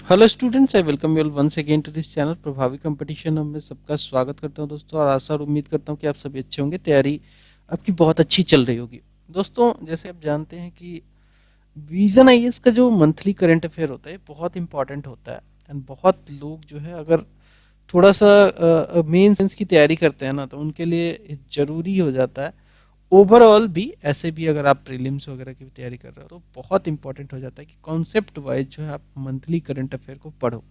Hello students, I welcome you all once again to this channel Prabhavi competition. में सबका स्वागत करता हूं दोस्तों, और आशा और उम्मीद करता हूं कि आप सभी अच्छे होंगे। तैयारी आपकी बहुत अच्छी चल रही होगी। दोस्तों, जैसे आप जानते हैं कि विजन आईएएस का जो मंथली करंट अफेयर होता है बहुत इंपॉर्टेंट होता है। एंड बहुत लोग जो है अगर थोड़ा सा मेंस की तैयारी करते हैं ना, तो उनके लिए जरूरी हो जाता है। ओवरऑल भी ऐसे भी अगर आप प्रीलिम्स वगैरह की भी तैयारी कर रहे हो तो बहुत इंपॉर्टेंट हो जाता है कि कॉन्सेप्ट वाइज जो है आप मंथली करंट अफेयर को पढ़ो।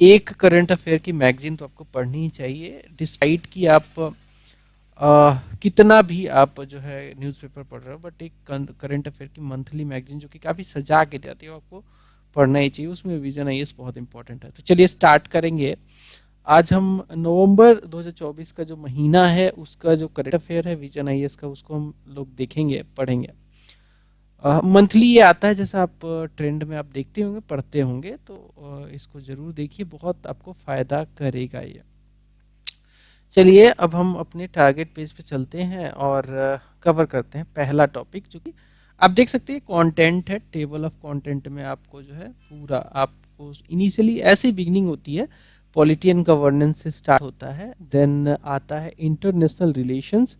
एक करंट अफेयर की मैगजीन तो आपको पढ़नी ही चाहिए। डिसाइड कि आप कितना भी आप जो है न्यूज़पेपर पढ़ रहे हो, बट एक करंट अफेयर की मंथली मैगजीन जो कि काफ़ी सजा के जाती है वो आपको पढ़ना ही चाहिए। उसमें विजन आईएएस बहुत इंपॉर्टेंट है। तो चलिए स्टार्ट करेंगे। आज हम नवंबर 2024 का जो महीना है उसका जो करंट अफेयर है विजन आईएएस का, उसको हम लोग देखेंगे, पढ़ेंगे। मंथली ये आता है, जैसा आप ट्रेंड में आप देखते होंगे, पढ़ते होंगे, तो इसको जरूर देखिए, बहुत आपको फायदा करेगा ये। चलिए अब हम अपने टारगेट पेज पे चलते हैं और कवर करते हैं पहला टॉपिक, जो कि आप देख सकते हैं कंटेंट है। टेबल ऑफ कंटेंट में आपको जो है पूरा आपको इनिशियली ऐसी बिगनिंग होती है, पॉलिटी एंड गवर्नेंस से स्टार्ट होता है, देन आता है इंटरनेशनल रिलेशंस,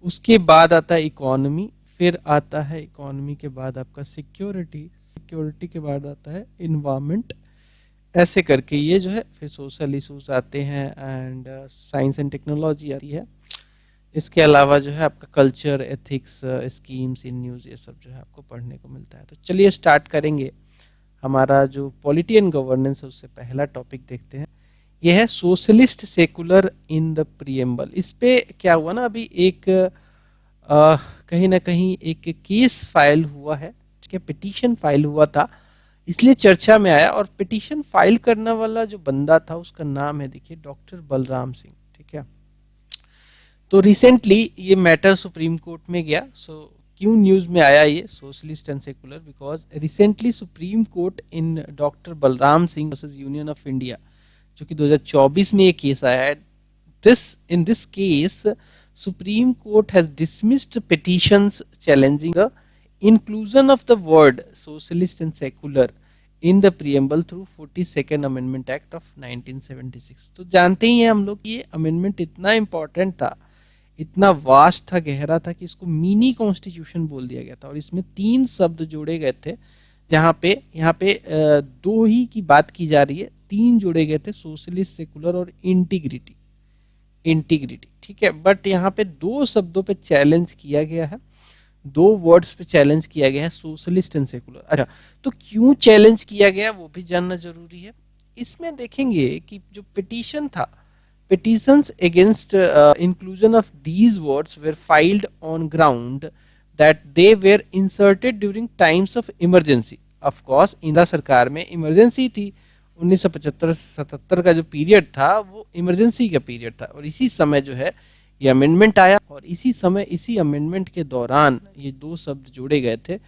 उसके बाद आता है इकोनॉमी, फिर आता है इकोनॉमी के बाद आपका सिक्योरिटी, सिक्योरिटी के बाद आता है इन्वायरमेंट। ऐसे करके ये जो है फिर सोशल इश्यूज आते हैं, एंड साइंस एंड टेक्नोलॉजी आती है। इसके अलावा जो है आपका culture, ethics, schemes in news, ये सब जो है आपको पढ़ने को मिलता है। तो चलिए स्टार्ट करेंगे। हमारा जो पॉलिटी एंड गवर्नेंस है उससे पहला टॉपिक देखते हैं। यह है socialist secular in the preamble. इस पे क्या हुआ ना, अभी एक कहीं ना कहीं एक केस फाइल हुआ है, ठीक है, पिटीशन फाइल हुआ था, इसलिए चर्चा में आया। और पिटीशन फाइल करने वाला जो बंदा था उसका नाम है, देखिए, डॉक्टर बलराम सिंह, ठीक है। तो रिसेंटली ये मैटर सुप्रीम कोर्ट में गया। क्यों न्यूज में आया ये socialist and secular? Because recently supreme court in doctor Balram Singh versus union of India, जो कि 2024 में ये केस आया है, this case Supreme Court has dismissed petitions challenging the inclusion of the word socialist and secular in the preamble through 42nd Amendment Act of 1976। तो जानते ही हैं हम लोग, ये अमेंडमेंट इतना इंपॉर्टेंट था, इतना वास्ट था, गहरा था, कि इसको मिनी कॉन्स्टिट्यूशन बोल दिया गया था। और इसमें 3 शब्द जोड़े गए थे, जहाँ पे यहाँ पे 2 ही की बात की जा रही है, 3 जोड़े गए थे, सोशलिस्ट, सेकुलर और इंटीग्रिटी। इंटीग्रिटी, ठीक है, बट यहाँ पे 2 शब्दों पे चैलेंज किया गया है, 2 वर्ड्स पे चैलेंज किया गया है, सोशलिस्ट एंड सेकुलर। अच्छा, तो क्यों चैलेंज किया गया वो भी जानना जरूरी है। इसमें देखेंगे कि जो पिटीशन था, petitions against inclusion of these words were filed on ground that they were inserted during times of emergency। of course Indira सरकार में इमरजेंसी थी, 1975-77 का जो पीरियड था वो इमरजेंसी का पीरियड था, और इसी समय जो है ये अमेंडमेंट आया, और इसी समय इसी अमेंडमेंट के दौरान ये 2 शब्द जोड़े गए थे।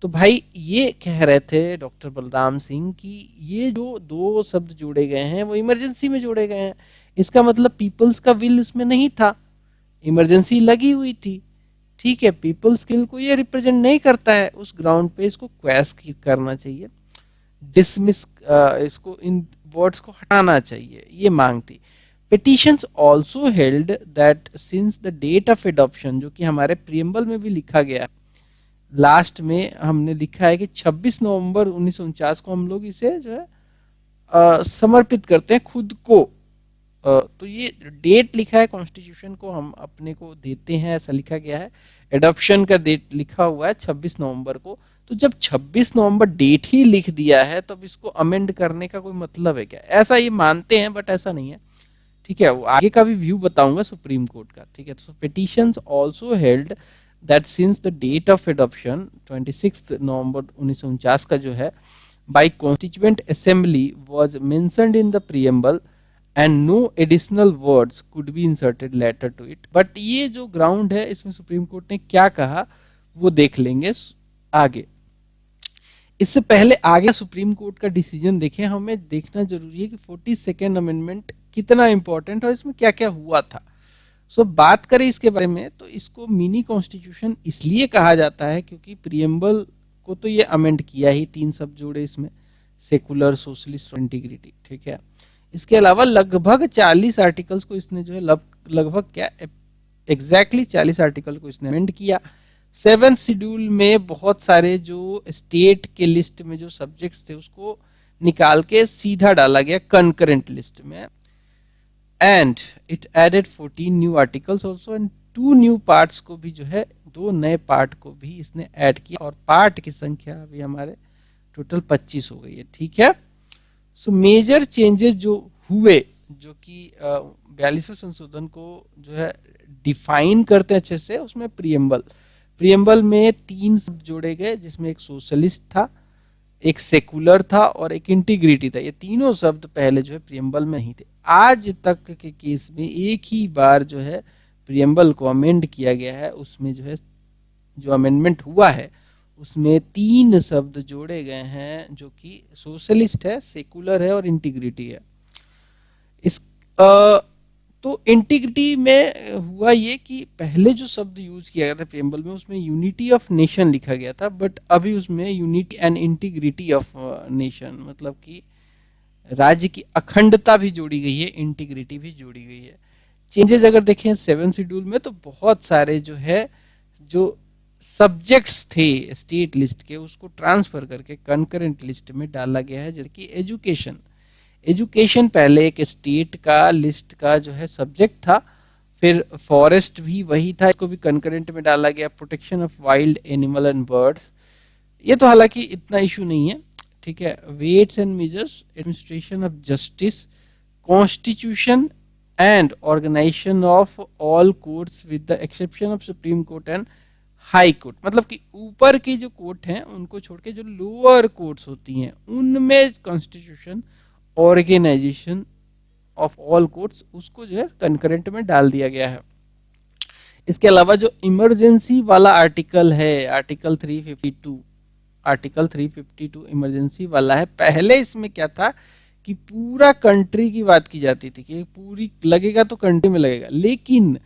तो भाई ये कह रहे थे डॉक्टर बलराम सिंह कि ये जो 2 शब्द जोड़े गए हैं वो इमरजेंसी में जोड़े गए हैं, इसका मतलब पीपल्स का विल इसमें नहीं था, इमरजेंसी लगी हुई थी, ठीक है, पीपल्स विल को ये रिप्रेजेंट नहीं करता है। उस ग्राउंड पे इसको क्वेश करना चाहिए, डिसमिस, इसको, इन वर्ड्स को हटाना चाहिए, ये मांग थी। Petitions also held that since the date of adoption, जो कि हमारे प्रियम्बल में भी लिखा गया है, लास्ट में हमने लिखा है कि 26 नवंबर 1949 को हम लोग इसे जो है समर्पित करते हैं खुद को। तो ये डेट लिखा है, कॉन्स्टिट्यूशन को हम अपने को देते हैं, ऐसा लिखा गया है। एडॉप्शन का डेट लिखा हुआ है 26 नवंबर को। तो जब 26 नवंबर डेट ही लिख दिया है तो अब इसको अमेंड करने का कोई मतलब है क्या? ऐसा ये मानते हैं, बट ऐसा नहीं है, ठीक है। वो आगे का भी व्यू बताऊंगा सुप्रीम कोर्ट का, ठीक है। तो petitions also held that since the date of adoption 26 November 1949 का जो है by constituent assembly was mentioned in the preamble and no additional words could be inserted later to it. But ये जो ground है, इसमें सुप्रीम कोर्ट ने क्या कहा वो देख लेंगे आगे। इससे पहले आगे सुप्रीम कोर्ट का डिसीजन देखें, हमें देखना जरूरी है कि 42nd अमेंडमेंट कितना इंपॉर्टेंट और इसमें क्या क्या हुआ था। बात करें इसके बारे में, तो इसको मिनी कॉन्स्टिट्यूशन इसलिए कहा जाता है क्योंकि प्रियम्बल को तो ये अमेंड किया ही, 3 शब्द जोड़े इसमें, सेकुलर, सोशलिस्ट और इंटीग्रिटी, ठीक है। इसके अलावा लगभग 40 आर्टिकल्स को इसने जो है लगभग क्या एग्जैक्टली 40 आर्टिकल को इसने अमेंड किया। 7th शेड्यूल में बहुत सारे जो स्टेट के लिस्ट में जो सब्जेक्ट्स थे उसको निकाल के सीधा डाला गया कंकरेंट लिस्ट में। And it added 14 new articles also and 2 new parts को भी जो है 2 नए पार्ट को भी इसने ऐड किया, और पार्ट की संख्या अभी हमारे टोटल 25 हो गई है, ठीक है। सो मेजर चेंजेस जो हुए, जो कि 42वें संशोधन को जो है डिफाइन करते हैं अच्छे से, उसमें प्रियम्बल में 3 शब्द जोड़े गए, जिसमें एक सोशलिस्ट था, एक सेकुलर था और एक इंटीग्रिटी था। ये तीनों शब्द पहले जो है प्रियम्बल में ही थे। आज तक के केस में एक ही बार जो है प्रियम्बल को अमेंड किया गया है, उसमें जो है जो अमेंडमेंट हुआ है उसमें 3 शब्द जोड़े गए हैं, जो कि सोशलिस्ट है, सेकुलर है और इंटीग्रिटी है। इस तो इंटीग्रिटी में हुआ ये कि पहले जो शब्द यूज किया गया था प्रियम्बल में, उसमें यूनिटी ऑफ नेशन लिखा गया था, बट अभी उसमें unity and integrity of nation, मतलब कि राज्य की अखंडता भी जोड़ी गई है, इंटीग्रिटी भी जोड़ी गई है। चेंजेस अगर देखें 7th शेड्यूल में, तो बहुत सारे जो है जो सब्जेक्ट्स थे स्टेट लिस्ट के, उसको ट्रांसफर करके कंकरेंट लिस्ट में डाला गया है। जैसे कि एजुकेशन पहले एक स्टेट का लिस्ट का जो है सब्जेक्ट था, फिर फॉरेस्ट भी वही था, इसको भी कंकरेंट में डाला गया। Protection of wild animal and birds, ये तो हालांकि इतना इशू नहीं है, ठीक है। Weights and measures, administration of justice, constitution and organisation of all courts with the exception of supreme court and high court, मतलब कि ऊपर की जो कोर्ट हैं उनको छोड़ के जो लोअर कोर्ट्स होती हैं उनमें constitution, organisation of all courts, उसको जो है कंकरेंट में डाल दिया गया है। इसके अलावा जो इमरजेंसी वाला आर्टिकल है, आर्टिकल 352 इमरजेंसी वाला है। पहले इसमें क्या था कि पूरा कंट्री की बात की जाती थी कि पूरी लगेगा तो कंट्री में लगेगा, लेकिन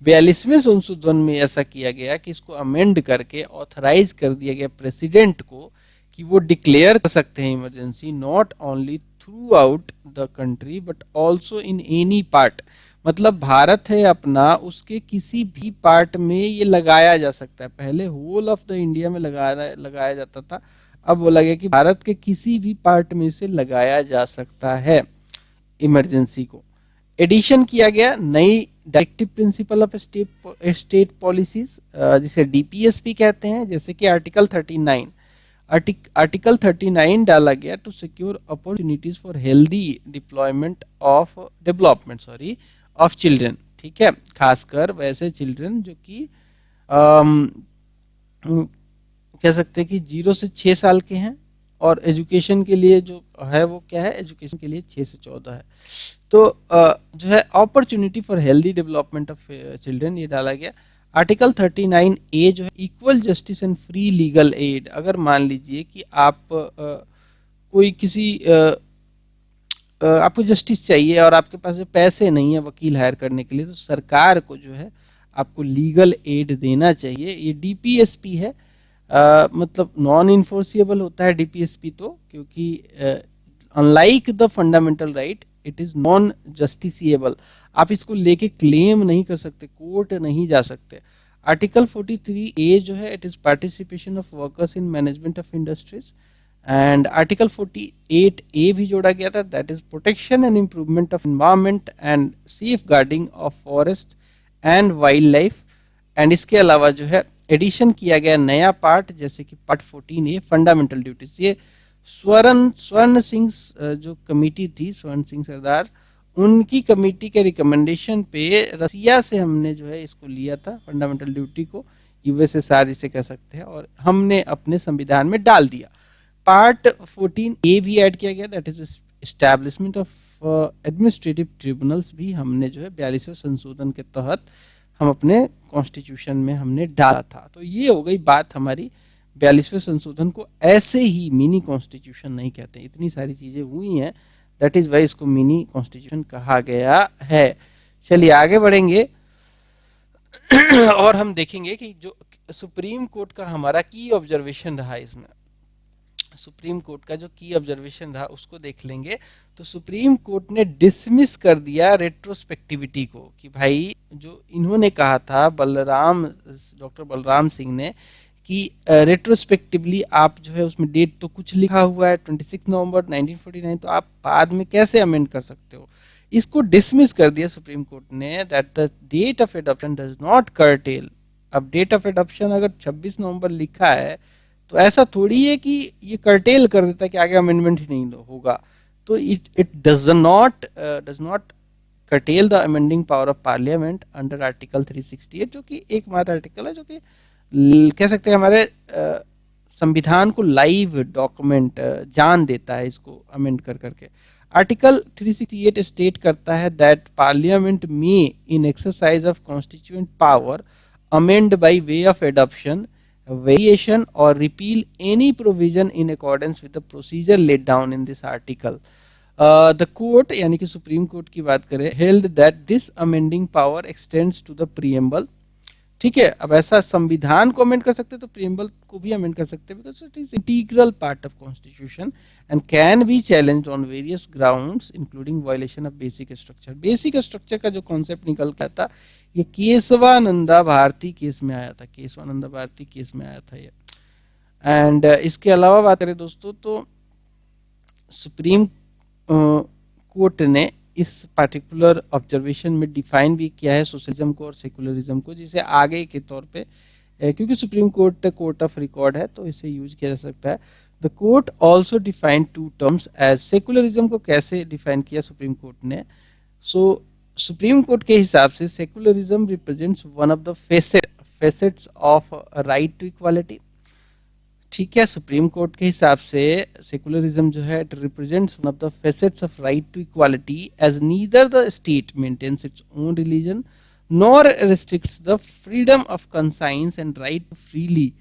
42वें संशोधन में ऐसा किया गया कि इसको अमेंड करके ऑथराइज कर दिया गया प्रेसिडेंट को कि वो डिक्लेयर कर सकते हैं emergency, not only through out the country but also in any part, मतलब भारत है अपना, उसके किसी भी पार्ट में ये लगाया जा सकता है। पहले होल ऑफ द इंडिया में लगाया जाता था, अब बोला गया कि भारत के किसी भी पार्ट में इसे लगाया जा सकता है इमरजेंसी को। एडिशन किया गया नई directive principle of state policies, जिसे डीपीएसपी कहते हैं, जैसे कि आर्टिकल 39 डाला गया to secure opportunities for healthy development of children, ठीक है। खासकर वैसे चिल्ड्रन जो कि कह सकते हैं कि 0 से 6 साल के हैं, और एजुकेशन के लिए जो है वो क्या है, एजुकेशन के लिए 6 से 14 है। तो जो है opportunity for healthy development of children, ये डाला गया। आर्टिकल 39A जो है equal justice and free legal aid, अगर मान लीजिए कि आप कोई किसी आपको जस्टिस चाहिए और आपके पास पैसे नहीं है वकील हायर करने के लिए, तो सरकार को जो है आपको लीगल एड देना चाहिए। ये डीपीएसपी है, मतलब नॉन इन्फोर्सिएबल होता है डीपीएसपी तो, क्योंकि unlike the fundamental right it is non justiciable, आप इसको लेके क्लेम नहीं कर सकते, कोर्ट नहीं जा सकते। आर्टिकल 43A जो है it is participation of workers in management of industries, and article 48A भी जोड़ा गया था, that is protection and improvement of environment and safeguarding of forest and wildlife. And इसके अलावा जो है एडिशन किया गया नया पार्ट, जैसे कि पार्ट 14A फंडामेंटल ड्यूटीज। ये स्वर्ण सिंह जो कमेटी थी, स्वर्ण सिंह सरदार, उनकी कमेटी के रिकमेंडेशन पे रसिया से हमने जो है इसको लिया था फंडामेंटल ड्यूटी को, यूएसएसआर जिसे कह सकते हैं, और हमने अपने संविधान में डाल दिया। पार्ट 14A भी ऐड किया गया, that is establishment of administrative tribunals, भी हमने जो है 42वें संशोधन के तहत हम अपने कॉन्स्टिट्यूशन में हमने डाला था। तो ये हो गई बात हमारी 42वें संशोधन को। ऐसे ही मिनी कॉन्स्टिट्यूशन नहीं कहते, इतनी सारी चीजें हुई हैं, दैट इज वाई इसको मिनी कॉन्स्टिट्यूशन कहा गया है। चलिए आगे बढ़ेंगे और हम देखेंगे कि जो सुप्रीम कोर्ट का हमारा की ऑब्जर्वेशन रहा इसमें। सुप्रीम कोर्ट का जो की ऑब्जर्वेशन रहा उसको देख लेंगे। तो सुप्रीम कोर्ट ने डिसमिस कर दिया रेट्रोस्पेक्टिविटी को, कि भाई जो इन्होंने कहा था डॉक्टर बलराम सिंह ने, कि रेट्रोस्पेक्टिवली आप जो है उसमें डेट तो कुछ लिखा हुआ है 26 नवंबर 1949, तो आप बाद में कैसे अमेंड कर सकते हो। इसको डिसमिस कर दिया सुप्रीम कोर्ट ने, that the date of adoption does not curtail. अब डेट ऑफ एडॉप्शन अगर 26 नवंबर लिखा है तो ऐसा थोड़ी है कि ये कर्टेल कर देता है कि आगे अमेंडमेंट ही नहीं होगा। तो it does not curtail the amending power of parliament under article 368, जो कि एकमात्र आर्टिकल है जो कि कह सकते हैं हमारे संविधान को लाइव डॉक्यूमेंट जान देता है इसको अमेंड कर करके। आर्टिकल 368 स्टेट करता है दैट पार्लियामेंट में in exercise of constituent power amend by way of adoption, variation और repeal any provision in accordance with the procedure laid down in this article. The court यानी कि supreme court की बात करें, held that this amending power extends to the preamble. ठीक है, अब ऐसा संविधान को अमेंड कर सकते तो प्रीएम्बल को भी अमेंड कर सकते, because it is integral part of constitution and can be challenged on various grounds including violation of basic structure. Basic structure का जो कॉन्सेप्ट निकल के आता, ये केशवानंदा भारती केस में आया था, केशवानंदा भारती केस में आया था ये। एंड इसके अलावा बात करें दोस्तों, तो सुप्रीम कोर्ट ने इस पार्टिकुलर ऑब्जर्वेशन में डिफाइन भी किया है सोशलिज्म को और सेकुलरिज्म को, जिसे आगे के तौर पे, क्योंकि सुप्रीम कोर्ट ऑफ रिकॉर्ड है तो इसे यूज किया जा सकता है। The court also define two terms as secularism को कैसे डिफाइन किया सुप्रीम कोर्ट ने। सो सुप्रीम कोर्ट के हिसाब से secularism represents one of the facets of right to equality. ठीक है, सुप्रीम कोर्ट के हिसाब से सेकुलरिज्म जो है it represents one of the facets of right to equality as neither the state maintains its own religion nor restricts the freedom of conscience and right to freely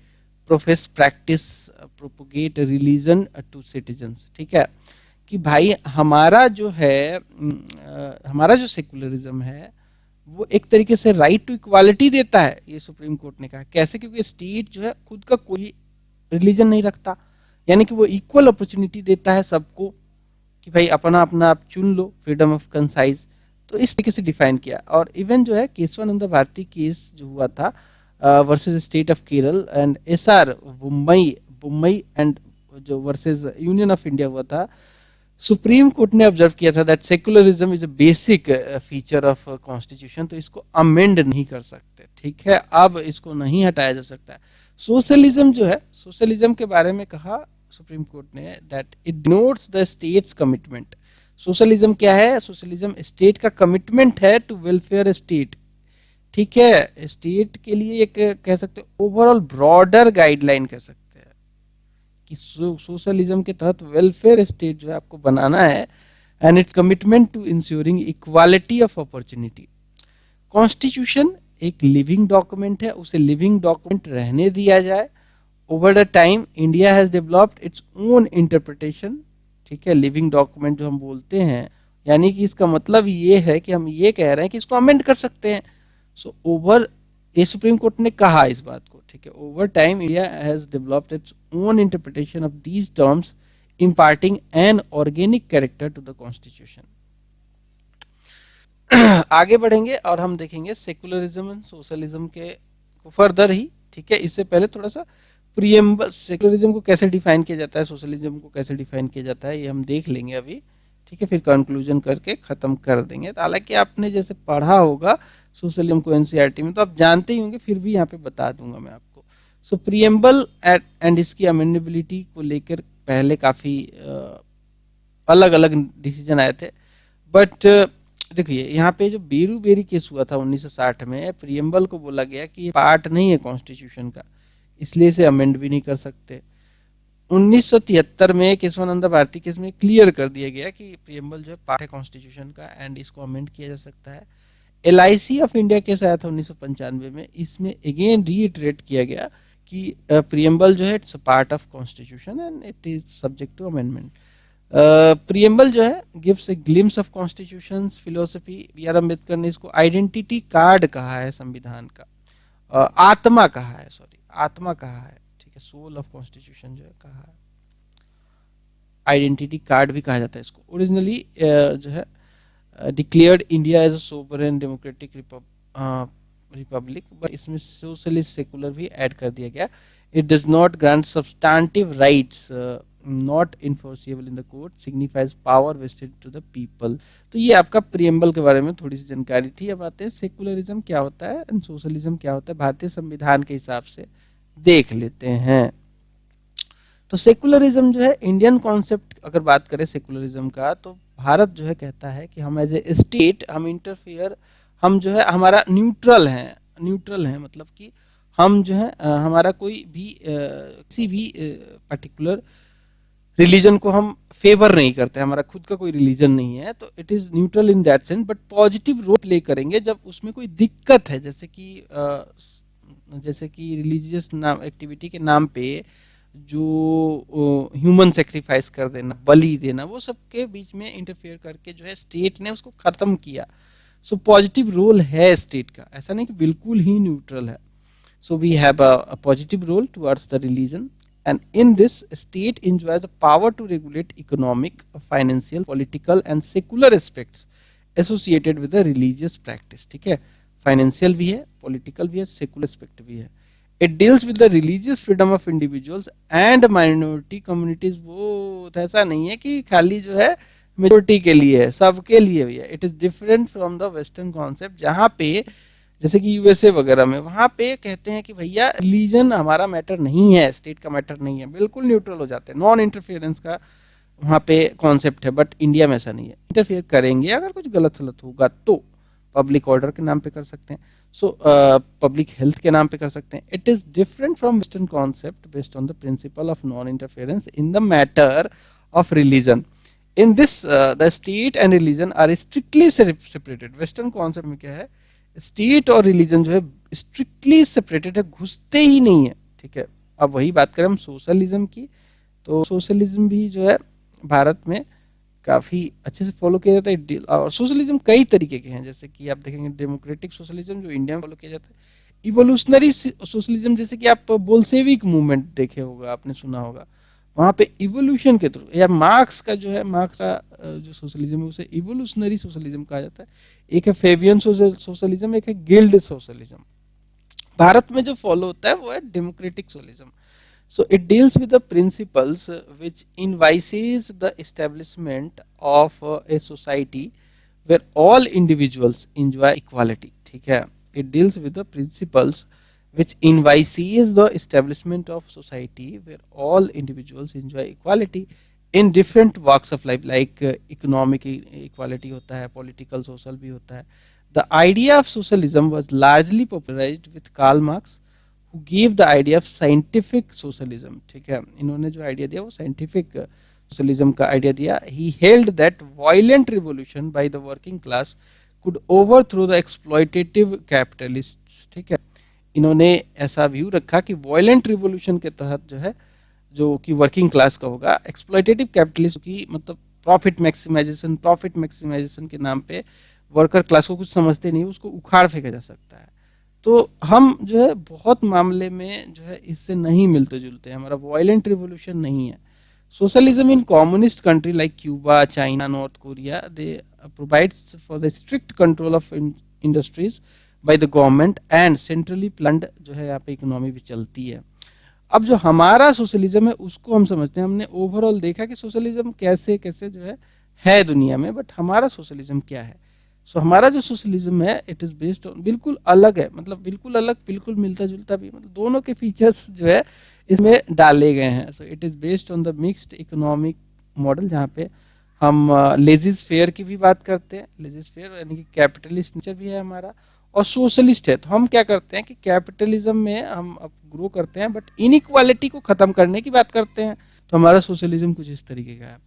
profess, practice, propagate religion to citizens। ठीक है, कि भाई हमारा जो है हमारा जो secularism है वो एक तरीके से राइट टू इक्वालिटी देता है, ये सुप्रीम कोर्ट ने कहा। कैसे? क्योंकि स्टेट जो है खुद का कोई रिलीजन नहीं रखता, यानी कि वो इक्वल अपॉर्चुनिटी देता है सबको, कि भाई अपना अपना आप चुन लो, फ्रीडम ऑफ कंसाइज। तो इस तरीके से डिफाइन किया। और इवन जो है केशवानंदा भारती केस जो हुआ था versus state of Kerala and S R Bombay and जो वर्सेस यूनियन ऑफ इंडिया हुआ था, सुप्रीम कोर्ट ने ऑब्जर्व किया था that secularism is a basic feature of constitution, तो इसको अमेंड नहीं कर सकते। ठीक है, अब इसको नहीं हटाया जा सकता है। सोशलिज्म जो है, सोशलिज्म के बारे में कहा सुप्रीम कोर्ट ने that it denotes the states commitment. Socialism क्या है? सोशलिज्म स्टेट का कमिटमेंट है टू वेलफेयर स्टेट। ठीक है, स्टेट के लिए एक कह सकते हैं ओवरऑल ब्रॉडर गाइडलाइन कह सकते हैं कि सोशलिज्म के तहत वेलफेयर स्टेट जो है आपको बनाना है, and its commitment to ensuring equality of opportunity. Constitution एक लिविंग डॉक्यूमेंट है, उसे लिविंग डॉक्यूमेंट रहने दिया जाए। Over the time India has developed its own interpretation. ठीक है, लिविंग डॉक्यूमेंट जो हम बोलते हैं, यानी कि इसका मतलब ये है कि हम ये कह रहे हैं कि इसको अमेंड कर सकते हैं। सो ओवर ये सुप्रीम कोर्ट ने कहा इस बात को। ठीक है, over time India has developed its own interpretation of these terms imparting an organic character to the constitution। आगे बढ़ेंगे और हम देखेंगे सेकुलरिज्म एंड सोशलिज्म के को फर्दर ही। ठीक है, इससे पहले थोड़ा सा प्रीएम्बल, सेकुलरिज्म को कैसे डिफाइन किया जाता है, सोशलिज्म को कैसे डिफाइन किया जाता है, ये हम देख लेंगे अभी। ठीक है, फिर कंक्लूजन करके खत्म कर देंगे। तो हालांकि आपने जैसे पढ़ा होगा सोशलिज्म को एनसीईआरटी में, तो आप जानते ही होंगे, फिर भी यहाँ पे बता दूंगा मैं आपको। सो प्रीएम्बल एंड इसकी अमेंडेबिलिटी को लेकर पहले काफी अलग अलग डिसीजन आए थे, बट देखिए यहाँ पे जो बेरू केस हुआ था 1960 में, प्रीएम्बल को बोला गया कि ये पार्ट नहीं है कॉन्स्टिट्यूशन का, इसलिए इसे अमेंड भी नहीं कर सकते। 1973 में केशवानंदा भारती केस में क्लियर कर दिया गया कि प्रीएम्बल जो है पार्ट है कॉन्स्टिट्यूशन का एंड इसको अमेंड किया जा सकता है। LIC ऑफ इंडिया केस आया था 1995 में, इसमें अगेन रीइटरेट किया गया कि प्रीएम्बल जो है it's part of constitution and it is subject to amendment. Preamble जो है gives a glimpse of constitution philosophy. BR Ambedkar ने इसको आइडेंटिटी कार्ड कहा है संविधान का, आत्मा कहा है, सॉरी आत्मा कहा है। ठीक है, सोल ऑफ कॉन्स्टिट्यूशन जो है कहा है। आइडेंटिटी कार्ड भी कहा जाता है इसको। ओरिजिनली जो है declared India as a sovereign democratic republic, but इसमें सोशलिस्ट सेकुलर भी ऐड कर दिया गया। It does not grant substantive rights not enforceable in the court, signifies power vested to the people. तो ये आपका प्रियम्बल के बारे में थोड़ी सी जानकारी थी। अब आते हैं सेकुलरिज्म क्या होता है एंड सोशलिज्म क्या होता है, भारतीय संविधान के हिसाब से देख लेते हैं। तो सेकुलरिज्म जो है इंडियन कॉन्सेप्ट, अगर बात करें सेकुलरिज्म का, तो भारत जो है कहता है कि हम एज ए स्टेट हम इंटरफियर, हम जो है हमारा न्यूट्रल है, न्यूट्रल है मतलब कि हम जो है हमारा कोई भी किसी भी पर्टिकुलर रिलीजन को हम फेवर नहीं करते, हमारा खुद का कोई रिलीजन नहीं है, तो it is neutral in that sense, but positive role play करेंगे जब उसमें कोई दिक्कत है, जैसे कि रिलीजियस नाम एक्टिविटी के नाम पे जो ह्यूमन सेक्रीफाइस कर देना, बलि देना, वो सबके बीच में इंटरफेयर करके जो है स्टेट ने उसको खत्म किया। सो पॉजिटिव रोल है स्टेट का, ऐसा नहीं कि बिल्कुल ही न्यूट्रल है। So we have a positive role towards the religion, and in this state enjoys the power to regulate economic, financial, political and secular aspects associated with the religious practice। ठीक है, financial भी है, political भी है, secular aspect भी है। It deals with the religious freedom of individuals and minority communities. वो ऐसा नहीं है कि खाली जो है मेजोरिटी के लिए है, सबके लिए भी है। It is different from the western concept, जहाँ पे जैसे कि यूएसए वगैरह में, वहां पे कहते हैं कि भैया रिलीजन हमारा मैटर नहीं है, स्टेट का मैटर नहीं है, बिल्कुल न्यूट्रल हो जाते हैं, नॉन इंटरफेरेंस का वहां पे कॉन्सेप्ट है। बट इंडिया में ऐसा नहीं है, इंटरफेयर करेंगे अगर कुछ गलत सलत होगा तो पब्लिक ऑर्डर के नाम पे कर सकते हैं, सो पब्लिक हेल्थ के नाम पे कर सकते हैं। It is different from western concept based on the principle of non interference in the matter of religion. In this the state and religion are strictly separated. Western concept में क्या है, state और रिलीजन जो है strictly separated है, घुसते ही नहीं है। ठीक है, अब वही बात करें हम सोशलिज्म की, तो सोशलिज्म भी जो है भारत में काफी अच्छे से फॉलो किया जाता है। और सोशलिज्म कई तरीके के हैं, जैसे कि आप देखेंगे डेमोक्रेटिक सोशलिज्म जो इंडिया में फॉलो किया जाता है, इवोल्यूशनरी सोशलिज्म जैसे कि आप बोल्शेविक मूवमेंट देखे होगा, आपने सुना होगा, वहां पे इवोल्यूशन के थ्रू, या मार्क्स का जो है, मार्क्स का जो सोशलिज्म है उसे इवोल्यूशनरी सोशलिज्म कहा जाता है। एक है फेवियन सोशलिज्म, एक है गिल्ड सोशलिज्म। भारत में जो फॉलो होता है वो है democratic socialism. So it deals with the principles which envisages the establishment of a society where all individuals enjoy equality. ठीक है, it deals with the principles which envisages the establishment of society where all individuals enjoy equality in different walks of life, like economic equality होता है, political social भी होता है। The idea of socialism was largely popularized with Karl Marx, who gave the idea of scientific socialism। ठीक है, इन्होंने जो idea दिया वो साइंटिफिक सोशलिज्म का आइडिया दिया। He held that violent revolution by the working class could overthrow the exploitative capitalists। ठीक है, इन्होंने ऐसा व्यू रखा कि वॉयलेंट रिवोल्यूशन के तहत जो है, जो कि वर्किंग क्लास का होगा, एक्सप्लॉइटेटिव कैपिटलिस्ट की मतलब प्रॉफिट मैक्सिमाइजेशन के नाम पे वर्कर क्लास को कुछ समझते नहीं, उसको उखाड़ फेंका जा सकता है। तो हम जो है बहुत मामले में जो है इससे नहीं मिलते जुलते हैं, हमारा वॉयलेंट रिवोल्यूशन नहीं है। Socialism in communist country like Cuba, China, north Korea, they provides for the strict control of industries by the government and centrally planned जो है यहाँ पे इकोनॉमी भी चलती है। अब जो हमारा सोशलिज्म है उसको हम समझते हैं, हमने ओवरऑल देखा कि सोशलिज्म कैसे कैसे जो है दुनिया में, बट हमारा सोशलिज्म क्या है। सो हमारा जो सोशलिज्म है इट इज बेस्ड ऑन, बिल्कुल अलग है, मतलब बिल्कुल अलग, बिल्कुल मिलता जुलता भी, मतलब दोनों के फीचर्स जो है इसमें डाले गए हैं। सो it is based on the mixed economic model, जहाँ पे हम लेजिस फेयर की भी बात करते हैं, लेजिस फेयर यानी कि कैपिटलिस्ट नेचर भी है हमारा, और सोशलिस्ट है। तो हम क्या करते हैं कि कैपिटलिज्म में हम अब ग्रो करते हैं, बट इनइक्वालिटी को खत्म करने की बात करते हैं। तो हमारा सोशलिज्म कुछ इस तरीके का है।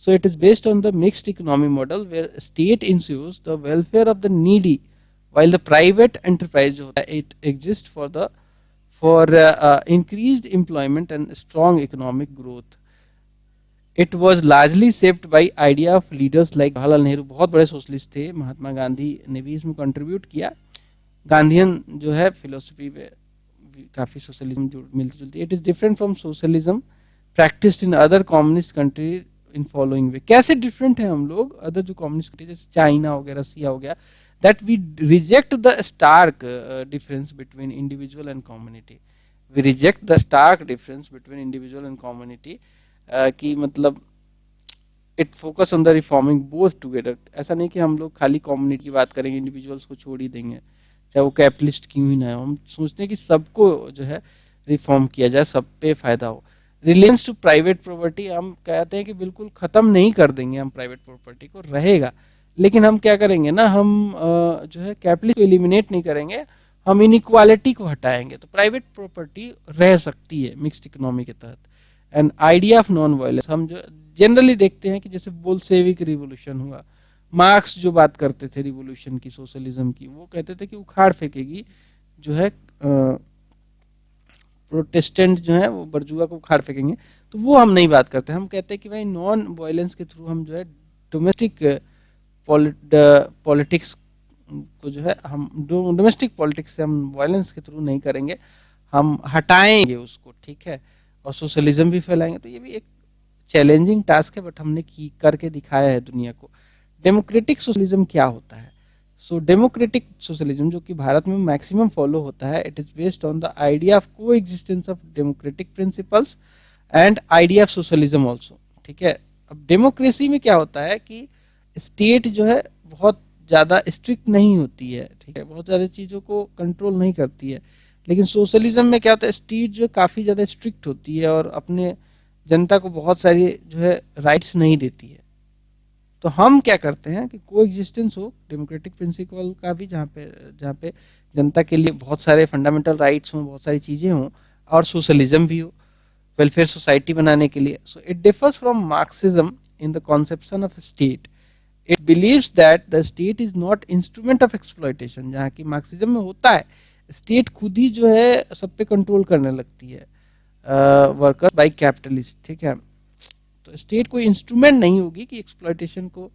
So it is based on the mixed economy model where state ensures the welfare of the needy while the private enterprise जो होता है it exists for increased employment and strong economic growth। It was largely shaped by idea of leaders like Jawaharlal Nehru, बहुत बड़े socialist थे, महात्मा गांधी ने भी इसमें contribute किया। गांधीयन जो है फिलोसफी में काफी सोशलिज्म मिलती जुलती है। It is different from socialism practised in other communist country in following वे। कैसे डिफरेंट है हम लोग अदर जो कम्युनिस्ट कंट्री जैसे चाइना हो गया, रसिया हो गया, that we reject the stark difference between individual and community. We reject the stark difference between individual and community, कि मतलब it focus on the reforming both together. ऐसा नहीं कि हम लोग खाली कम्युनिटी की बात करेंगे, इंडिविजुअल्स को छोड़ ही देंगे, चाहे वो कैपिटलिस्ट क्यों ही ना हो। हम सोचते हैं कि सबको जो है रिफॉर्म किया जाए, सब पे फायदा हो। रिलेटेड टू प्राइवेट प्रॉपर्टी, हम कहते हैं कि बिल्कुल खत्म नहीं कर देंगे हम प्राइवेट प्रॉपर्टी को, रहेगा, लेकिन हम क्या करेंगे ना, हम जो है कैपिटलिस्ट को एलिमिनेट नहीं करेंगे, हम इनइक्वालिटी को हटाएंगे। तो प्राइवेट प्रॉपर्टी रह सकती है मिक्स्ड इकोनॉमी के तहत। And idea of non violence, हम जो जनरली देखते हैं कि जैसे बोल्शेविक रिवॉल्यूशन हुआ, मार्क्स जो बात करते थे रिवॉल्यूशन की, सोशलिज्म की, वो कहते थे कि उखाड़ फेंकेगी जो है प्रोटेस्टेंट जो है वो बर्जुआ को उखाड़ फेंकेंगे। तो वो हम नहीं बात करते, हम कहते हैं कि भाई नॉन वायलेंस के थ्रू हम जो है डोमेस्टिक पॉलिटिक्स को जो है हम डोमेस्टिक पॉलिटिक्स से हम वायलेंस के थ्रू नहीं करेंगे, हम हटाएंगे उसको, ठीक है, और सोशलिज्म भी फैलाएंगे। तो ये भी एक चैलेंजिंग टास्क है, बट हमने की करके दिखाया है दुनिया को। डेमोक्रेटिक सोशलिज्म क्या होता है? सो डेमोक्रेटिक सोशलिज्म जो कि भारत में मैक्सिमम फॉलो होता है, it is based on the idea of coexistence of democratic principles and idea of socialism also, ठीक है। अब डेमोक्रेसी में क्या होता है कि स्टेट जो है बहुत ज़्यादा स्ट्रिक्ट नहीं होती है, ठीक है, बहुत ज़्यादा चीज़ों को कंट्रोल नहीं करती है। लेकिन सोशलिज्म में क्या होता है, स्टेट जो काफ़ी ज़्यादा स्ट्रिक्ट होती है और अपने जनता को बहुत सारी जो है राइट्स नहीं देती है। तो हम क्या करते हैं कि को एग्जिस्टेंस हो डेमोक्रेटिक प्रिंसिपल का भी, जहाँ पे जनता के लिए बहुत सारे फंडामेंटल राइट्स हों, बहुत सारी चीज़ें हों, और सोशलिज्म भी हो वेलफेयर सोसाइटी बनाने के लिए। So it differs from Marxism in the conception of state. It believes that the state is not instrument of exploitation, जहाँ की मार्क्सिज्म में होता है स्टेट खुद ही जो है सब पे कंट्रोल करने लगती है वर्कर बाय कैपिटलिस्ट, ठीक है। तो स्टेट कोई इंस्ट्रूमेंट नहीं होगी कि एक्सप्लॉयटेशन को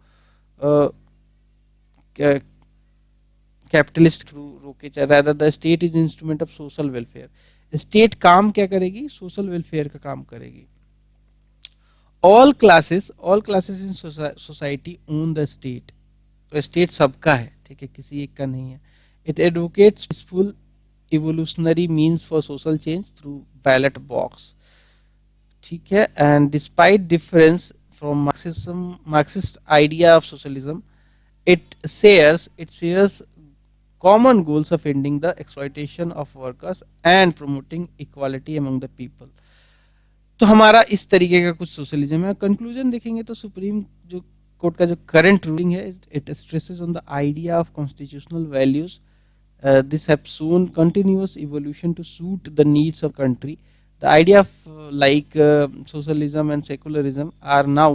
कैपिटलिस्ट थ्रू रोके, चाहे rather the state is instrument of social welfare. State काम क्या करेगी, सोशल वेलफेयर का काम करेगी। All classes in society own the state, तो स्टेट सबका है, ठीक है, किसी एक का नहीं है। It advocates peaceful evolutionary means for social change through ballot box, ठीक है। And despite difference from Marxist idea of socialism, it shares common goals of ending the exploitation of workers and promoting equality among the people। तो हमारा इस तरीके का कुछ socialism है। Conclusion देखेंगे तो सुप्रीम जो कोर्ट का जो करंट रूलिंग है, it stresses on the idea of constitutional values. This have shown continuous evolution to suit the needs of country। The idea of socialism and secularism are now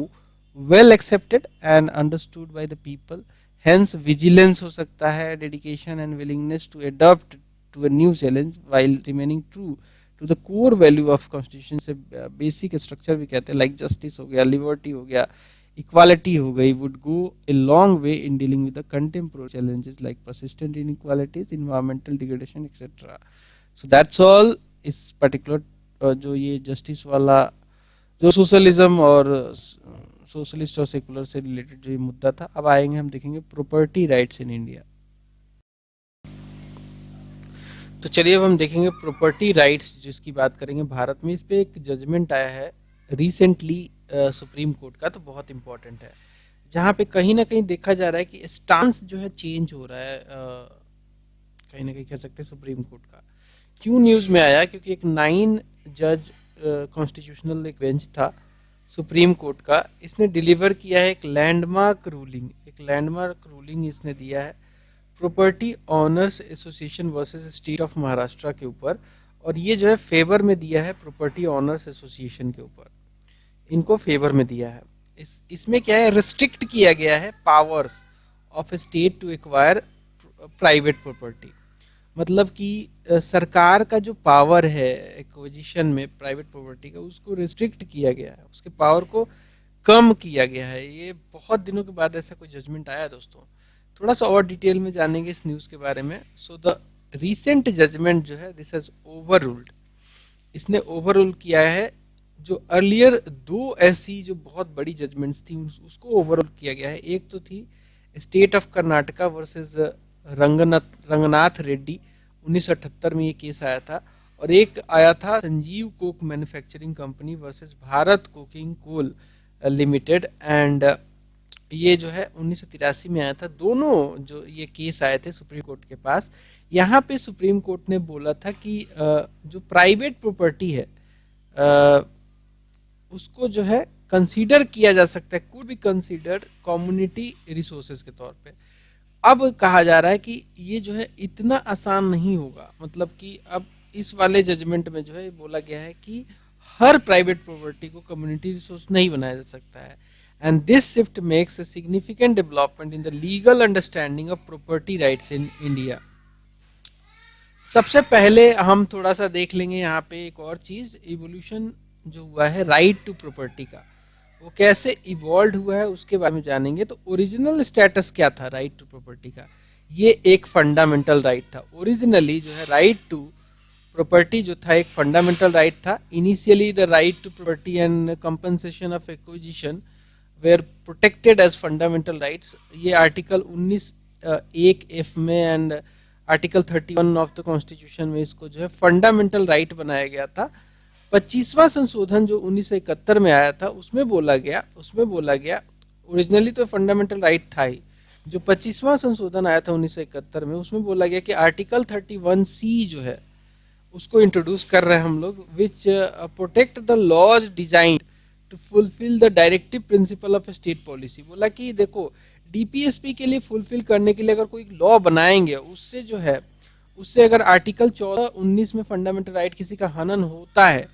well accepted and understood by the people। Hence vigilance हो सकता है, dedication and willingness to adapt to a new challenge while remaining true to the core value of constitution। से basic structure भी कहते हैं, like justice हो गया, liberty हो गया, equality हो गई, would go a long way in dealing with the contemporary challenges like persistent inequalities, environmental degradation etc। So that's all इस particular जो ये justice वाला जो सोशलिज्म और सोशलिस्ट और सेकुलर से रिलेटेड जो ये मुद्दा था। अब आएंगे हम देखेंगे प्रॉपर्टी राइट्स इन इंडिया। तो चलिए अब हम देखेंगे प्रॉपर्टी राइट्स जिसकी बात करेंगे भारत में। इस पे एक जजमेंट आया है रिसेंटली सुप्रीम कोर्ट का, तो बहुत इंपॉर्टेंट है, जहाँ पे कहीं ना कहीं देखा जा रहा है कि स्टांस जो है चेंज हो रहा है, कहीं ना कहीं कह सकते हैं सुप्रीम कोर्ट का। क्यों न्यूज़ में आया? क्योंकि एक 9 जज कॉन्स्टिट्यूशनल एक बेंच था सुप्रीम कोर्ट का, इसने डिलीवर किया है एक लैंडमार्क रूलिंग इसने दिया है property owners association versus state of Maharashtra के ऊपर। और ये जो है फेवर में दिया है प्रॉपर्टी ऑनर्स एसोसिएशन के ऊपर, इनको फेवर में दिया है। इसमें क्या है, रिस्ट्रिक्ट किया गया है powers of state to acquire private property. मतलब कि सरकार का जो पावर है एक्विजिशन में प्राइवेट प्रॉपर्टी का, उसको रिस्ट्रिक्ट किया गया है, उसके पावर को कम किया गया है। ये बहुत दिनों के बाद ऐसा कोई जजमेंट आया दोस्तों। थोड़ा सा और डिटेल में जानेंगे इस न्यूज़ के बारे में। सो द रीसेंट जजमेंट जो है दिस हैज ओवर रूल्ड, इसने ओवर रूल किया है जो अर्लियर दो ऐसी जो बहुत बड़ी जजमेंट्स थी उसको ओवरऑल किया गया है। एक तो थी state of Karnataka versus Ranganath Reddy, 1978 में ये केस आया था। और एक आया था Sanjeev coke manufacturing company versus Bharat coking coal limited, and ये जो है 1983 में आया था। दोनों जो ये केस आए थे सुप्रीम कोर्ट के पास, यहाँ पे सुप्रीम कोर्ट ने बोला था कि जो प्राइवेट प्रॉपर्टी है उसको जो है कंसीडर किया जा सकता है, could be considered community resources के तौर पे। अब कहा जा रहा है कि ये जो है इतना आसान नहीं होगा, मतलब कि अब इस वाले जजमेंट में जो है बोला गया है कि हर प्राइवेट प्रॉपर्टी को कम्युनिटी रिसोर्स नहीं बनाया जा सकता है। And this shift makes a significant development in the legal understanding of property rights in India. सबसे पहले हम थोड़ा सा देख लेंगे यहाँ पे एक और चीज, इवोल्यूशन जो हुआ है राइट टू प्रॉपर्टी का, वो कैसे इवॉल्व हुआ है उसके बारे में जानेंगे। तो ओरिजिनल स्टेटस क्या था राइट टू प्रॉपर्टी का? ये एक फंडामेंटल राइट था। ओरिजिनली जो है राइट टू प्रॉपर्टी जो था एक फंडामेंटल राइट था। Initially the right to property and compensation of acquisition were protected as fundamental rights. ये आर्टिकल 19(1)(f) में and article 31 of the constitution में इसको जो है फंडामेंटल राइट बनाया गया था। 25वां संशोधन जो 1971 में आया था उसमें बोला गया ओरिजिनली तो फंडामेंटल राइट था ही, जो 25वां संशोधन आया था 1971 में उसमें बोला गया कि आर्टिकल 31C जो है उसको इंट्रोड्यूस कर रहे हैं हम लोग, which protect the laws designed to fulfil the directive principle of state policy. बोला कि देखो डीपीएसपी के लिए फुलफिल करने के लिए अगर कोई लॉ बनाएंगे उससे जो है उससे अगर आर्टिकल 14-19 में फंडामेंटल राइट किसी का हनन होता है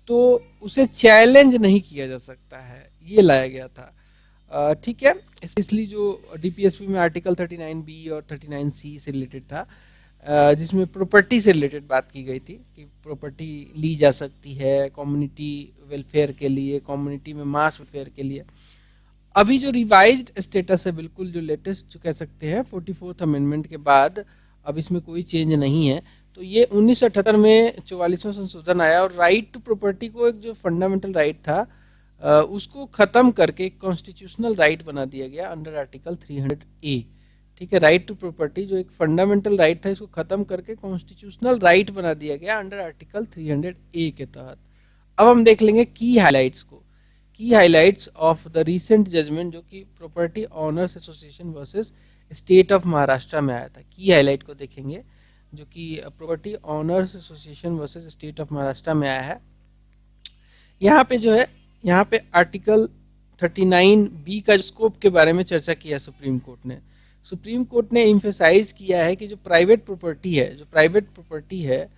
तो उसे चैलेंज नहीं किया जा सकता है, ये लाया गया था। ठीक है, इसलिए जो डीपीएसपी में आर्टिकल 39B और 39C से रिलेटेड था, जिसमें प्रॉपर्टी से रिलेटेड बात की गई थी कि प्रॉपर्टी ली जा सकती है कम्युनिटी वेलफेयर के लिए, कम्युनिटी में मास वेलफेयर के लिए। अभी जो रिवाइज्ड स्टेटस है, बिल्कुल जो लेटेस्ट जो कह सकते हैं 44th अमेंडमेंट के बाद, अब इसमें कोई चेंज नहीं है। तो ये 1978 में 44वां संशोधन आया और राइट टू प्रॉपर्टी को एक जो फंडामेंटल राइट था उसको खत्म करके कॉन्स्टिट्यूशनल राइट बना दिया गया अंडर आर्टिकल 300A। ठीक है, राइट टू प्रॉपर्टी जो एक फंडामेंटल राइट था इसको खत्म करके कॉन्स्टिट्यूशनल राइट बना दिया गया अंडर आर्टिकल 300A के तहत। अब हम देख लेंगे की highlights of the recent judgment जो कि property owners association versus state of Maharashtra में आया था। की हाईलाइट को देखेंगे जो कि property owners association versus state of Maharashtra में आया है। यहाँ पे जो है यहाँ पे आर्टिकल 39B का स्कोप के बारे में चर्चा किया सुप्रीम कोर्ट ने इम्फेसाइज किया है कि जो प्राइवेट प्रॉपर्टी है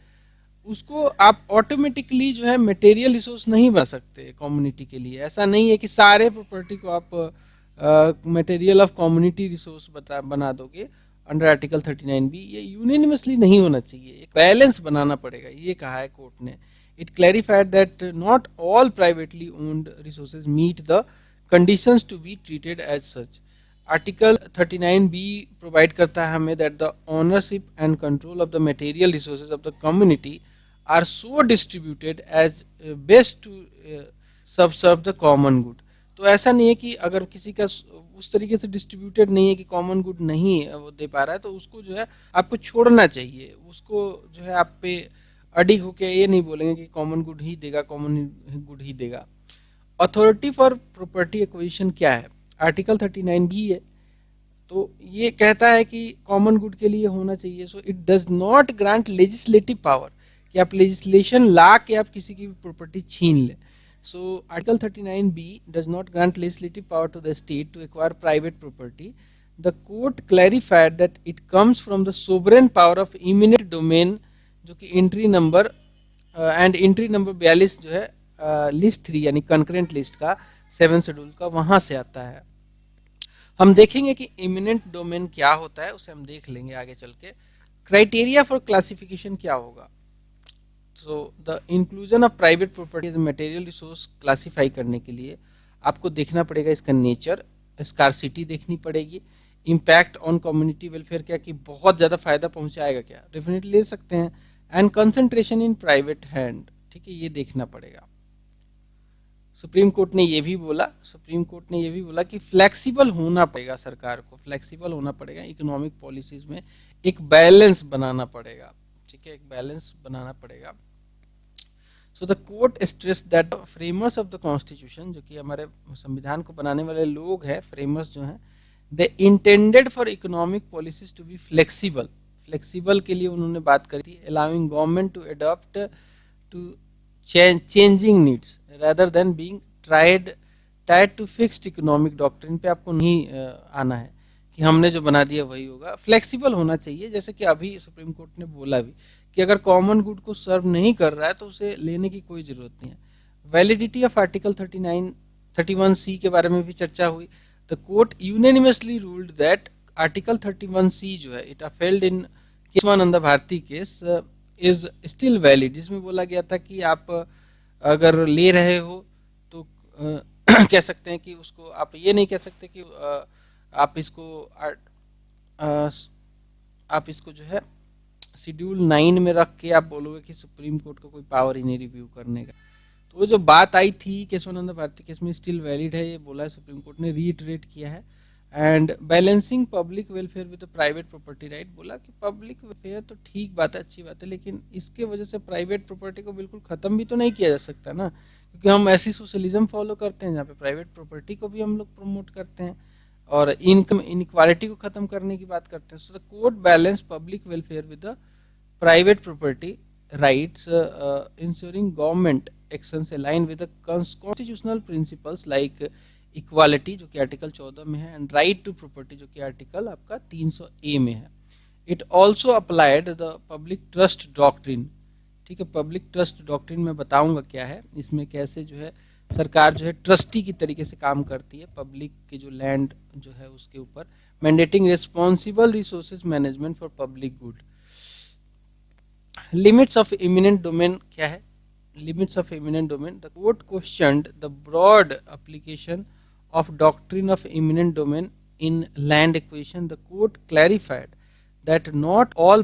उसको आप ऑटोमेटिकली जो है मटेरियल रिसोर्स नहीं बना सकते कम्युनिटी के लिए। ऐसा नहीं है कि सारे प्रॉपर्टी को आप मटेरियल ऑफ कम्युनिटी रिसोर्स बना दोगे अंडर आर्टिकल 39B। ये यूनिनिमसली नहीं होना चाहिए, एक बैलेंस बनाना पड़ेगा, ये कहा है कोर्ट ने। It clarified that not all privately owned resources meet the conditions to be treated as such. Article 39B provide करता है हमें that the ownership and control of the material resources of the community are so distributed as best to serve the common good. तो ऐसा नहीं है कि अगर किसी का उस तरीके से डिस्ट्रीब्यूटेड नहीं है कि कॉमन गुड नहीं वो दे पा रहा है तो उसको जो है आपको छोड़ना चाहिए, उसको जो है आप पे अडिग होके ये नहीं बोलेंगे कि कॉमन गुड ही देगा। अथॉरिटी फॉर प्रॉपर्टी एक्विजिशन क्या है? आर्टिकल 39B है, तो ये कहता है कि कॉमन गुड के लिए होना चाहिए। So it does not grant legislative power कि आप लेजिस्लेशन ला के आप किसी की भी प्रॉपर्टी छीन लें। So Article 39B does not grant legislative power to the state to acquire private property. The court clarified that it comes from the sovereign power of eminent domain, जो कि एंट्री नंबर 42 जो है list 3 यानी concurrent list का 7 schedule का वहां से आता है। हम देखेंगे कि इमिनेंट डोमेन क्या होता है, उसे हम देख लेंगे आगे चल के। क्राइटेरिया फॉर क्लासिफिकेशन क्या होगा? So the inclusion of private property as material resource classify करने के लिए आपको देखना पड़ेगा इसका नेचर, स्कार्सिटी देखनी पड़ेगी, इम्पैक्ट ऑन कम्युनिटी वेलफेयर क्या कि बहुत ज़्यादा फायदा पहुंचाएगा क्या, डेफिनेटली ले सकते हैं, and concentration in private hand. ठीक है, ये देखना पड़ेगा। सुप्रीम कोर्ट ने ये भी बोला, सुप्रीम कोर्ट ने ये भी बोला कि फ्लेक्सिबल होना पड़ेगा, सरकार को फ्लेक्सिबल होना पड़ेगा, इकोनॉमिक पॉलिसीज में एक बैलेंस बनाना पड़ेगा, ठीक है, एक बैलेंस बनाना पड़ेगा। So the court stress that framers of the constitution, जो कि हमारे संविधान को बनाने वाले लोग हैं, फ्रेमर्स जो हैं, they intended for economic policies to be flexible, flexible के लिए उन्होंने बात करी थी, allowing government to adopt to changing needs rather than being tied to fixed economic doctrine पे आपको नहीं आना है कि हमने जो बना दिया वही होगा, फ्लेक्सिबल होना चाहिए। जैसे कि अभी सुप्रीम कोर्ट ने बोला भी कि अगर कॉमन गुड को सर्व नहीं कर रहा है तो उसे लेने की कोई जरूरत नहीं है। वैलिडिटी ऑफ आर्टिकल 31C के बारे में भी चर्चा हुई। The court unanimously ruled that article 31C जो है, it upheld in Kesavananda Bharati case, is still valid, जिसमें बोला गया था कि आप अगर ले रहे हो तो कह सकते हैं कि उसको आप ये नहीं कह सकते कि आप इसको जो है शेड्यूल 9 में रख के आप बोलोगे कि सुप्रीम कोर्ट को कोई पावर ही नहीं रिव्यू करने का। तो वो जो बात आई थी केशवानंद भारती केस में स्टिल वैलिड है, ये बोला है सुप्रीम कोर्ट ने, रीइटरेट किया है। And balancing public welfare with private property right, बोला कि पब्लिक वेलफेयर तो ठीक बात है, अच्छी बात है, लेकिन इसके वजह से प्राइवेट प्रॉपर्टी को बिल्कुल खत्म भी तो नहीं किया जा सकता ना, क्योंकि हम ऐसी सोशलिज्म फॉलो करते हैं जहाँ पे प्राइवेट प्रॉपर्टी को भी हम लोग प्रमोट करते हैं और इनकम इनइक्वालिटी को खत्म करने की बात करते हैं। So the court balance public welfare with the private property rights, ensuring government actions align with the constitutional principles like equality, जो कि आर्टिकल 14 में है, एंड राइट टू प्रॉपर्टी, जो कि आर्टिकल आपका 300A में है। It also applied the public trust doctrine, ठीक है, पब्लिक ट्रस्ट डॉक्ट्रिन में बताऊंगा क्या है, इसमें कैसे जो है सरकार जो है ट्रस्टी की तरीके से काम करती है पब्लिक के जो लैंड जो है उसके ऊपर, mandating responsible resources management for public good. Limits of eminent domain क्या है, limits of eminent domain, the court questioned the broad application of doctrine of eminent domain in land acquisition. The court clarified that not all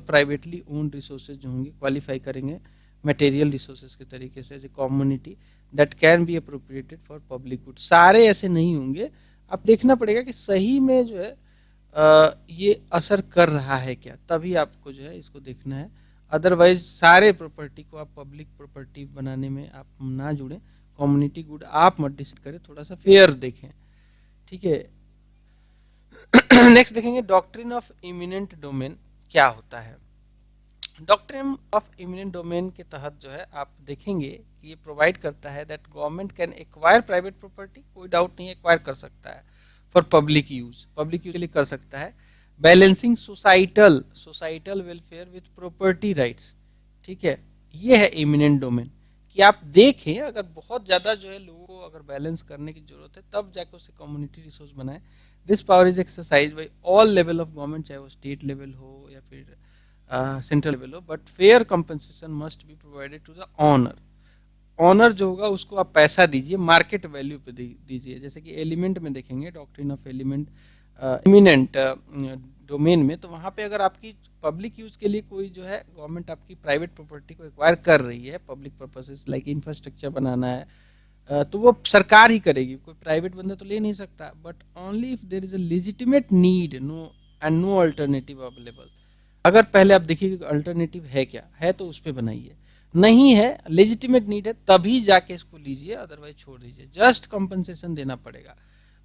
privately owned resources जो होंगे qualify करेंगे material resources के तरीके से, जो community that can be appropriated for public good, सारे ऐसे नहीं होंगे। आप देखना पड़ेगा कि सही में जो है ये असर कर रहा है क्या, तभी आपको जो है इसको देखना है, अदरवाइज सारे प्रॉपर्टी को आप पब्लिक प्रॉपर्टी बनाने में आप ना जुड़े, कम्युनिटी गुड आप मत डिसाइड करें, थोड़ा सा फेयर देखें, ठीक है। नेक्स्ट देखेंगे डॉक्ट्रिन ऑफ इमिनेंट डोमेन क्या होता है। डॉक्ट्रिन ऑफ इमिनेंट डोमेन के तहत जो है आप देखेंगे कि ये प्रोवाइड करता है that government can acquire private property, कोई डाउट नहीं, एक्वायर कर सकता है फॉर पब्लिक यूज के लिए कर सकता है। Balancing societal welfare with property rights, ठीक है, ये है इमिनेंट डोमेन, कि आप देखें अगर बहुत ज़्यादा जो है लोगों को अगर बैलेंस करने की जरूरत है तब जाकर उसे कम्युनिटी रिसोर्स बनाए। This power is exercise by all level of government, चाहे वो स्टेट लेवल हो या फिर सेंट्रल लेवल हो, but fair compensation must be provided to the owner. Owner जो होगा उसको आप पैसा दीजिए, मार्केट वैल्यू पे दीजिए। जैसे कि एलिमेंट में देखेंगे doctrine of element eminent domain में, तो वहाँ पे अगर आपकी पब्लिक यूज के लिए कोई जो है गवर्नमेंट आपकी प्राइवेट प्रॉपर्टी को एक्वायर कर रही है पब्लिक पर्पसेस लाइक इंफ्रास्ट्रक्चर बनाना है, तो वो सरकार ही करेगी, कोई प्राइवेट बंदा तो ले नहीं सकता, but only if there is a legitimate need no alternative available. अगर पहले आप देखिए अल्टरनेटिव है क्या है तो उस पर बनाइए, नहीं है लेजिटिमेट नीड है तभी जाके इसको लीजिए, अदरवाइज छोड़ दीजिए। जस्ट कंपनसेशन देना पड़ेगा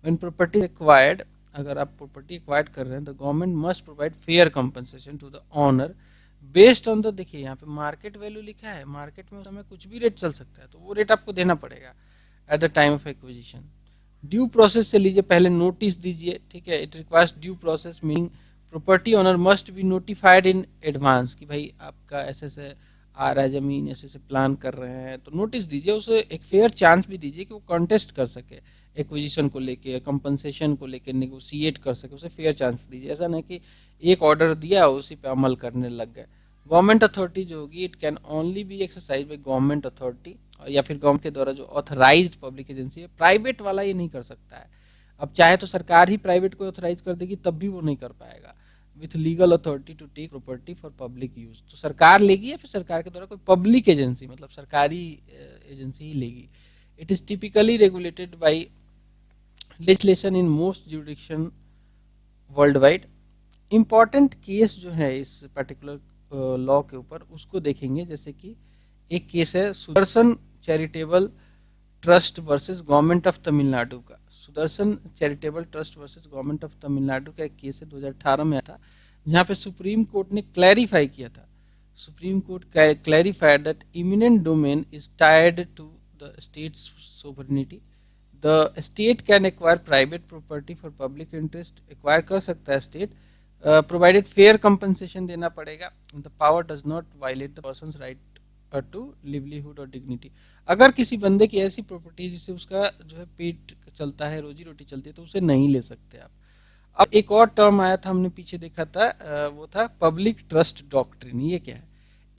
व्हेन प्रॉपर्टी एक्वायर्ड। अगर आप प्रॉपर्टी एक्वायर्ड कर रहे हैं तो government must provide fair compensation to the owner based on the, देखिए यहाँ पे मार्केट वैल्यू लिखा है, मार्केट में उस समय कुछ भी रेट चल सकता है तो वो रेट आपको देना पड़ेगा at the time of acquisition. Due process से लीजिए, पहले नोटिस दीजिए, ठीक है, it requires due process meaning property owner must be notified in advance कि भाई आपका ऐसे से आ रहा है जमीन, ऐसे से प्लान कर रहे हैं, तो नोटिस दीजिए, उसे एक फेयर चांस भी दीजिए कि वो कॉन्टेस्ट कर सके एक्विजिशन को लेके, कंपनसेशन को लेके नेगोशिएट कर सके, उसे फेयर चांस दीजिए। ऐसा नहीं कि एक ऑर्डर दिया उसी पे अमल करने लग गए। गवर्नमेंट अथॉरिटी जो होगी it can only be exercise by government authority या फिर गवर्नमेंट के द्वारा जो ऑथराइज्ड पब्लिक एजेंसी है, प्राइवेट वाला ये नहीं कर सकता है। अब चाहे तो सरकार ही प्राइवेट को ऑथराइज कर देगी तब भी वो नहीं कर पाएगा। With legal authority to take property for public use. तो सरकार लेगी या फिर सरकार के द्वारा कोई पब्लिक एजेंसी, मतलब सरकारी एजेंसी ही लेगी। It is typically regulated by legislation in most जुडिक्शन world wide. Important case जो है इस पर्टिकुलर लॉ के ऊपर उसको देखेंगे, जैसे कि एक केस है Sudarshan charitable trust versus government of Tamil Nadu का। Sudarshan charitable trust versus government of Tamil Nadu का एक केस है, 2018 में आया था, जहाँ पे सुप्रीम कोर्ट ने क्लैरिफाई किया था। Supreme court clarified that eminent domain is tied to the state sovereignty. The state can acquire private property for public interest, acquire कर सकता है स्टेट, प्रोवाइडेड फेयर कंपनसेशन देना पड़ेगा। The power does not violate the person's right to livelihood और dignity. अगर किसी बंदे की ऐसी प्रॉपर्टी जिससे उसका जो है पेट चलता है, रोजी रोटी चलती है, तो उसे नहीं ले सकते आप। अब एक और टर्म आया था, हमने पीछे देखा था, वो था पब्लिक ट्रस्ट डॉक्ट्रिन। ये क्या है?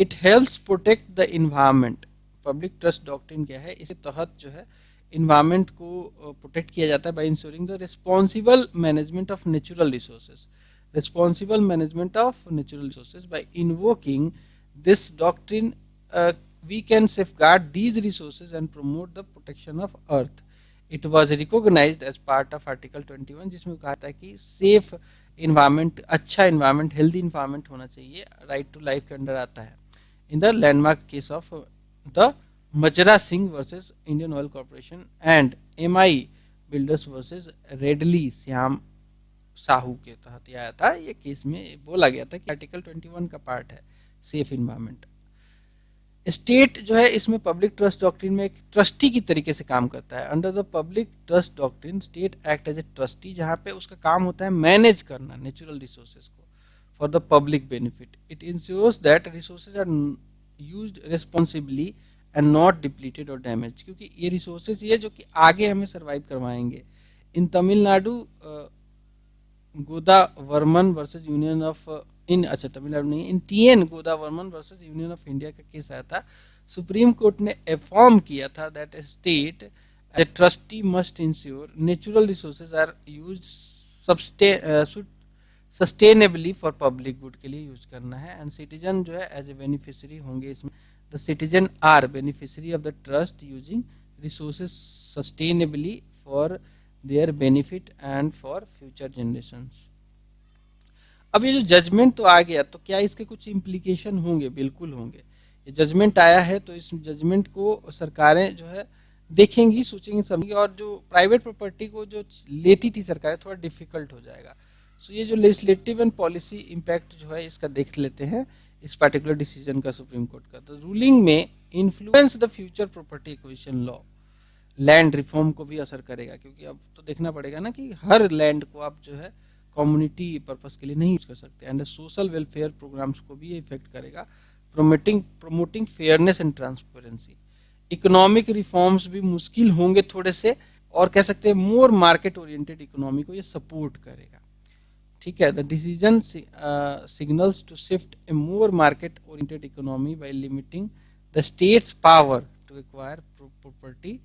It helps protect the environment. Public trust doctrine क्या है? इसके तहत जो है इन्वायरमेंट को प्रोटेक्ट किया जाता है by ensuring the responsible management of natural resources. Responsible management of natural resources by invoking this doctrine we can safeguard these resources and promote the protection of earth. It was recognized as part of Article 21, जिसमें कहा था कि safe environment, अच्छा environment, healthy environment होना चाहिए, right to life के under आता है। In the landmark case of the Majra Singh versus Indian Oil Corporation and M I builders versus Radhey Shyam Sahu के तहत आया था। ये केस में बोला गया था कि आर्टिकल 21 का पार्ट है सेफ इन्वायरमेंट। स्टेट जो है इसमें पब्लिक ट्रस्ट डॉक्ट्रिन में एक ट्रस्टी की तरीके से काम करता है। Under the public trust doctrine state act as a trustee, जहाँ पे उसका काम होता है मैनेज करना नेचुरल रिसोर्सेज को for the public benefit. It ensures that resources are used responsibly and not depleted और डैमेज, क्योंकि ये रिसोर्सेज ये जो कि आगे हमें सर्वाइव करवाएंगे। In Tamil Nadu Godavarman versus union of अच्छा तमिलनाडु नहीं, in TN Godavarman versus union of India का केस आया था। सुप्रीम कोर्ट ने अफर्म किया था that state a trustee must ensure natural resources are use sustainably for public good के लिए यूज करना है। एंड सिटीजन जो है एज ए बेनिफिशियरी होंगे इसमें। The citizen are beneficiary of the trust using resources sustainably for their benefit and for future generations. अब ये जो जजमेंट तो आ गया, तो क्या इसके कुछ इम्प्लीकेशन होंगे? बिल्कुल होंगे। ये जजमेंट आया है तो इस जजमेंट को सरकारें जो है देखेंगी, सोचेंगी, समझेंगी, और जो प्राइवेट प्रॉपर्टी को जो लेती थी सरकारें थोड़ा डिफिकल्ट हो जाएगा। सो ये जो लेजिस्लेटिव एंड पॉलिसी इम्पैक्ट जो है इसका देख लेते हैं इस पर्टिकुलर डिसीजन का सुप्रीम कोर्ट का। तो रूलिंग में influence the future property acquisition law, land reform को भी असर करेगा, क्योंकि अब तो देखना पड़ेगा ना कि हर लैंड को आप जो है कम्युनिटी पर्पस के लिए नहीं यूज कर सकते। एंड सोशल वेलफेयर प्रोग्राम्स को भी ये इफेक्ट करेगा, promoting fairness and transparency. Economic reforms भी मुश्किल होंगे थोड़े से, और कह सकते हैं मोर मार्केट ओरिएंटेड इकोनॉमी को ये सपोर्ट करेगा। ठीक है, the decision signals to shift a more market oriented economy by limiting the state's power to acquire property,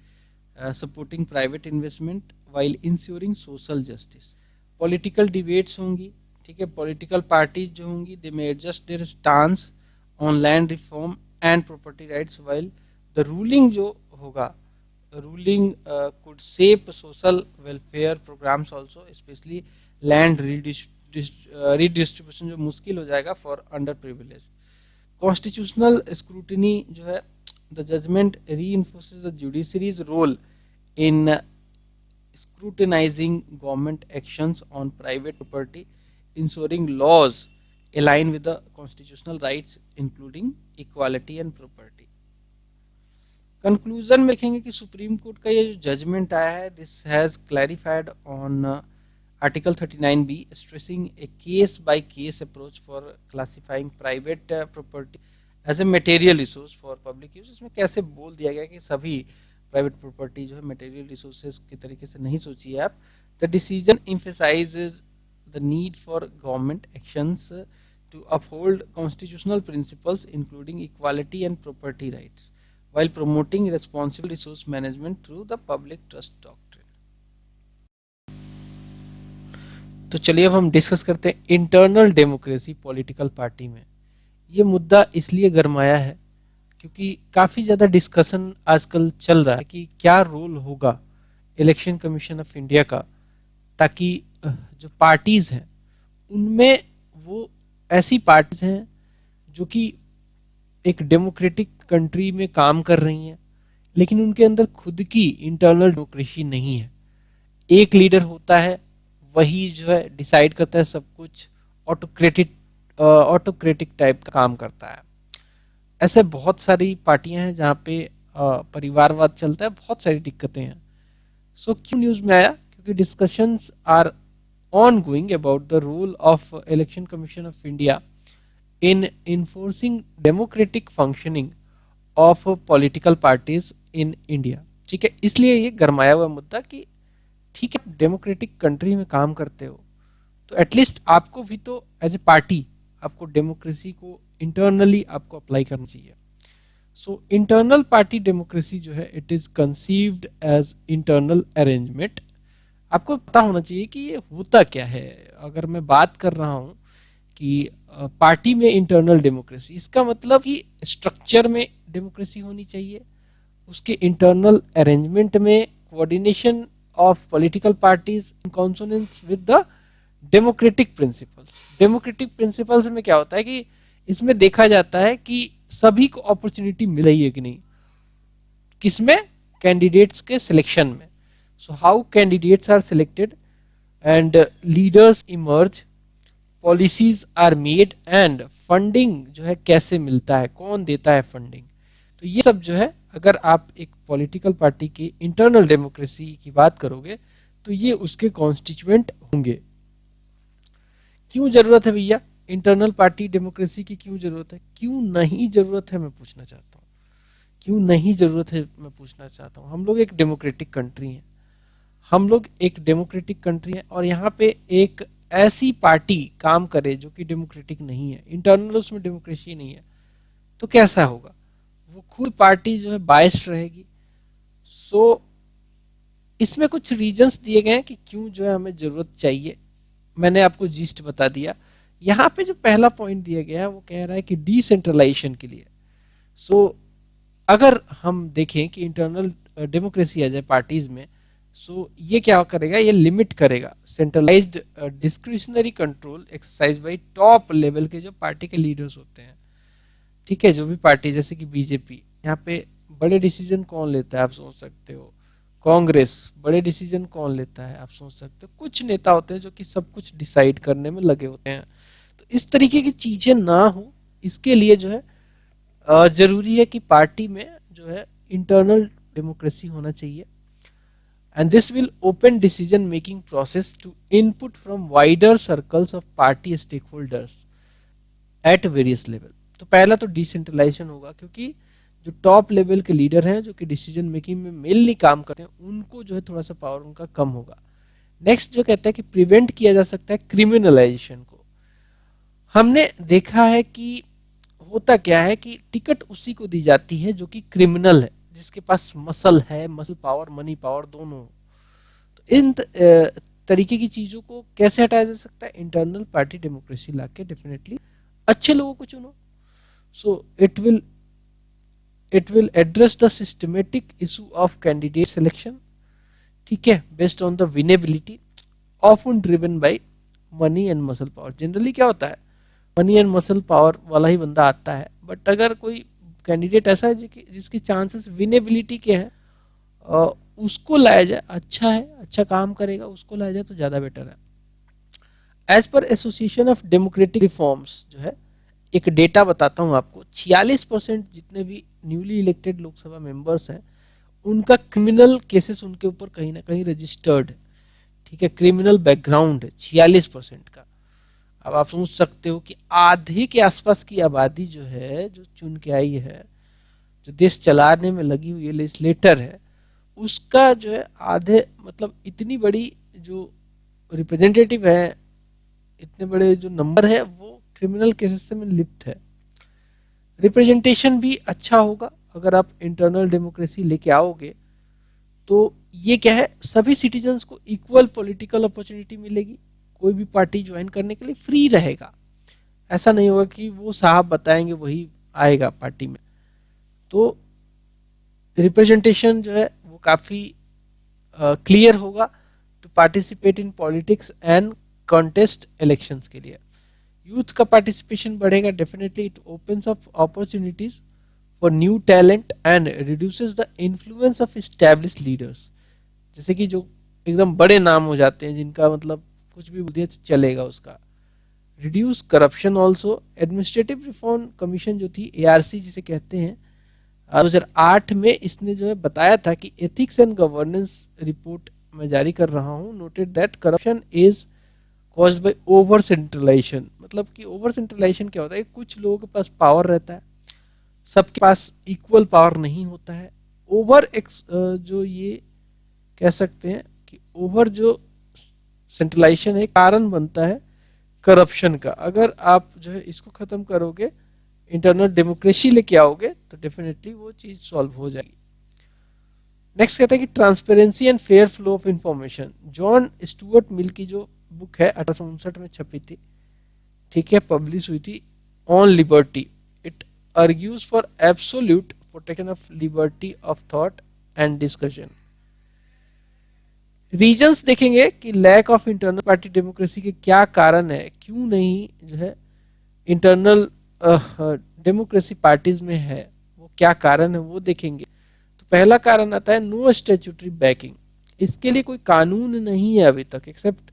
supporting private investment while ensuring social justice. Political debates होंगी, ठीक है, political parties जो होंगी they may adjust their stance on land reform and property rights while the ruling जो होगा, ruling could shape social welfare programs also, especially land redistribution जो मुश्किल हो जाएगा for under privilege. Constitutional scrutiny जो है, the judgment reinforces the judiciary's role in scrutinizing government actions on private property, ensuring laws align with the constitutional rights including equality and property। Conclusion में देखेंगे कि supreme court का ये जो judgment आया है, this has clarified on article 39B, stressing a case by case approach for classifying private property as a material resource for public use. इसमें कैसे बोल दिया गया कि सभी प्राइवेट प्रॉपर्टी जो है मटेरियल रिसोर्सेज के तरीके से नहीं सोचिए आप। The decision emphasises the need for government actions to uphold constitutional principles including equality and property rights while promoting responsible resource management through the public trust doctrine। तो चलिए अब हम डिस्कस करते हैं इंटरनल डेमोक्रेसी पॉलिटिकल पार्टी में। ये मुद्दा इसलिए गरमाया है क्योंकि काफी ज्यादा डिस्कशन आजकल चल रहा है कि क्या रोल होगा इलेक्शन कमीशन ऑफ इंडिया का, ताकि जो पार्टीज हैं उनमें वो ऐसी पार्टीज हैं जो कि एक डेमोक्रेटिक कंट्री में काम कर रही हैं, लेकिन उनके अंदर खुद की इंटरनल डेमोक्रेसी नहीं है। एक लीडर होता है, वही जो है डिसाइड करता है सब कुछ, ऑटोक्रेटिक ऑटोक्रेटिक टाइप का काम करता है। ऐसे बहुत सारी पार्टियां हैं जहाँ पे परिवारवाद चलता है, बहुत सारी दिक्कतें हैं। सो क्यों न्यूज में आया? क्योंकि discussions are ongoing about the role of election commission of India in enforcing democratic functioning of political parties in India. ठीक है, इसलिए ये गरमाया हुआ मुद्दा कि ठीक है, डेमोक्रेटिक कंट्री में काम करते हो तो एटलीस्ट आपको भी तो एज ए पार्टी आपको डेमोक्रेसी को इंटरनली आपको अप्लाई करना चाहिए। सो इंटरनल पार्टी डेमोक्रेसी जो है it is conceived as internal arrangement. आपको पता होना चाहिए कि ये होता क्या है। अगर मैं बात कर रहा हूं कि पार्टी में इंटरनल डेमोक्रेसी, इसका मतलब कि स्ट्रक्चर में डेमोक्रेसी होनी चाहिए, उसके इंटरनल अरेंजमेंट में coordination of political parties in consonance with the democratic principles. Democratic principles में क्या होता है कि इसमें देखा जाता है कि सभी को अपॉर्चुनिटी मिल रही है कि नहीं, किसमें? कैंडिडेट्स के सिलेक्शन में। So how candidates are selected and leaders emerge, policies are made and funding जो है कैसे मिलता है, कौन देता है फंडिंग। तो ये सब जो है अगर आप एक पॉलिटिकल पार्टी की इंटरनल डेमोक्रेसी की बात करोगे तो ये उसके कॉन्स्टिट्यूएंट होंगे। क्यों जरूरत है भैया इंटरनल पार्टी डेमोक्रेसी की? क्यों जरूरत है, क्यों नहीं जरूरत है, मैं पूछना चाहता हूँ। क्यों नहीं जरूरत है मैं पूछना चाहता हूँ। हम लोग एक डेमोक्रेटिक कंट्री हैं, हम लोग एक डेमोक्रेटिक कंट्री है और यहाँ पे एक ऐसी पार्टी काम करे जो कि डेमोक्रेटिक नहीं है, इंटरनल उसमें डेमोक्रेसी नहीं है, तो कैसा होगा? वो खुद पार्टी जो है बायस्ड रहेगी। सो इसमें कुछ रीजंस दिए गए हैं कि क्यों जो है हमें जरूरत चाहिए। मैंने आपको जीस्ट बता दिया। यहाँ पे जो पहला पॉइंट दिया गया है वो कह रहा है कि डिसेंट्रलाइजेशन के लिए। सो अगर हम देखें कि इंटरनल डेमोक्रेसी आ जाए पार्टीज में, सो ये क्या करेगा, ये लिमिट करेगा centralised discretionary control exercise by top level के जो पार्टी के लीडर्स होते हैं। ठीक है, जो भी पार्टी जैसे कि बीजेपी, यहाँ पे बड़े डिसीजन कौन लेता है आप सोच सकते हो। कांग्रेस, बड़े डिसीजन कौन लेता है आप सोच सकते हो। कुछ नेता होते हैं जो कि सब कुछ डिसाइड करने में लगे होते हैं। तो इस तरीके की चीजें ना हो, इसके लिए जो है जरूरी है कि पार्टी में जो है इंटरनल डेमोक्रेसी होना चाहिए। And this will open decision making process to input from wider circles of party stakeholders at various level. तो पहला तो डिसेंट्रलाइजेशन होगा, क्योंकि जो टॉप लेवल के लीडर हैं जो कि डिसीजन मेकिंग में मेनली काम करते हैं, उनको जो है थोड़ा सा पावर उनका कम होगा। नेक्स्ट जो कहता है कि प्रिवेंट किया जा सकता है क्रिमिनलाइजेशन को। हमने देखा है कि होता क्या है कि टिकट उसी को दी जाती है जो कि क्रिमिनल है, जिसके पास मसल है, मसल पावर, मनी पावर दोनों। तो इन तरीके की चीजों को कैसे हटाया जा सकता है? इंटरनल पार्टी डेमोक्रेसी लाके डेफिनेटली अच्छे लोगों को चुनो। So it will address the systematic issue of candidate selection. ठीक है, based on the winnability often driven by money and muscle power. Generally क्या होता है, मनी एंड मसल पावर वाला ही बंदा आता है, बट अगर कोई कैंडिडेट ऐसा है जिसकी चांसेस विनेबिलिटी के हैं, उसको लाया जाए, अच्छा है, अच्छा काम करेगा, उसको लाया जाए तो ज्यादा बेटर है। एज पर एसोसिएशन ऑफ डेमोक्रेटिक रिफॉर्म्स जो है, एक डेटा बताता हूं आपको, 46% जितने भी न्यूली इलेक्टेड लोकसभा मेंबर्स हैं उनका क्रिमिनल केसेस उनके ऊपर कहीं ना कहीं रजिस्टर्ड है। ठीक है, क्रिमिनल बैकग्राउंड है 46% का। अब आप सोच सकते हो कि आधे के आसपास की आबादी जो है, जो चुन के आई है, जो देश चलाने में लगी हुई लेजिस्लेटर है, उसका जो है आधे, मतलब इतनी बड़ी जो रिप्रेजेंटेटिव है, इतने बड़े जो नंबर है, वो क्रिमिनल केसेस में लिप्त है। रिप्रेजेंटेशन भी अच्छा होगा अगर आप इंटरनल डेमोक्रेसी लेके आओगे, तो ये क्या है, सभी सिटीजन्स को इक्वल पॉलिटिकल अपॉर्चुनिटी मिलेगी, कोई भी पार्टी ज्वाइन करने के लिए फ्री रहेगा। ऐसा नहीं होगा कि वो साहब बताएंगे वही आएगा पार्टी में। तो रिप्रेजेंटेशन जो है वो काफ़ी क्लियर होगा to participate in politics and contest elections के लिए। यूथ का पार्टिसिपेशन बढ़ेगा, definitely it opens up opportunities for new talent and reduces the influence of established leaders. जैसे कि जो एकदम बड़े नाम हो जाते हैं, जिनका मतलब कुछ भी बोल दिया तो चलेगा उसका। Reduce corruption also. Administrative reform commission जो थी, एआरसी जिसे कहते हैं, 2008 में इसने जो है बताया था कि एथिक्स एंड गवर्नेंस रिपोर्ट मैं जारी कर रहा हूँ, noted that corruption is caused by over centralisation. मतलब कि ओवर सेंट्रलाइजेशन क्या होता है, कुछ लोगों के पास पावर रहता है, सबके पास इक्वल पावर नहीं होता है। ओवर जो ये कह सकते हैं कि ओवर जो सेंट्रलाइजेशन है कारण बनता है करप्शन का। अगर आप जो है इसको खत्म करोगे, इंटरनल डेमोक्रेसी लेके आओगे, तो डेफिनेटली वो चीज सॉल्व हो जाएगी। नेक्स्ट कहता है कि transparency and fair flow of information. John Stuart Mill की जो बुक है 1859 में छपी थी, ठीक है, पब्लिश हुई थी, on liberty. It argues for absolute protection of liberty of thought and discussion. Reasons देखेंगे कि लैक ऑफ इंटरनल पार्टी डेमोक्रेसी के क्या कारण है, क्यों नहीं जो है इंटरनल डेमोक्रेसी पार्टीज में है, वो क्या कारण है वो देखेंगे। तो पहला कारण आता है नो स्टैट्यूटरी बैकिंग। इसके लिए कोई कानून नहीं है अभी तक, एक्सेप्ट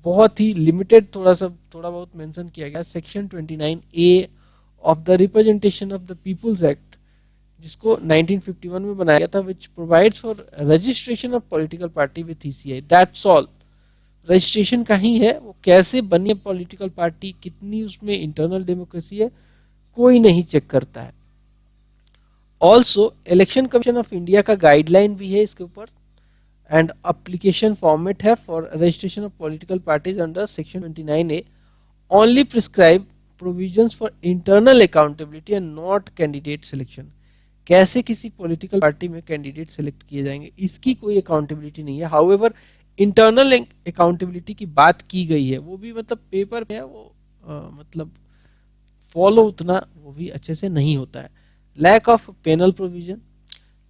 बहुत ही लिमिटेड थोड़ा बहुत मेंशन किया गया। Section 29A of the representation of the people's act, जिसको 1951 में बनाया गया था, which provides for registration of political party with ECI, that's all. Registration का ही है, वो कैसे बनी है पॉलिटिकल पार्टी, कितनी उसमें इंटरनल डेमोक्रेसी है, कोई नहीं चेक करता है। Also election commission of India का गाइडलाइन भी है इसके ऊपर, एंड एप्लीकेशन फॉर्मेट है for registration of political parties under section 29A only prescribe provisions for internal accountability and not candidate selection. कैसे किसी पॉलिटिकल पार्टी में कैंडिडेट सिलेक्ट किए जाएंगे, इसकी कोई अकाउंटेबिलिटी नहीं है। हाउएवर इंटरनल अकाउंटेबिलिटी की बात की गई है, वो भी मतलब पेपर पे है, वो मतलब फॉलो उतना वो भी अच्छे से नहीं होता है। लैक ऑफ पेनल प्रोविजन,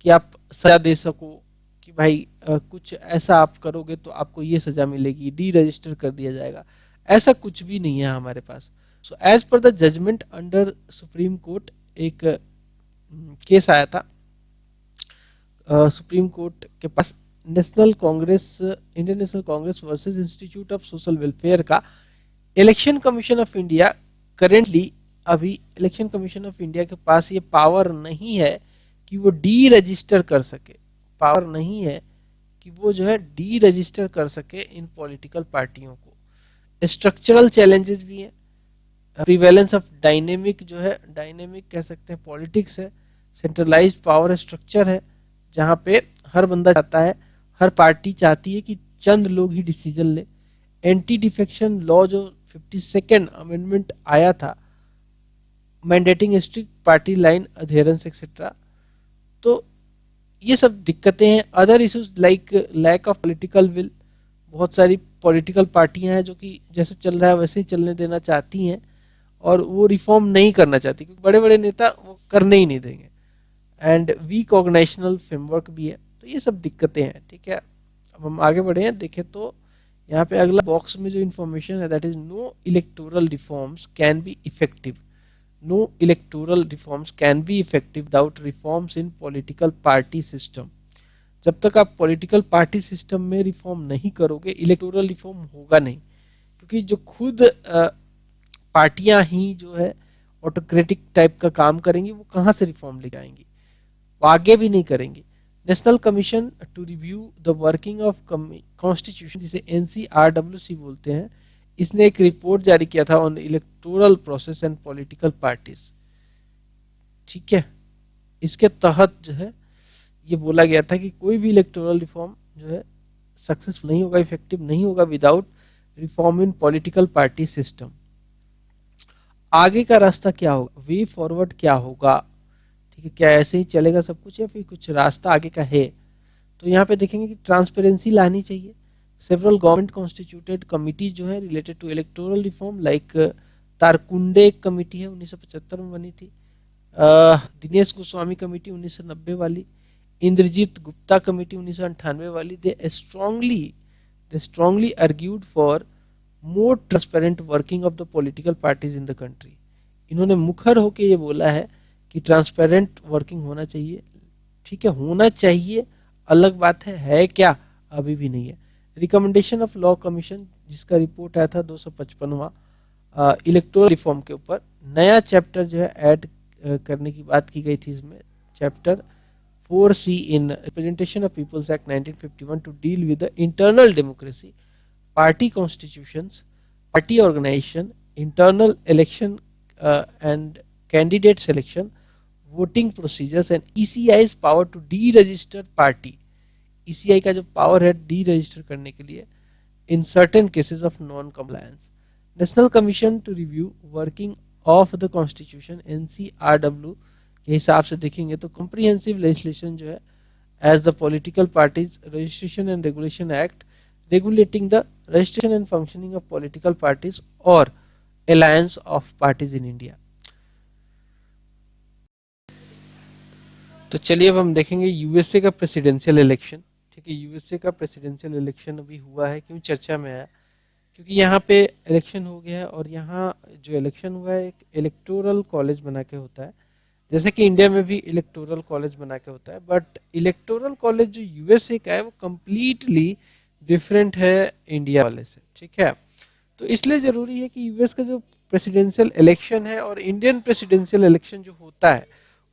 कि आप सजा दे सको कि भाई कुछ ऐसा आप करोगे तो आपको ये सजा मिलेगी, डी रजिस्टर कर दिया जाएगा, ऐसा कुछ भी नहीं है हमारे पास। So as per the judgment under supreme court, एक केस आया था सुप्रीम कोर्ट के पास, national Congress, Indian national Congress versus institute of social welfare का। Election commission of India currently, अभी इलेक्शन कमीशन ऑफ इंडिया के पास ये पावर नहीं है कि वो डी रजिस्टर कर सके, पावर नहीं है कि वो जो है डी रजिस्टर कर सके इन पॉलिटिकल पार्टियों को। स्ट्रक्चरल चैलेंजेस भी हैं, प्रिवेलेंस ऑफ डायनेमिक, जो है डायनेमिक कह सकते हैं पॉलिटिक्स है, सेंट्रलाइज्ड पावर स्ट्रक्चर है, जहां पे हर बंदा चाहता है, हर पार्टी चाहती है कि चंद लोग ही डिसीजन ले। एंटी डिफेक्शन लॉ जो 52nd अमेंडमेंट आया था, mandating strict party line adherence etcetera, तो ये सब दिक्कतें हैं। Other issues like lack of political will, बहुत सारी पॉलिटिकल पार्टियां हैं जो कि जैसे चल रहा है वैसे ही चलने देना चाहती हैं, और वो रिफॉर्म नहीं करना चाहती, क्योंकि बड़े बड़े नेता वो करने ही नहीं देंगे। एंड वीक ऑर्गेनाइजेशनल फ्रेमवर्क भी है, तो ये सब दिक्कतें हैं, ठीक है। अब हम आगे बढ़े हैं, देखें तो यहाँ पे अगला बॉक्स में जो इन्फॉर्मेशन है, that is no electoral reforms can be effective. No electoral reforms can be effective without reforms in political party system. जब तक आप पॉलिटिकल पार्टी सिस्टम में रिफॉर्म नहीं करोगे, इलेक्टोरल रिफॉर्म होगा नहीं, क्योंकि जो खुद पार्टियां ही जो है ऑटोक्रेटिक टाइप का काम करेंगी, वो कहाँ से रिफॉर्म लेके आएंगी, वो आगे भी नहीं करेंगी। National commission to review the working of constitution, जिसे NCRWC बोलते हैं, इसने एक रिपोर्ट जारी किया था on electoral process and political parties, ठीक है। इसके तहत जो है ये बोला गया था कि कोई भी इलेक्टोरल रिफॉर्म जो है सक्सेसफुल नहीं होगा, इफेक्टिव नहीं होगा without reform in political party system. आगे का रास्ता क्या होगा, वे फॉरवर्ड क्या होगा, ठीक है, क्या ऐसे ही चलेगा सब कुछ या फिर कुछ रास्ता आगे का है। तो यहाँ पे देखेंगे कि ट्रांसपेरेंसी लानी चाहिए, सेवरल गवर्नमेंट कॉन्स्टिट्यूटेड कमिटी जो है related to electoral reform, like Tarkunde एक कमेटी है 1975 में बनी थी, दिनेश गोस्वामी कमेटी 1990 वाली, इंद्रजीत गुप्ता कमेटी 1998 वाली। They strongly argued for more transparent working of the political parties in the country. इन्होंने मुखर होकर ये बोला है कि ट्रांसपेरेंट वर्किंग होना चाहिए, ठीक है, होना चाहिए, अलग बात है क्या, अभी भी नहीं है। रिकमेंडेशन ऑफ लॉ कमीशन जिसका रिपोर्ट आया था 255वां इलेक्टोरल रिफॉर्म के ऊपर, नया चैप्टर जो है ऐड करने की बात की गई थी इसमें, chapter 4C in representation of people's act 1951 to deal with the internal democracy, party constitutions, party organisation, internal election and candidate selection, voting procedures and ECI's power to deregister party. ECI का जो power है D register करने के लिए in certain cases of non compliance. National commission to review working of the constitution NCRW के हिसाब से देखेंगे तो कॉम्प्रिहेंसिव लेजिस्लेशन जो है as the political parties registration and regulation act regulating the registration and functioning of political parties or alliance of parties in India। तो चलिए अब हम देखेंगे यूएसए का प्रेसिडेंशियल इलेक्शन। ठीक है, यूएसए का प्रेसिडेंशियल इलेक्शन अभी हुआ है, क्यों चर्चा में आया, क्योंकि यहाँ पे इलेक्शन हो गया है और यहाँ जो इलेक्शन हुआ है एक इलेक्टोरल कॉलेज बना के होता है, जैसे कि इंडिया में भी इलेक्टोरल कॉलेज बना के होता है, बट इलेक्टोरल कॉलेज जो यूएसए का है वो कम्प्लीटली डिफरेंट है इंडिया वाले से। ठीक है, तो इसलिए जरूरी है कि यूएस का जो प्रेसिडेंशियल इलेक्शन है और इंडियन प्रेसिडेंशियल इलेक्शन जो होता है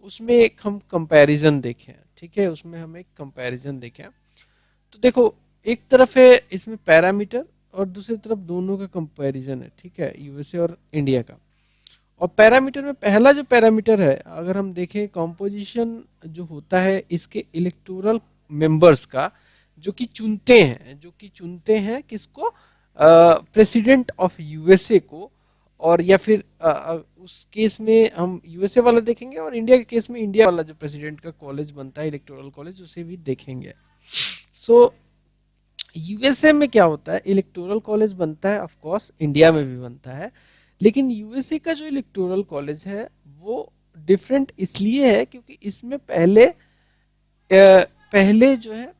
उसमें एक हम कंपैरिजन देखें। ठीक है, उसमें हम एक कंपैरिजन देखें। तो देखो, एक तरफ है इसमें पैरामीटर और दूसरी तरफ दोनों का कंपैरिजन है। ठीक है, यूएसए और इंडिया का। और पैरामीटर में पहला जो पैरामीटर है, अगर हम देखें कॉम्पोजिशन जो होता है इसके इलेक्टोरल मेंबर्स का, जो कि चुनते हैं किसको, प्रेसिडेंट ऑफ यूएसए को, और या फिर उस केस में हम यूएसए वाला देखेंगे और इंडिया के केस में इंडिया वाला जो प्रेसिडेंट का कॉलेज बनता है इलेक्टोरल कॉलेज, उसे भी देखेंगे। सो यूएसए में क्या होता है, इलेक्टोरल कॉलेज बनता है, ऑफ कोर्स इंडिया में भी बनता है, लेकिन यूएसए का जो इलेक्टोरल कॉलेज है वो डिफरेंट इसलिए है क्योंकि इसमें पहले जो है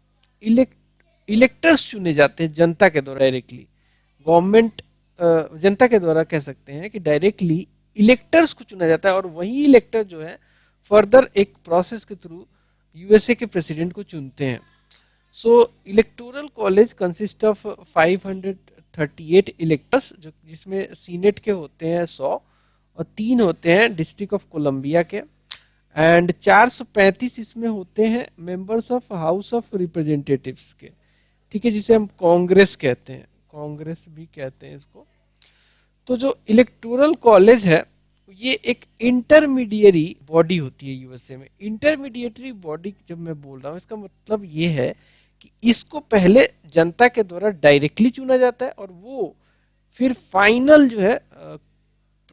इलेक्टर्स चुने जाते हैं जनता के द्वारा डायरेक्टली, गवर्नमेंट जनता के द्वारा कह सकते हैं कि डायरेक्टली इलेक्टर्स को चुना जाता है, और वही इलेक्टर जो है फर्दर एक प्रोसेस के थ्रू यूएसए के प्रेसिडेंट को चुनते हैं। So electoral college consist of 538 electors, जो जिसमें सीनेट के होते हैं 100 और 3 होते हैं डिस्ट्रिक्ट ऑफ कोलंबिया के, एंड 435 इसमें होते हैं members of house of representatives के। ठीक है, जिसे हम कांग्रेस कहते हैं, कांग्रेस भी कहते हैं इसको। तो जो इलेक्टोरल कॉलेज है ये एक इंटरमीडिएरी बॉडी होती है यूएसए में। इंटरमीडिएटरी बॉडी जब मैं बोल रहा हूँ इसका मतलब ये है कि इसको पहले जनता के द्वारा डायरेक्टली चुना जाता है और वो फिर फाइनल जो है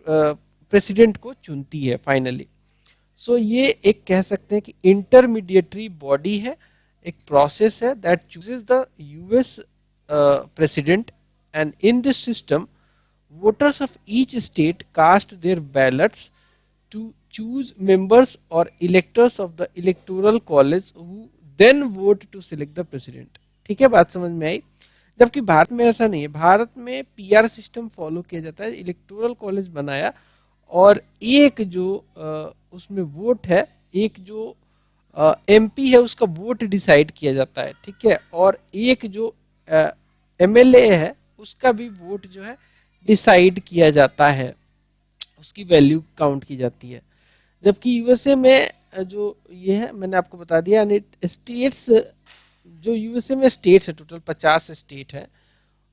प्रेसिडेंट को चुनती है फाइनली। सो ये एक कह सकते हैं कि इंटरमीडिएटरी बॉडी है, एक प्रोसेस है that chooses the US president, and in this system voters of each state cast their ballots to choose members or electors of the electoral college who then vote to select the president। ठीक है, बात समझ में आई। जबकि भारत में ऐसा नहीं है, भारत में पीआर सिस्टम फॉलो किया जाता है। इलेक्टोरल कॉलेज बनाया और एक जो उसमें वोट है, एक जो एमपी है उसका वोट डिसाइड किया जाता है। ठीक है, और एक जो एमएलए है उसका भी वोट जो है डिसाइड किया जाता है, उसकी वैल्यू काउंट की जाती है। जबकि यूएसए में जो ये है मैंने आपको बता दिया, स्टेट्स जो यूएसए में स्टेट्स है टोटल 50 स्टेट है,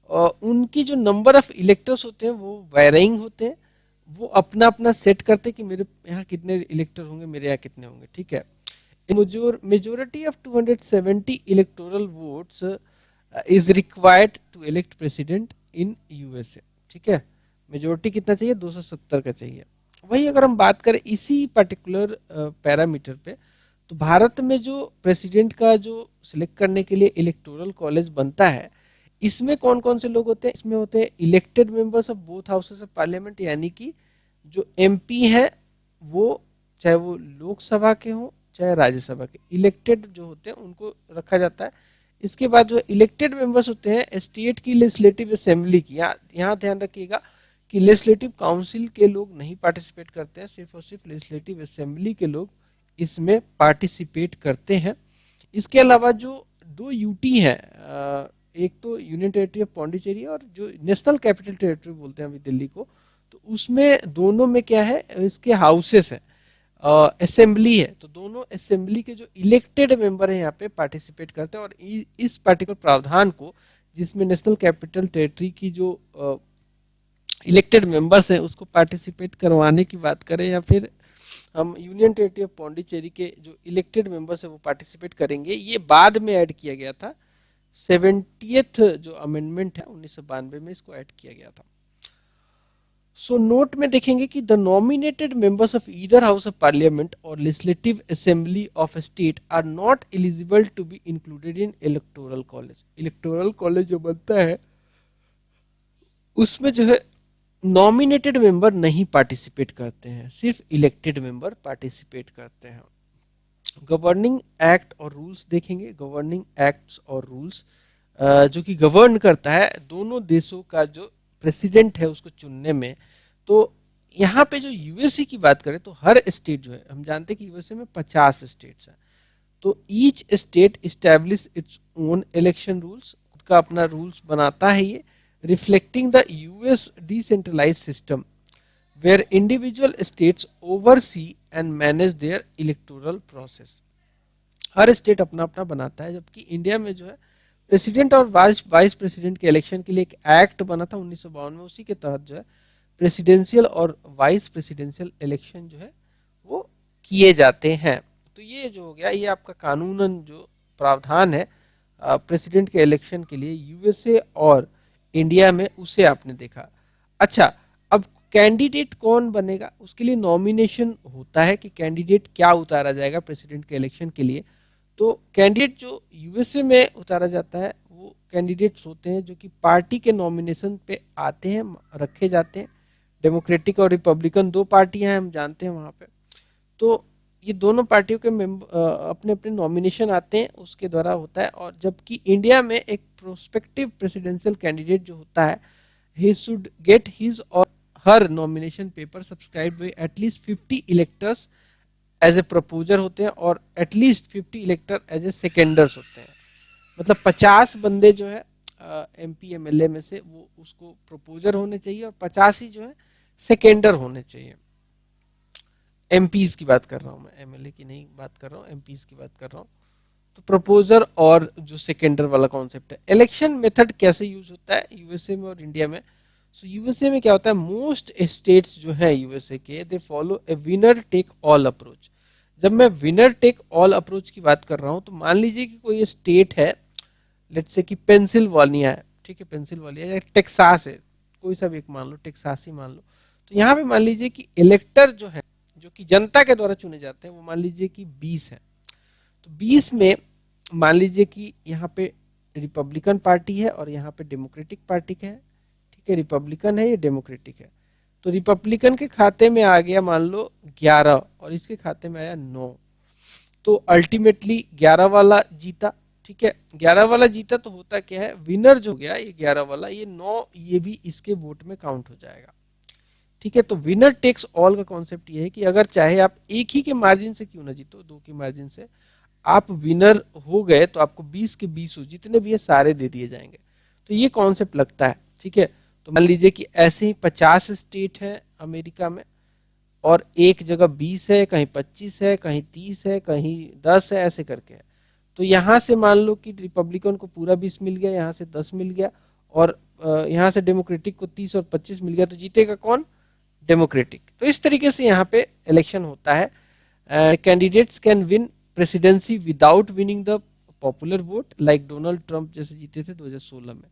और उनकी जो नंबर ऑफ इलेक्टर्स होते हैं वो वैराइंग होते हैं, वो अपना अपना सेट करते हैं कि मेरे यहाँ कितने इलेक्टर होंगे, मेरे यहाँ कितने होंगे। ठीक है, majority of 270 electoral votes is required to elect president in USA. ठीक है, मेजोरिटी कितना चाहिए, 270 का चाहिए। वही अगर हम बात करें इसी पर्टिकुलर पैरामीटर पे, तो भारत में जो प्रेसिडेंट का जो सिलेक्ट करने के लिए इलेक्टोरल कॉलेज बनता है, इसमें कौन कौन से लोग होते हैं? इसमें होते हैं elected members of both houses of parliament, यानी कि जो एमपी हैं वो चाहे वो लोकसभा के हों चाहे राज्यसभा के, इलेक्टेड जो होते हैं उनको रखा जाता है। इसके बाद जो इलेक्टेड मेंबर्स होते हैं स्टेट की लेजिस्लेटिव असेंबली की, यहाँ ध्यान रखिएगा कि लेजिस्लेटिव काउंसिल के लोग नहीं पार्टिसिपेट करते हैं, सिर्फ और सिर्फ लेजिस्लेटिव असेंबली के लोग इसमें पार्टिसिपेट करते हैं। इसके अलावा जो दो यूटी है, एक तो यूनियन टेरिटरी ऑफ पौंडीचेरी और जो नेशनल कैपिटल टेरिटरी बोलते हैं अभी दिल्ली को, तो उसमें दोनों में क्या है, इसके हाउसेस है, असेंबली है, तो दोनों असेंबली के जो इलेक्टेड मेंबर है यहाँ पे पार्टिसिपेट करते हैं। और इस पार्टिकुलर प्रावधान को, जिसमें नेशनल कैपिटल टेरिटरी की जो इलेक्टेड मेंबर्स हैं उसको पार्टिसिपेट करवाने की बात करें, या फिर हम यूनियन टेरिटरी ऑफ पौंडीचेरी के जो इलेक्टेड मेंबर्स है वो पार्टिसिपेट करेंगे, ये बाद में ऐड किया गया था। 70th जो अमेंडमेंट है 1992 में इसको ऐड किया गया था। सो नोट में देखेंगे कि the nominated members of either house of parliament और legislative assembly of state are not eligible to be included in electoral college. Electoral college जो बनता है उसमें जो है नॉमिनेटेड मेंबर नहीं पार्टिसिपेट करते हैं, सिर्फ इलेक्टेड मेंबर पार्टिसिपेट करते हैं। गवर्निंग एक्ट और रूल्स देखेंगे। गवर्निंग एक्ट्स और रूल्स जो कि गवर्न करता है दोनों देशों का जो प्रेसिडेंट है उसको चुनने में। तो यहाँ पे जो यूएसए की बात करें तो हर स्टेट जो है, हम जानते हैं कि यूएसए में 50 स्टेट्स हैं, तो each state establish its own election rules, खुद का अपना रूल्स बनाता है ये, reflecting the US decentralise system where individual states oversee and manage their electoral process. हर स्टेट अपना अपना बनाता है, जबकि इंडिया में जो है प्रेसिडेंट और वाइस प्रेसिडेंट के इलेक्शन के लिए एक एक्ट बना था 1952 में, उसी के तहत जो है प्रेसिडेंशियल और वाइस प्रेसिडेंशियल इलेक्शन जो है वो किए जाते हैं। तो ये जो हो गया, ये आपका कानूनन जो प्रावधान है प्रेसिडेंट के इलेक्शन के लिए यूएसए और इंडिया में, उसे आपने देखा। अच्छा, अब कैंडिडेट कौन बनेगा, उसके लिए नॉमिनेशन होता है कि कैंडिडेट क्या उतारा जाएगा प्रेसिडेंट के इलेक्शन के लिए। तो कैंडिडेट जो यूएसए में उतारा जाता है वो कैंडिडेट्स होते हैं जो कि पार्टी के नॉमिनेशन पे आते हैं, रखे जाते हैं। डेमोक्रेटिक और रिपब्लिकन दो पार्टियां हैं, हम जानते हैं वहां पे। तो ये दोनों पार्टियों के अपने अपने नॉमिनेशन आते हैं, उसके द्वारा होता है। और जबकि इंडिया में एक प्रोस्पेक्टिव प्रेसिडेंशियल कैंडिडेट जो होता है, he should get his or her nomination paper subscribe by at least 50 electors as a proposer होते हैं और at least 50 elector as a seconders होते हैं। मतलब 50 बंदे जो है एमपी एमएलए में से वो उसको प्रपोजर होने चाहिए और 50 ही जो है सेकेंडर होने चाहिए। एमपीज की बात कर रहा हूं मैं, एमएलए की नहीं बात कर रहा हूं, एमपीज की बात कर रहा हूं। तो प्रपोजर और जो सेकेंडर वाला कॉन्सेप्ट है। इलेक्शन मेथड कैसे यूज होता है यूएसए में और इंडिया में? सो यूएसए में क्या होता है, मोस्ट स्टेट्स जो है यूएसए के, they follow a winner take all approach. जब मैं विनर टेक ऑल अप्रोच की बात कर रहा हूं तो मान लीजिए कि कोई स्टेट है, लेट्स से कि पेंसिल्वानिया है, ठीक है, पेंसिल्वानिया या टेक्सास है, कोई सा भी एक मान लो, टेक्सास ही मान लो। तो यहाँ पे मान लीजिए कि इलेक्टर जो है, जो कि जनता के द्वारा चुने जाते हैं, वो मान लीजिए कि 20 है। तो 20 में मान लीजिए कि यहाँ पे रिपब्लिकन पार्टी है और यहाँ पे डेमोक्रेटिक पार्टी है, ठीक है, रिपब्लिकन है, ये डेमोक्रेटिक है। तो रिपब्लिकन के खाते में आ गया मान लो 11 और इसके खाते में आया 9, तो अल्टीमेटली 11 वाला जीता, ठीक है। 11 वाला जीता तो होता क्या है, विनर जो गया ये 11 वाला, ये 9 ये भी इसके वोट में काउंट हो जाएगा, ठीक है। तो विनर टेक्स ऑल का कॉन्सेप्ट ये है कि अगर चाहे आप एक ही के मार्जिन से क्यों ना जीतो, 2 के मार्जिन से आप विनर हो गए तो आपको 20 के 20 जितने भी है सारे दे दिए जाएंगे। तो ये कॉन्सेप्ट लगता है, ठीक है। तो मान लीजिए कि ऐसे ही 50 स्टेट है अमेरिका में और एक जगह 20 है, कहीं 25 है, कहीं 30 है, कहीं 10 है, ऐसे करके है। तो यहाँ से मान लो कि रिपब्लिकन को पूरा 20 मिल गया, यहाँ से 10 मिल गया और यहाँ से डेमोक्रेटिक को 30 और 25 मिल गया, तो जीतेगा कौन, डेमोक्रेटिक। तो इस तरीके से यहाँ पे इलेक्शन होता है। Candidates can win presidency without winning the popular vote, like Donald Trump जैसे जीते थे 2016 में।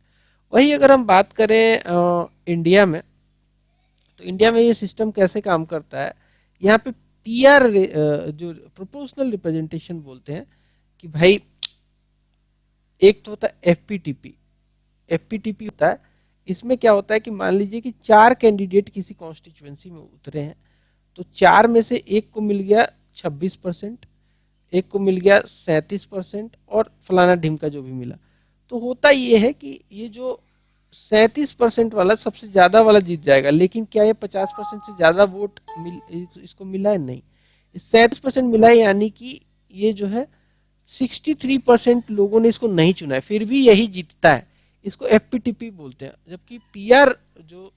वही अगर हम बात करें इंडिया में, तो इंडिया में ये सिस्टम कैसे काम करता है, यहाँ पे पीआर जो प्रोपोर्शनल रिप्रेजेंटेशन बोलते हैं कि भाई, एक तो होता है एफपीटीपी, एफपीटीपी होता है, इसमें क्या होता है कि मान लीजिए कि 4 कैंडिडेट किसी कॉन्स्टिट्यूएंसी में उतरे हैं, तो 4 में से एक को मिल गया 26%, एक को मिल गया 37% और फलाना ढिमका जो भी मिला। तो होता ये है कि ये जो 37% वाला सबसे ज्यादा वाला जीत जाएगा, लेकिन क्या ये 50% से ज्यादा वोट इसको मिला है? नहीं, 37% मिला है, यानी कि ये जो है 63% लोगों ने इसको नहीं चुना है, फिर भी यही जीतता है। इसको एफपीटीपी बोलते हैं। जबकि पीआर जो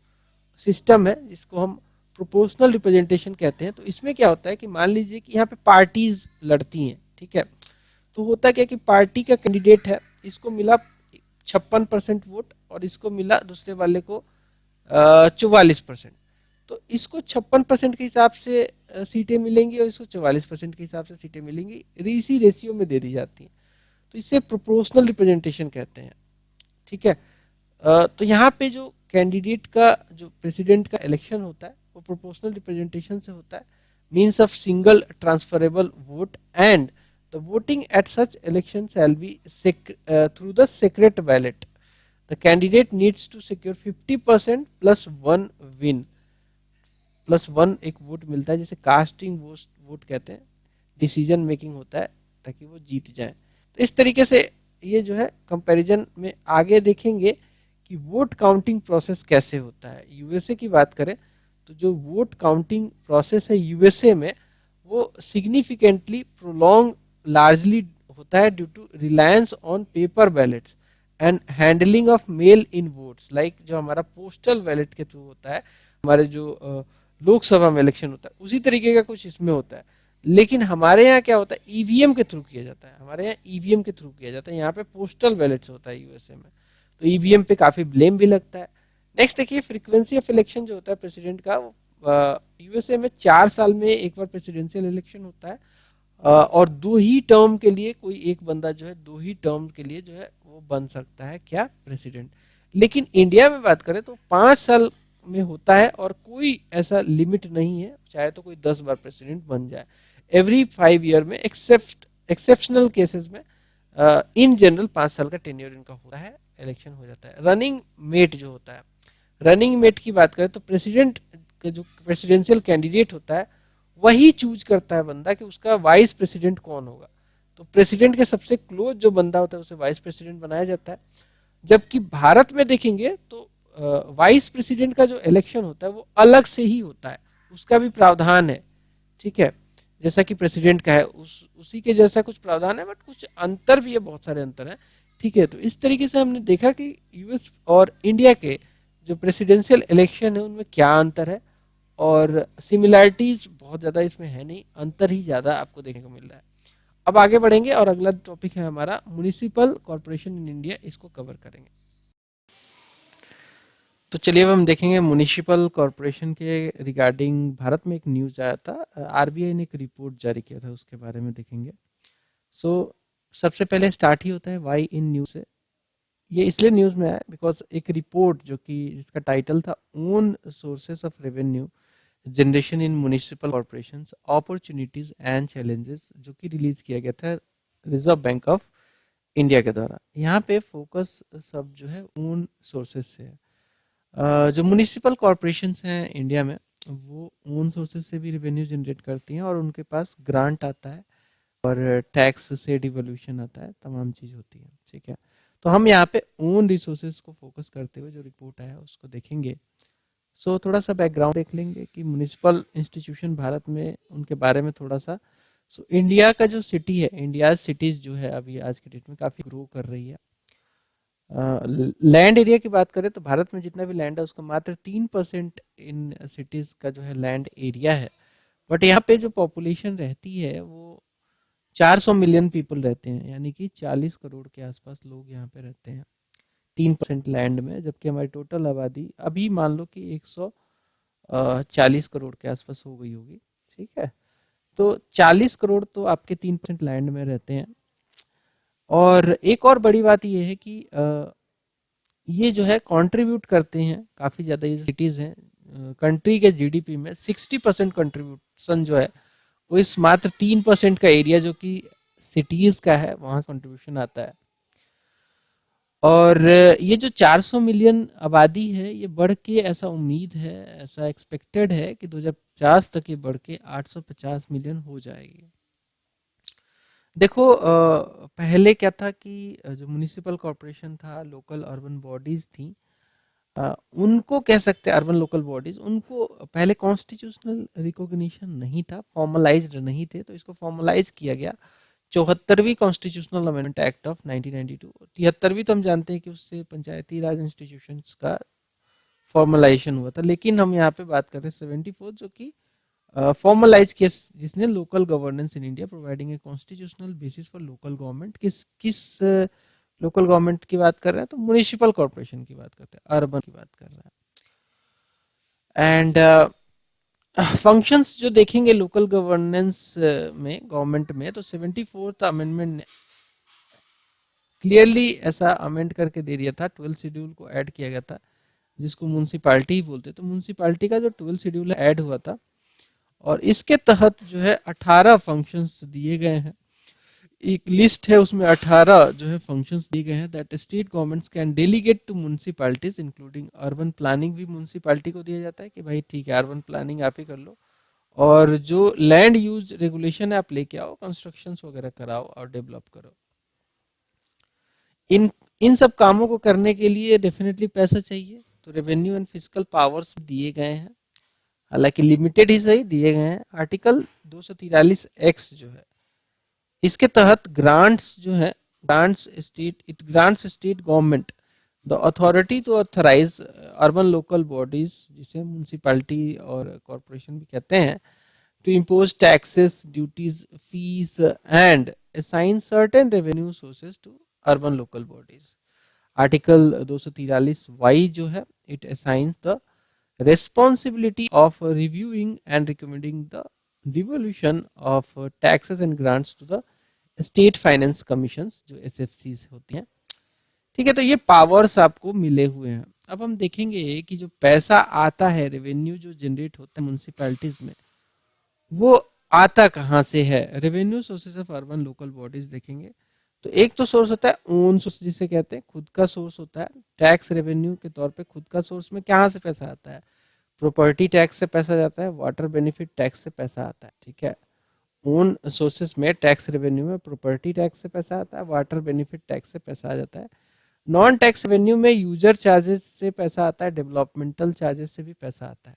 सिस्टम है, जिसको हम प्रोपोर्शनल रिप्रेजेंटेशन कहते हैं, तो इसमें क्या होता है कि मान लीजिए कि यहाँ पे पार्टीज लड़ती हैं, ठीक है, तो होता क्या कि पार्टी का कैंडिडेट है, इसको मिला 56% वोट और इसको मिला दूसरे वाले को 44%। तो इसको 56% के हिसाब से सीटें मिलेंगी और इसको 44% के हिसाब से सीटें मिलेंगी, इसी रेशियो में दे दी जाती हैं। तो इसे प्रोपोर्शनल रिप्रेजेंटेशन कहते हैं, ठीक है। तो यहाँ पे जो कैंडिडेट का जो प्रेसिडेंट का इलेक्शन होता है वो प्रोपोर्शनल रिप्रेजेंटेशन से होता है, means of single transferable vote, and the voting at such election shall be through the secret ballot. The candidate needs to secure 50% +1 win, +1 एक वोट मिलता है, जिसे कास्टिंग वोट कहते हैं, डिसीजन मेकिंग होता है ताकि वो जीत जाए। तो इस तरीके से ये जो है कंपैरिजन में आगे देखेंगे कि वोट काउंटिंग प्रोसेस कैसे होता है। यूएसए की बात करें तो जो वोट काउंटिंग प्रोसेस है यूएसए में, वो सिग्निफिकेंटली प्रोलॉन्ग लार्जली होता है due to reliance on paper ballots and handling of mail in votes, like जो हमारा पोस्टल बैलेट के थ्रू होता है, हमारे जो लोकसभा में इलेक्शन होता है, उसी तरीके का कुछ इसमें होता है। लेकिन हमारे यहाँ क्या होता है, ईवीएम के थ्रू किया जाता है, हमारे यहाँ ईवीएम के थ्रू किया जाता है, यहाँ पे पोस्टल बैलेट्स होता है यूएसए में। तो ईवीएम पे काफी ब्लेम भी लगता है। नेक्स्ट देखिए, फ्रीक्वेंसी ऑफ इलेक्शन जो होता है प्रेसिडेंट का, यूएसए में 4 साल में एक बार प्रेसिडेंशियल इलेक्शन होता है, और 2 ही टर्म के लिए कोई एक बंदा जो है 2 ही टर्म के लिए जो है वो बन सकता है क्या, प्रेसिडेंट। लेकिन इंडिया में बात करें तो 5 साल में होता है और कोई ऐसा लिमिट नहीं है, चाहे तो कोई 10 बार प्रेसिडेंट बन जाए, एवरी 5 ईयर में, एक्सेप्ट एक्सेप्शनल केसेस में। इन जनरल 5 साल का टेन्योर इनका होता है, इलेक्शन हो जाता है। रनिंग मेट जो होता है, रनिंग मेट की बात करें तो प्रेसिडेंट का जो प्रेसिडेंशियल कैंडिडेट होता है वही चूज करता है बंदा कि उसका वाइस प्रेसिडेंट कौन होगा। तो प्रेसिडेंट के सबसे क्लोज जो बंदा होता है उसे वाइस प्रेसिडेंट बनाया जाता है। जबकि भारत में देखेंगे तो वाइस प्रेसिडेंट का जो इलेक्शन होता है वो अलग से ही होता है, उसका भी प्रावधान है, ठीक है, जैसा कि प्रेसिडेंट का है उसी के जैसा कुछ प्रावधान है, बट कुछ अंतर भी है, बहुत सारे अंतर हैं, ठीक है। तो इस तरीके से हमने देखा कि यूएस और इंडिया के जो प्रेसिडेंशियल इलेक्शन है उनमें क्या अंतर है, और सिमिलैरिटीज बहुत ज्यादा इसमें है नहीं, अंतर ही ज्यादा आपको देखने को मिल रहा है। अब आगे बढ़ेंगे और अगला टॉपिक है हमारा म्युनिसिपल कॉर्पोरेशन इन इंडिया, इसको कवर करेंगे। तो चलिए अब हम देखेंगे म्युनिसिपल कॉर्पोरेशन के रिगार्डिंग भारत में एक न्यूज आया था, आरबीआई ने एक रिपोर्ट जारी किया था, उसके बारे में देखेंगे। सो सबसे पहले स्टार्ट ही होता है वाई इन न्यूज से। ये इसलिए न्यूज में आया बिकॉज एक रिपोर्ट जो कि जिसका टाइटल था own sources of revenue generation in municipal corporations opportunities and challenges, जो कि रिलीज किया गया था रिजर्व बैंक ऑफ इंडिया के द्वारा। यहाँ पे फोकस सब जो है ओन सोर्सेस से है। जो म्युनिसिपल कॉर्पोरेशंस हैं इंडिया में, वो ओन सोर्सेस से भी रेवेन्यू जनरेट करती हैं और उनके पास ग्रांट आता है और टैक्स से डिवोल्यूशन आता है, तमाम चीज होती है, ठीक है। तो हम यहाँ पे ओन रिसोर्सेज को फोकस करते हुए जो रिपोर्ट आया उसको देखेंगे। सो थोड़ा सा बैकग्राउंड देख लेंगे कि म्युनिसिपल इंस्टीट्यूशन भारत में, उनके बारे में थोड़ा सा। सो इंडिया का जो सिटी है, इंडिया सिटीज जो है अभी आज के डेट में काफी ग्रो कर रही है। लैंड एरिया की बात करें तो भारत में जितना भी लैंड है उसका मात्र 3% इन सिटीज का जो है लैंड एरिया है। बट यहाँ पे जो पॉपुलेशन रहती है वो 400 मिलियन पीपल रहते हैं, यानी कि 40 करोड़ के आसपास लोग यहाँ पे रहते हैं 3% लैंड में। जबकि हमारी टोटल आबादी अभी मान लो कि 140 करोड़ के आसपास हो गई होगी, ठीक है। तो 40 करोड़ तो आपके 3% लैंड में रहते हैं। और एक और बड़ी बात ये है कि ये जो है कंट्रीब्यूट करते हैं काफी ज्यादा, ये सिटीज हैं कंट्री के जीडीपी में 60% कंट्रीब्यूशन जो है वो इस मात्र 3% का एरिया जो कि सिटीज का है वहां कंट्रीब्यूशन आता है। और ये जो 400 मिलियन आबादी है, ये बढ़ के, ऐसा उम्मीद है, ऐसा एक्सपेक्टेड है कि 2050 तक ये बढ़ के 850 मिलियन हो जाएगी। देखो पहले क्या था कि जो म्युनिसिपल कॉरपोरेशन था, लोकल अर्बन बॉडीज थी, उनको कह सकते हैं अर्बन लोकल बॉडीज, उनको पहले कॉन्स्टिट्यूशनल रिकॉग्निशन नहीं था, फॉर्मलाइज्ड नहीं थे, तो इसको फॉर्मलाइज किया गया 74वीं कॉन्स्टिट्यूशनल अमेंडमेंट एक्ट ऑफ 1992। 73वीं तो हम जानते हैं कि उससे पंचायती राज इंस्टीट्यूशंस का फॉर्मलाइजेशन हुआ था, लेकिन हम यहाँ पे बात कर रहे हैं 74 जो कि फॉर्मलाइज किया, जिसने local governance in India providing a constitutional basis for local government. किस किस लोकल गवर्नमेंट की बात कर रहे हैं, तो म्युनिसिपल कॉर्पोरेशन की बात करते हैं, अर्बन की बात कर रहे हैं। एंड फंक्शंस जो देखेंगे लोकल गवर्नेंस में, गवर्नमेंट में, तो 74th अमेंडमेंट ने क्लियरली ऐसा अमेंड करके दे दिया था, 12 शेड्यूल को ऐड किया गया था, जिसको म्यूनसिपालिटी ही बोलते, तो म्यूनसिपालिटी का जो 12 शेड्यूल ऐड हुआ था, और इसके तहत जो है 18 फंक्शंस दिए गए हैं। एक लिस्ट है, उसमें 18 जो है फंक्शंस दिए गए हैं, that state governments can delegate to municipalities including urban planning, भी म्यूनसिपालिटी को दिया जाता है कि भाई ठीक है, अर्बन प्लानिंग आप ही कर लो, और जो लैंड यूज रेगुलेशन है आप लेके आओ, कंस्ट्रक्शंस वगैरह कराओ और डेवलप करो। इन इन सब कामों को करने के लिए डेफिनेटली पैसा चाहिए, तो रेवेन्यू एंड फिजिकल पावर्स दिए गए हैं, हालांकि लिमिटेड ही सही दिए गए हैं। आर्टिकल 243 एक्स जो है, इसके तहत ग्रांट्स जो है, grants state government the authority to authorise urban local bodies, जिसे म्यूनसिपैलिटी और कॉरपोरेशन भी कहते हैं, to impose taxes, duties, fees and assign certain revenue sources to urban local bodies. Article 243 Y जो है, it assigns the responsibility of reviewing and recommending the devolution of taxes and grants to the state finance commissions, जो SFCs होती हैं। ठीक है, तो ये powers आपको मिले हुए हैं। अब हम देखेंगे कि जो पैसा आता है, रेवेन्यू जो जनरेट होता है म्यूनसिपैलिटीज में, वो आता कहाँ से है। Revenue sources of urban local bodies देखेंगे तो एक तो सोर्स होता है ओन सोर्स, जिसे कहते हैं खुद का सोर्स होता है, टैक्स रेवेन्यू के तौर पे खुद का सोर्स में कहाँ से पैसा आता है, प्रॉपर्टी टैक्स से पैसा जाता है, वाटर बेनिफिट टैक्स से पैसा आता है। ठीक है, ओन सोर्सेस में टैक्स रेवेन्यू में प्रॉपर्टी टैक्स से पैसा आता है, वाटर बेनिफिट टैक्स से पैसा आ जाता है। नॉन टैक्स रेवेन्यू में यूजर चार्जेस से पैसा आता है, डेवलपमेंटल चार्जेस से भी पैसा आता है।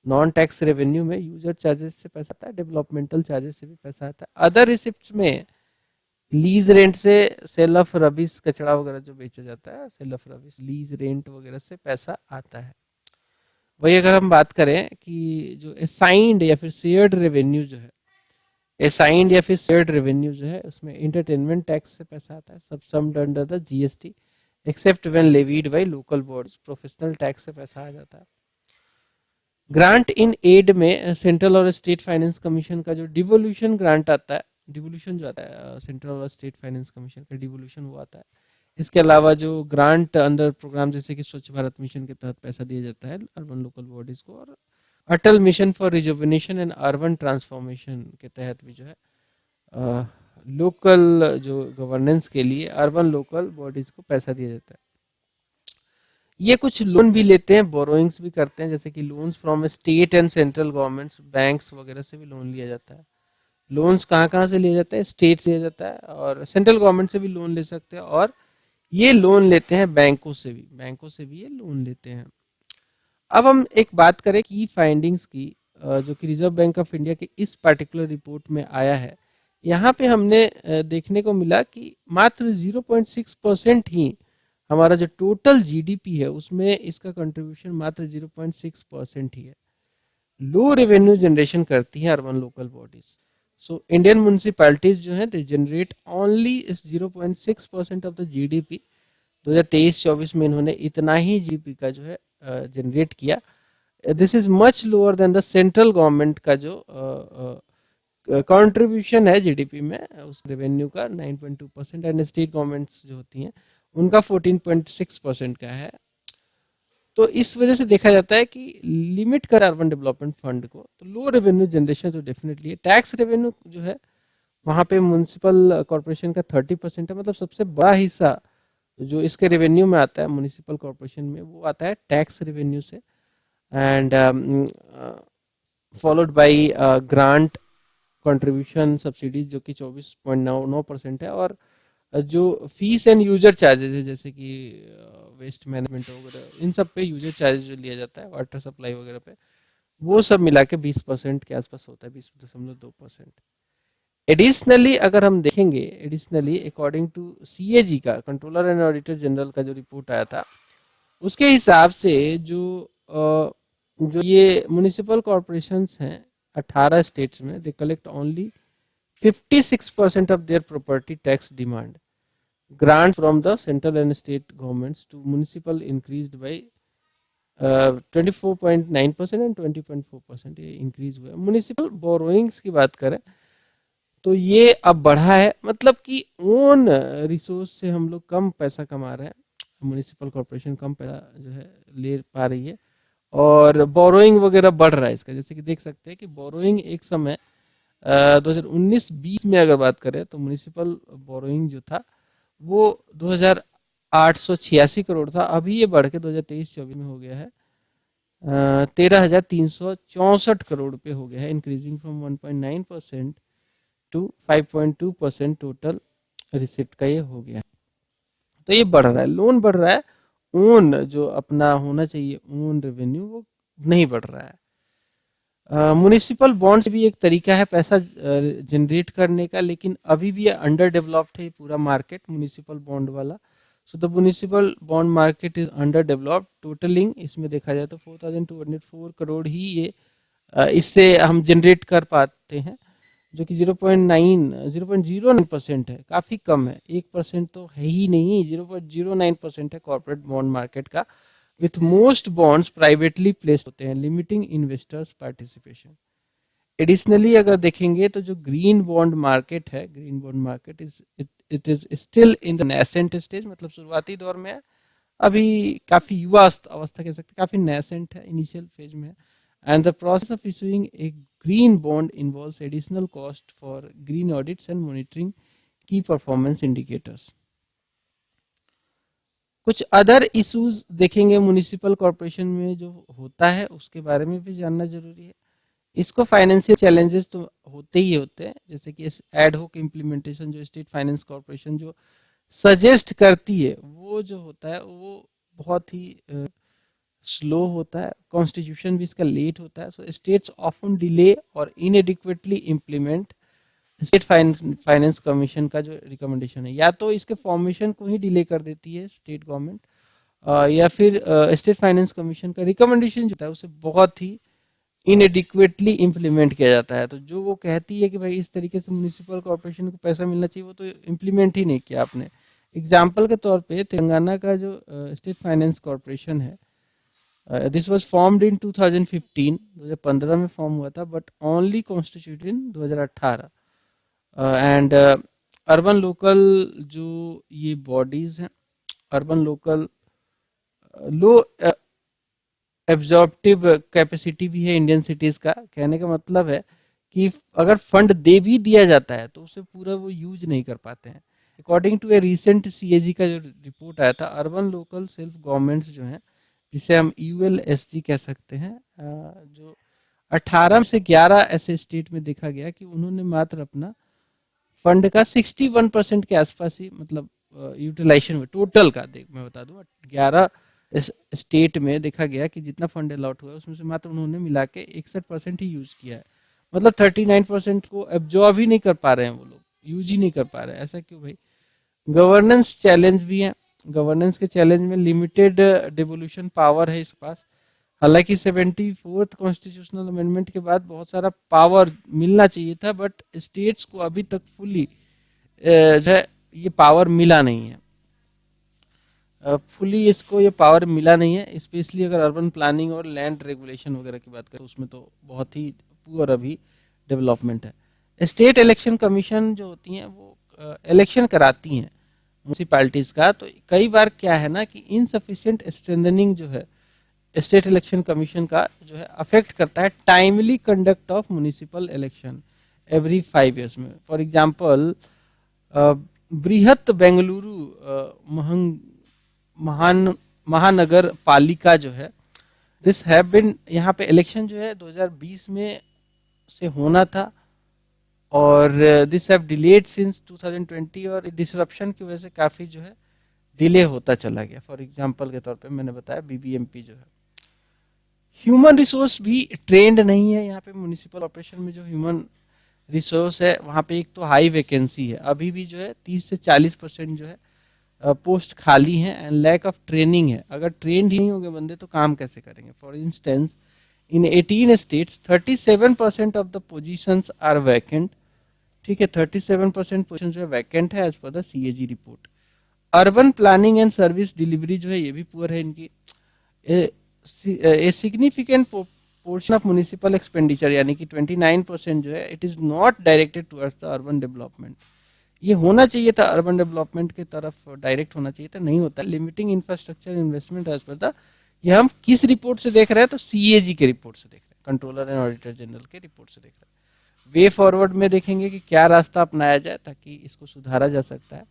नॉन टैक्स रेवेन्यू में यूजर चार्जेस से पैसा आता है, डेवलपमेंटल चार्जेस से भी पैसा आता है। अदर रिसिप्ट्स में लीज रेंट से, सेल ऑफ रबिश, कचरा वगैरह जो बेचा जाता है, sale of rubbish, lease rent वगैरह से पैसा आता है। वही अगर हम बात करें कि जो असाइंड या फिर शेयर्ड रेवेन्यू जो है, असाइंड या फिर शेयर्ड रेवेन्यू जो है, उसमें इंटरटेनमेंट टैक्स से पैसा आता है, subsumed under the GST except when levied by local bodies, professional tax से पैसा आ जाता है। ग्रांट इन एड में सेंट्रल और स्टेट फाइनेंस कमीशन का जो डिवोल्यूशन ग्रांट आता है, डिवोल्यूशन जो आता है सेंट्रल और स्टेट फाइनेंस कमीशन का डिवोल्यूशन वो आता है। इसके अलावा जो ग्रांट अंडर प्रोग्राम जैसे कि स्वच्छ भारत मिशन के तहत पैसा दिया जाता है अर्बन लोकल बॉडीज को, और Atal mission for rejuvenation and urban transformation के तहत भी जो है लोकल जो गवर्नेंस के लिए अर्बन लोकल बॉडीज को पैसा दिया जाता है। ये कुछ लोन भी लेते हैं, बोरोइंग्स भी करते हैं, जैसे कि loans from state and central governments, banks वगैरह से भी लोन लिया जाता है। लोन्स कहाँ कहाँ से लिया जाता है, स्टेट से लिया जाता है, और सेंट्रल गवर्नमेंट से भी लोन ले सकते हैं, और ये लोन लेते हैं बैंकों से भी, बैंकों से भी ये लोन लेते हैं। अब हम एक बात करें की फाइंडिंग्स की, जो कि रिजर्व बैंक ऑफ इंडिया के इस पार्टिकुलर रिपोर्ट में आया है। यहाँ पे हमने देखने को मिला कि मात्र 0.6% ही हमारा जो टोटल जीडीपी है उसमें इसका कंट्रीब्यूशन मात्र 0.6% ही है। लो रेवेन्यू जनरेशन करती है urban local bodies. So Indian municipalities जो है they generate only 0.6% of the GDP. 2023-24 में इन्होंने इतना ही जीडीपी का जो है जनरेट किया। This is much lower than the central government का जो कंट्रीब्यूशन है जीडीपी में उस रेवेन्यू का 9.2%, एंड स्टेट गवर्नमेंट्स जो होती हैं उनका 14.6% का है। तो इस वजह से देखा जाता है कि लिमिट कर अर्बन डेवलपमेंट फंड को, तो लो रेवेन्यू जनरेशन तो डेफिनेटली है। टैक्स रेवेन्यू जो है वहाँ पे म्यूनसिपल कॉर्पोरेशन का 30% है, मतलब सबसे बड़ा हिस्सा जो इसके रेवेन्यू में आता है म्युनिसिपल कॉर्पोरेशन में, वो आता है टैक्स रेवेन्यू से, and followed by grant contribution subsidies जो कि 24.99% है, और जो फीस एंड यूजर चार्जेस है जैसे कि वेस्ट मैनेजमेंट वगैरह, इन सब पे यूजर चार्जेस जो लिया जाता है वाटर सप्लाई वगैरह पे, वो सब मिला के 20% के आसपास होता है, 20.2%। एडिशनली अगर हम देखेंगे, एडिशनली अकॉर्डिंग टू सीएजी का, कंट्रोलर एंड ऑडिटर जनरल का जो रिपोर्ट आया था, उसके हिसाब से जो ये म्युनिसिपल कॉर्पोरेशंस हैं 18 स्टेट्स में, they collect only 56% of their property tax demand. Grants from the central and state governments to municipal increased by 24.9% and 20.4%, ये इंक्रीज हुआ है। म्यूनिसिपल बोरोइंग्स की बात करें तो ये अब बढ़ा है, मतलब कि ओन रिसोर्स से हम लोग कम पैसा कमा रहे हैं, म्यूनिसिपल कॉर्पोरेशन कम पैसा जो है ले पा रही है, और बोरोइंग वगैरह बढ़ रहा है इसका। जैसे कि देख सकते हैं कि बोरोइंग एक समय 2019-20 में अगर बात करें तो म्यूनिसिपल बोरोइंग जो था वो 2886 करोड़ था, अभी ये बढ़ के 2023-24 में हो गया है 13,364 करोड़ रुपए हो गया है, increasing from 1.9% to 5.2% total receipt का ये हो गया है। तो ये बढ़ रहा है, लोन बढ़ रहा है, ओन जो अपना होना चाहिए ओन रेवेन्यू वो नहीं बढ़ रहा है। म्युनिसिपल बॉन्ड्स भी एक तरीका है पैसा जनरेट करने का, लेकिन अभी भी अंडर डेवलप्ड है पूरा मार्केट म्युनिसिपल बॉन्ड वाला। So the municipal bond market is under developed, totalling इसमें देखा जाए तो 4204 करोड़ ही ये इससे हम जनरेट कर पाते हैं, जो कि 0.09% है, काफ़ी कम है, 1% तो है ही नहीं, 0.09% है कॉर्पोरेट बॉन्ड मार्केट का, with most bonds privately placed होते हैं, लिमिटिंग इन्वेस्टर्स पार्टिसिपेशन। एडिशनली अगर देखेंगे तो जो ग्रीन बॉन्ड मार्केट है, green bond market it is still in the nascent stage, मतलब शुरुआती दौर में है, अभी काफी युवा अवस्था कह सकते हैं, काफी नेसेंट है, इनिशियल फेज में है, and the process of issuing A green bond involves additional cost for green audits and monitoring की परफॉर्मेंस इंडिकेटर्स। कुछ अदर इश्यूज देखेंगे म्युनिसिपल कॉर्पोरेशन में जो होता है, उसके बारे में भी जानना जरूरी है। इसको फाइनेंशियल चैलेंजेस तो होते ही होते हैं, जैसे कि एड होक इम्प्लीमेंटेशन जो स्टेट फाइनेंस कॉर्पोरेशन जो सजेस्ट करती है वो जो होता है वो बहुत ही स्लो होता है, कॉन्स्टिट्यूशन भी इसका लेट होता है, सो स्टेट्स ऑफन डिले और इनएडिक्वेटली इम्प्लीमेंट स्टेट फाइनेंस कमीशन का जो रिकमेंडेशन है, या तो इसके फॉर्मेशन को ही डिले कर देती है स्टेट गवर्नमेंट, या फिर स्टेट फाइनेंस कमीशन का रिकमेंडेशन जो है उसे बहुत ही इनएडिक्वेटली इम्प्लीमेंट किया जाता है। तो जो वो कहती है कि भाई इस तरीके से म्यूनिसिपल कॉर्पोरेशन को पैसा मिलना चाहिए, वो तो इम्प्लीमेंट ही नहीं किया आपने। एग्जाम्पल के तौर पे तेलंगाना का जो स्टेट फाइनेंस कॉर्पोरेशन है, दिस वाज फॉर्म्ड इन 2015, 2015 में फॉर्म हुआ था, but only constituted in 2018, and urban local जो ये बॉडीज हैं, अर्बन लोकल लो एब्जॉर्प्टिव कैपेसिटी भी है इंडियन सिटीज का। कहने का मतलब है कि अगर फंड दे भी दिया जाता है तो उसे पूरा वो यूज नहीं कर पाते हैं। According to a recent CAG का जो रिपोर्ट आया था, अर्बन लोकल सेल्फ गवर्नमेंट्स जो हैं, जिसे हम यूएलएसजी कह सकते हैं, जो 18 से 11 ऐसे स्टेट में देखा गया कि उन्होंने मात्र अपना फंड का 61% के आसपास ही, मतलब यूटिलाइजेशन में टोटल का देख मैं बता दूं 11 स्टेट में देखा गया कि जितना फंड अलॉट हुआ है उसमें से मात्र उन्होंने मिला के 61% ही यूज किया है, मतलब 39% को एब्जॉर्ब ही नहीं कर पा रहे हैं वो लोग, यूज ही नहीं कर पा रहे हैं। ऐसा क्यों भाई? गवर्नेंस चैलेंज भी है, गवर्नेंस के चैलेंज में लिमिटेड डिवोल्यूशन पावर है इसके पास। हालांकि 74th कॉन्स्टिट्यूशनल अमेंडमेंट के बाद बहुत सारा पावर मिलना चाहिए था, बट स्टेट्स को अभी तक फुली जो है ये पावर मिला नहीं है, फुली इसको ये पावर मिला नहीं है, स्पेशली अगर अर्बन प्लानिंग और लैंड रेगुलेशन वगैरह की बात करें तो उसमें तो बहुत ही पुअर अभी डेवलपमेंट है। स्टेट इलेक्शन कमीशन जो होती हैं वो इलेक्शन कराती हैं म्यूनसिपैलिटीज का, तो कई बार क्या है ना कि इनसफिशिएंट स्ट्रेंथनिंग जो है स्टेट इलेक्शन कमीशन का जो है अफेक्ट करता है timely conduct of municipal election every 5 years में। फॉर एग्जांपल बृहत बेंगलुरु महान महानगर पालिका जो है, दिस हैव बिन, यहाँ पे इलेक्शन जो है 2020 में से होना था, और दिस हैव डिलेड सिंस 2020, और डिसरप्शन की वजह से काफी जो है डिले होता चला गया। फॉर एग्जांपल के तौर पे मैंने बताया बीबीएमपी जो है, ह्यूमन रिसोर्स भी ट्रेंड नहीं है यहाँ पे। म्युनिसिपल ऑपरेशन में जो ह्यूमन रिसोर्स है वहाँ पे एक तो हाई वैकेंसी है, अभी भी जो है 30 से 40% जो है पोस्ट खाली हैं, एंड लैक ऑफ ट्रेनिंग है। अगर ट्रेंड ही नहीं होंगे बंदे तो काम कैसे करेंगे। For instance in 18 states 37% of the positions are vacant. ठीक है, 37% पोजीशन जो है वैकेंट है as per the CAG report. Urban planning and service delivery जो है ये भी पुअर है इनकी। A significant portion of municipal expenditure यानी कि 29% जो है it is not directed towards the urban development. ये होना चाहिए था अर्बन डेवलपमेंट की तरफ डायरेक्ट होना चाहिए था, नहीं होता। Limiting infrastructure investment as per the, ये हम किस रिपोर्ट से देख रहे हैं, तो सीएजी के रिपोर्ट से देख रहे हैं, कंट्रोलर एंड ऑडिटर जनरल के रिपोर्ट से देख रहे हैं। वे फॉरवर्ड में देखेंगे कि क्या रास्ता अपनाया जाए ताकि इसको सुधारा जा सकता है।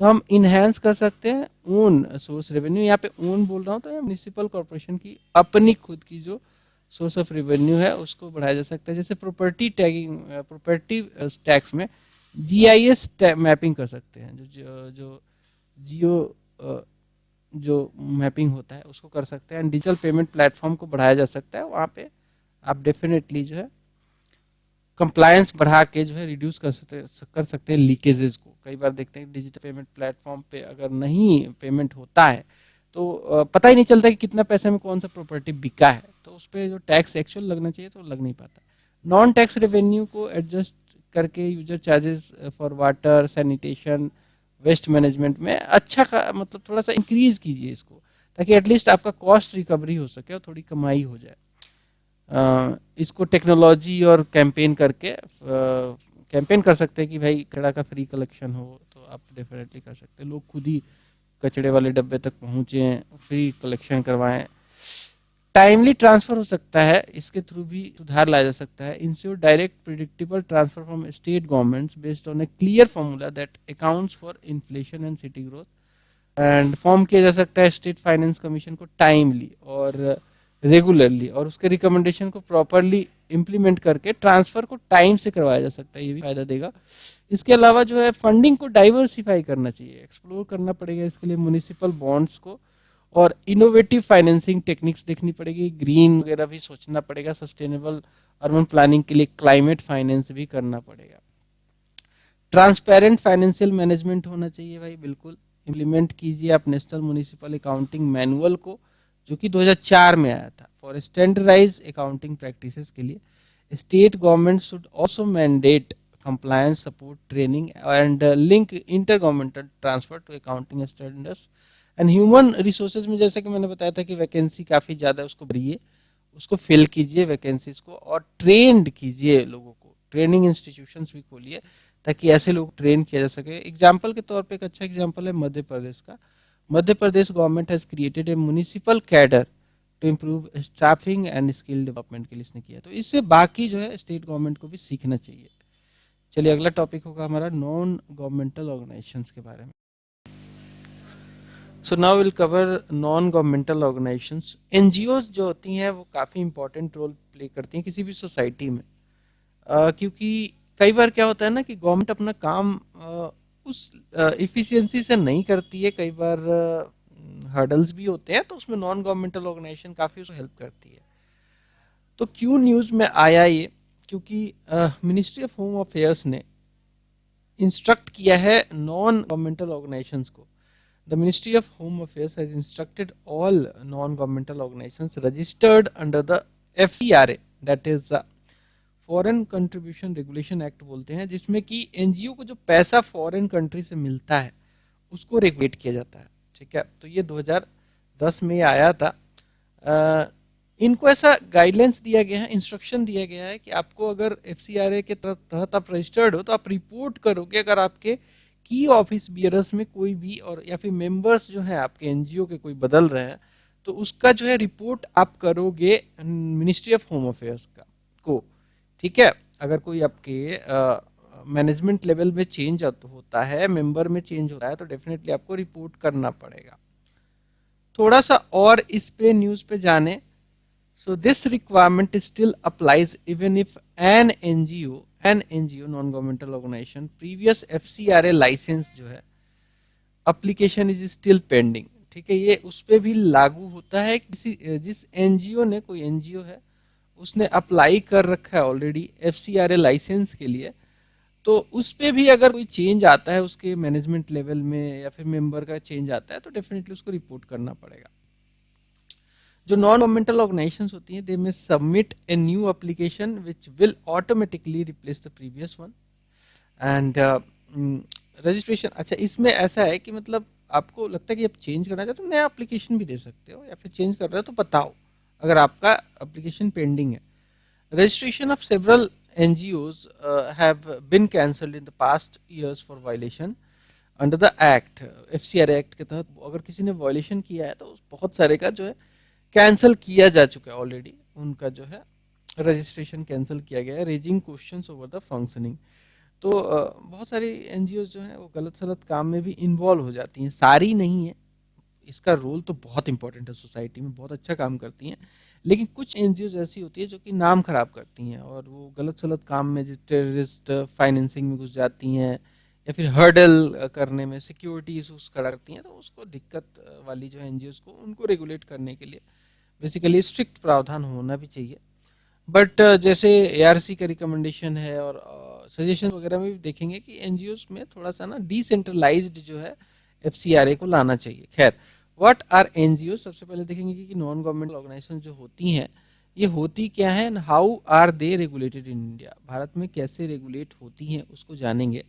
तो हम इनहेंस कर सकते हैं ओन सोर्स रेवेन्यू। यहाँ पे ओन बोल रहा हूँ तो म्यूनिसिपल कॉर्पोरेशन की अपनी खुद की जो सोर्स ऑफ रेवेन्यू है उसको बढ़ाया जा सकता है। जैसे प्रॉपर्टी टैगिंग, प्रॉपर्टी टैक्स में जीआईएस मैपिंग कर सकते हैं, जो जियो जो मैपिंग होता है उसको कर सकते हैं। डिजिटल पेमेंट प्लेटफॉर्म को बढ़ाया जा सकता है, वहाँ पे आप डेफिनेटली जो है कंप्लायंस बढ़ा के जो है रिड्यूस कर सकते हैं लीकेजेस को। कई बार देखते हैं डिजिटल पेमेंट प्लेटफॉर्म पे अगर नहीं पेमेंट होता है तो पता ही नहीं चलता कि कितना पैसे में कौन सा प्रॉपर्टी बिका है, तो उस पर जो टैक्स एक्चुअल लगना चाहिए तो लग नहीं पाता। नॉन टैक्स रेवेन्यू को एडजस्ट करके user charges for water, sanitation, waste management में अच्छा का मतलब थोड़ा सा इंक्रीज कीजिए इसको, ताकि एटलीस्ट आपका कॉस्ट रिकवरी हो सके और थोड़ी कमाई हो जाए। इसको टेक्नोलॉजी और कैंपेन करके कैंपेन कर सकते हैं कि भाई कचरा का फ्री कलेक्शन हो, तो आप डेफिनेटली कर सकते हैं। लोग खुद ही कचड़े वाले डब्बे तक पहुंचे, फ्री कलेक्शन करवाएं। टाइमली ट्रांसफर हो सकता है, इसके थ्रू भी सुधार लाया जा सकता है। Ensure direct predictable transfer from state governments based on A clear formula that accounts for inflation and city growth. And form किया जा सकता है स्टेट फाइनेंस कमीशन को टाइमली और रेगुलरली, और उसके रिकमेंडेशन को प्रॉपरली इम्प्लीमेंट करके ट्रांसफर को टाइम से करवाया जा सकता है, ये भी फायदा देगा। इसके अलावा जो है फंडिंग को डाइवर्सिफाई करना चाहिए, एक्सप्लोर करना पड़ेगा इसके लिए म्युनिसिपल बॉन्ड्स को, और इनोवेटिव फाइनेंसिंग टेक्निक्स देखनी पड़ेगी, ग्रीन वगैरह भी सोचना पड़ेगा, सस्टेनेबल अर्बन प्लानिंग के लिए क्लाइमेट फाइनेंस भी करना पड़ेगा। ट्रांसपेरेंट फाइनेंशियल मैनेजमेंट होना चाहिए भाई, बिल्कुल इम्प्लीमेंट कीजिए आप नेशनल म्युनिसिपल अकाउंटिंग मैनुअल को, जो कि 2004 में आया था, फॉर स्टैंडर्डाइज अकाउंटिंग प्रैक्टिसेस के लिए। State government should also mandate compliance support training and link intergovernmental transfer to accounting standards and human resources में जैसा कि मैंने बताया था कि वैकेंसी काफ़ी ज़्यादा है, उसको भरिए, उसको फिल कीजिए वैकेंसीज को, और ट्रेंड कीजिए लोगों को, ट्रेनिंग इंस्टीट्यूशंस भी खोलिए ताकि ऐसे लोग ट्रेन किया जा सके। एग्जाम्पल के तौर पे एक अच्छा एग्जाम्पल है मध्य प्रदेश का। Madhya Pradesh government has created a municipal cadre to improve staffing and skill development के लिए इसने किया, तो इससे बाकी जो है स्टेट गवर्नमेंट को भी सीखना चाहिए। चलिए अगला टॉपिक होगा हमारा नॉन गवर्नमेंटल ऑर्गेनाइजेशंस के बारे में। So now will cover non governmental organisations. NGOs जो होती हैं वो काफ़ी इंपॉर्टेंट रोल प्ले करती हैं किसी भी सोसाइटी में, क्योंकि कई बार क्या होता है ना कि गवर्नमेंट अपना काम उस इफिशियंसी से नहीं करती है, कई बार हर्डल्स भी होते हैं, तो उसमें नॉन गवर्नमेंटल ऑर्गेनाइजेशन काफ़ी उसको हेल्प करती है। तो क्यों न्यूज़ में आया ये, क्योंकि मिनिस्ट्री ऑफ होम अफेयर्स ने इंस्ट्रक्ट किया है नॉन गवर्नमेंटल ऑर्गेनाइजेशंस को। The ministry of home affairs has instructed all non governmental organisations registered under the FCRA, that is the foreign contribution regulation act बोलते हैं, जिसमें कि एनजीओ को जो पैसा फॉरेन कंट्री से मिलता है उसको रेगुलेट किया जाता है। ठीक है, तो ये 2010 में आया था। इनको ऐसा गाइडलाइंस दिया गया है, इंस्ट्रक्शन दिया गया है कि आपको अगर एफसीआरए के तहत आप रजिस्टर्ड हो तो आप रिपोर्ट करोगे अगर आपके की ऑफिस बियरर्स में कोई भी और या फिर मेंबर्स जो हैं आपके एनजीओ के कोई बदल रहे हैं, तो उसका जो है रिपोर्ट आप करोगे मिनिस्ट्री ऑफ होम अफेयर्स का को। ठीक है, अगर कोई आपके मैनेजमेंट लेवल में चेंज होता है, मेंबर में चेंज होता है, तो डेफिनेटली आपको रिपोर्ट करना पड़ेगा। थोड़ा सा और इस पे न्यूज पे जाने, so this requirement still applies even if an NGO non governmental organisation previous FCRA licence जो है एप्लीकेशन इज स्टिल पेंडिंग। ठीक है, ये उस पे भी लागू होता है। किसी जिस एनजीओ ने, कोई एनजीओ है उसने अप्लाई कर रखा है ऑलरेडी एफसीआरए लाइसेंस के लिए, तो उस पे भी अगर कोई चेंज आता है उसके मैनेजमेंट लेवल में या फिर मेंबर का चेंज आता है तो डेफिनेटली उसको रिपोर्ट करना पड़ेगा। जो नॉन गवर्नमेंटल ऑर्गेनाइजेशंस होती हैं, दे में submit a new application which will automatically replace the previous one and registration. अच्छा, इसमें ऐसा है कि मतलब आपको लगता है कि आप चेंज करना चाहते हो तो नया एप्लीकेशन भी दे सकते हो, या फिर चेंज कर रहे हो तो बताओ अगर आपका एप्लीकेशन पेंडिंग है। Registration of several NGOs have been cancelled in the past years for violation under the act, FCRA act के तहत अगर किसी ने वायलेशन किया है तो उस बहुत सारे का जो है कैंसिल किया जा चुका है ऑलरेडी, उनका जो है रजिस्ट्रेशन कैंसिल किया गया है, raising questions over the functioning. तो बहुत सारी एनजीओ जो है वो गलत सलत काम में भी इन्वॉल्व हो जाती हैं, सारी नहीं है, इसका रोल तो बहुत इंपॉर्टेंट है, सोसाइटी में बहुत अच्छा काम करती हैं, लेकिन कुछ एनजीओ ऐसी होती है जो कि नाम खराब करती हैं और वो गलत सलत काम में, जो टेररिस्ट फाइनेंसिंग में घुस जाती हैं या फिर हर्डल करने में सिक्योरिटी इशूज खड़ा करती हैं, तो उसको दिक्कत वाली जो एनजीओ को उनको रेगुलेट करने के लिए बेसिकली स्ट्रिक्ट प्रावधान होना भी चाहिए। बट जैसे एआरसी का रिकमेंडेशन है और सजेशन वगैरह में भी देखेंगे कि एनजीओ में थोड़ा सा ना डिसेंट्रलाइज्ड जो है एफसीआरए को लाना चाहिए। खैर, व्हाट आर एनजीओ, सबसे पहले देखेंगे कि नॉन गवर्नमेंट ऑर्गेनाइजेशन जो होती हैं ये होती क्या है, and how are they regulated in India, Bharat में कैसे रेगुलेट होती हैं उसको जानेंगे।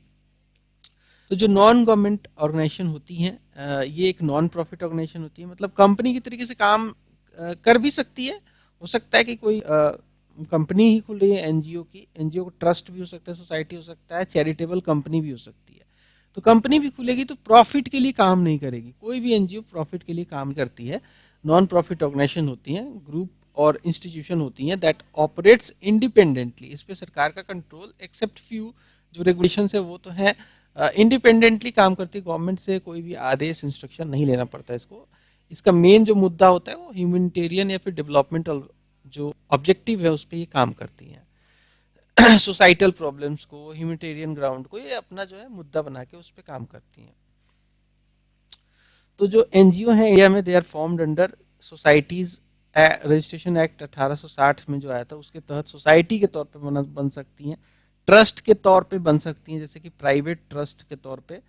तो जो नॉन गवर्नमेंट ऑर्गेनाइजेशन होती हैं ये एक नॉन प्रॉफिट ऑर्गेनाइजेशन होती है, मतलब कंपनी की तरीके से काम कर भी सकती है। हो सकता है कि कोई कंपनी ही खुल रही है एनजीओ की, एनजीओ को ट्रस्ट भी हो सकता है, सोसाइटी हो सकता है, चैरिटेबल कंपनी भी हो सकती है। तो कंपनी भी खुलेगी तो प्रॉफिट के लिए काम नहीं करेगी, कोई भी एनजीओ प्रॉफिट के लिए काम करती है। नॉन प्रॉफिट ऑर्गेनाइजेशन होती हैं, ग्रुप और इंस्टीट्यूशन होती हैं दैट ऑपरेट्स इंडिपेंडेंटली, इस पे सरकार का कंट्रोल एक्सेप्ट फ्यू जो रेगुलेशन है वो तो है इंडिपेंडेंटली काम करती है, गवर्नमेंट से कोई भी आदेश इंस्ट्रक्शन नहीं लेना पड़ता इसको। इसका मेन जो मुद्दा होता है वो ह्यूमैनिटेरियन या फिर डेवलपमेंटल जो ऑब्जेक्टिव है उस पर ये काम करती हैं। सोसाइटल प्रॉब्लम्स को, ह्यूमैनिटेरियन ग्राउंड को ये अपना जो है मुद्दा बना के उस पर काम करती हैं। तो जो एनजीओ हैं इंडिया में, they are formed under societies registration act 1860 में जो आया था उसके तहत सोसाइटी के तौर पे बन सकती हैं, ट्रस्ट के तौर पे बन सकती हैं, जैसे कि प्राइवेट ट्रस्ट के तौर पे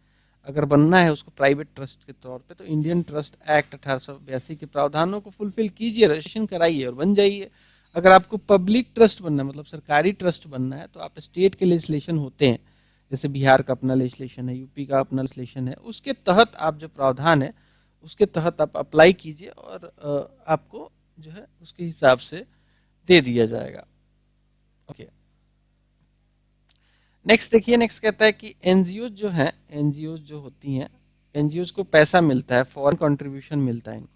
अगर बनना है उसको प्राइवेट ट्रस्ट के तौर पे तो इंडियन ट्रस्ट एक्ट 1882 के प्रावधानों को फुलफिल कीजिए, रजिस्ट्रेशन कराइए और बन जाइए। अगर आपको पब्लिक ट्रस्ट बनना है, मतलब सरकारी ट्रस्ट बनना है, तो आप स्टेट के लेजिस्लेशन होते हैं, जैसे बिहार का अपना लेजिस्लेशन है, यूपी का अपना लेजिस्लेशन है, उसके तहत आप जो प्रावधान है उसके तहत आप अप्लाई कीजिए और आपको जो है उसके हिसाब से दे दिया जाएगा। ओके, नेक्स्ट देखिए, नेक्स्ट कहता है कि एनजीओ जो है, एनजीओ जो होती हैं, एनजीओ को पैसा मिलता है, फॉरेन कंट्रीब्यूशन मिलता है इनको।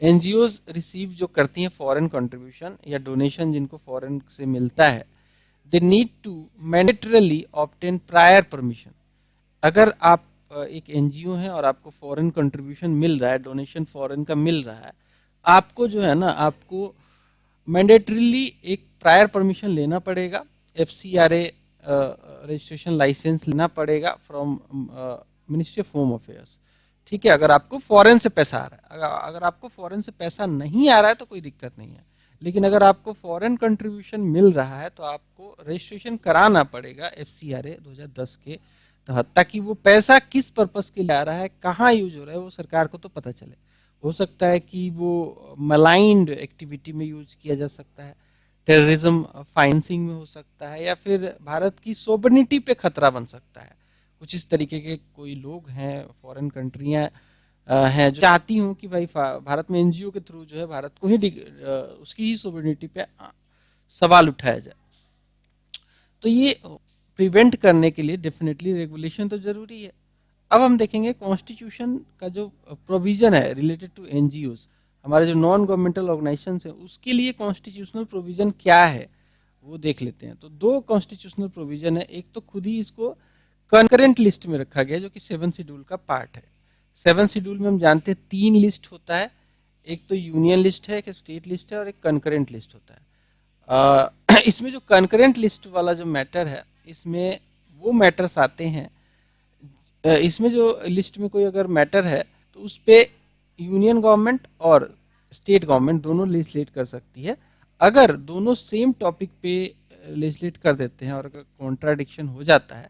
एनजीओ रिसीव जो करती हैं फॉरेन कंट्रीब्यूशन या डोनेशन जिनको फॉरेन से मिलता है, they need to mandatorily obtain prior permission. अगर आप एक एनजीओ है और आपको फॉरेन कंट्रीब्यूशन मिल रहा है, डोनेशन फॉरेन का मिल रहा है, आपको जो है ना आपको मैंडेटरीली एक प्रायर परमिशन लेना पड़ेगा, एफसीआरए रजिस्ट्रेशन लाइसेंस लेना पड़ेगा from ministry of home affairs. ठीक है, अगर आपको फॉरेन से पैसा आ रहा है, अगर आपको फॉरेन से पैसा नहीं आ रहा है तो कोई दिक्कत नहीं है, लेकिन अगर आपको फॉरेन कंट्रीब्यूशन मिल रहा है तो आपको रजिस्ट्रेशन कराना पड़ेगा एफसीआरए 2010 के तहत, ताकि वो पैसा किस पर्पस के लिए आ रहा है, कहाँ यूज हो रहा है, वो सरकार को तो पता चले। हो सकता है कि वो मलाइंड एक्टिविटी में यूज किया जा सकता है, टेररिज्म फाइनेंसिंग में हो सकता है, या फिर भारत की सोबर्निटी पे खतरा बन सकता है। कुछ इस तरीके के कोई लोग हैं, फॉरेन कंट्रियां हैं जो चाहती हूँ कि भाई भारत में एनजीओ के थ्रू जो है भारत को ही उसकी ही सोबर्निटी पे सवाल उठाया जाए। तो ये प्रिवेंट करने के लिए डेफिनेटली रेगुलेशन तो जरूरी है। अब हम देखेंगे कॉन्स्टिट्यूशन का जो प्रोविजन है रिलेटेड टू एनजीओज, हमारे जो नॉन गवर्नमेंटल ऑर्गेनाइजेशन है उसके लिए कॉन्स्टिट्यूशनल प्रोविजन क्या है वो देख लेते हैं। तो दो कॉन्स्टिट्यूशनल प्रोविजन है, एक तो खुद ही इसको कंकरेंट लिस्ट में रखा गया जो कि 7 शेड्यूल का पार्ट है। 7 शेड्यूल में हम जानते हैं 3 लिस्ट होता है, एक तो यूनियन लिस्ट है, एक स्टेट लिस्ट है और एक कंकरेंट लिस्ट होता है। इसमें जो कंकरेंट लिस्ट वाला जो मैटर है, इसमें वो मैटर्स आते हैं, इसमें जो लिस्ट में कोई अगर मैटर है तो उस पे यूनियन गवर्नमेंट और स्टेट गवर्नमेंट दोनों लेजिस्लेट कर सकती है। अगर दोनों सेम टॉपिक पे लेजिस्लेट कर देते हैं और अगर कॉन्ट्राडिक्शन हो जाता है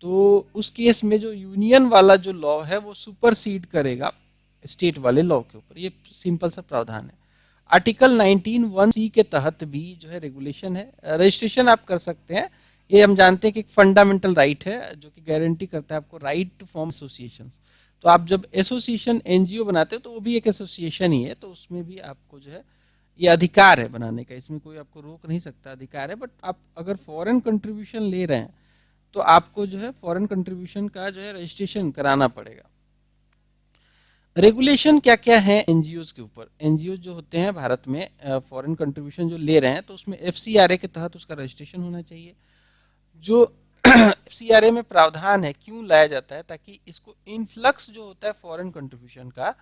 तो उस केस में जो यूनियन वाला जो लॉ है वो सुपरसीड करेगा स्टेट वाले लॉ के ऊपर। ये सिंपल सा प्रावधान है। आर्टिकल 19(1)(c) के तहत भी जो है रेगुलेशन है, रजिस्ट्रेशन आप कर सकते हैं। ये हम जानते हैं कि एक फंडामेंटल राइट है जो कि गारंटी करता है आपको राइट टू फॉर्म एसोसिएशन। तो आप जब एसोसिएशन एनजीओ बनाते हो तो वो भी एक एसोसिएशन ही है, तो उसमें भी आपको जो है ये अधिकार है बनाने का, इसमें कोई आपको रोक नहीं सकता, अधिकार है। बट आप अगर फॉरेन कंट्रीब्यूशन ले रहे हैं तो आपको जो है फॉरेन कंट्रीब्यूशन का जो है रजिस्ट्रेशन कराना पड़ेगा। रेगुलेशन क्या क्या है एनजीओ के ऊपर? एनजीओ जो होते हैं भारत में फॉरेन कंट्रीब्यूशन जो ले रहे हैं तो उसमें एफसीआरए के तहत उसका रजिस्ट्रेशन होना चाहिए। जो एफसीआरए में प्रावधान है क्यों लाया जाता है, ताकि इसको इनफ्लक्स जो होता है फॉरेन कंट्रीब्यूशन का,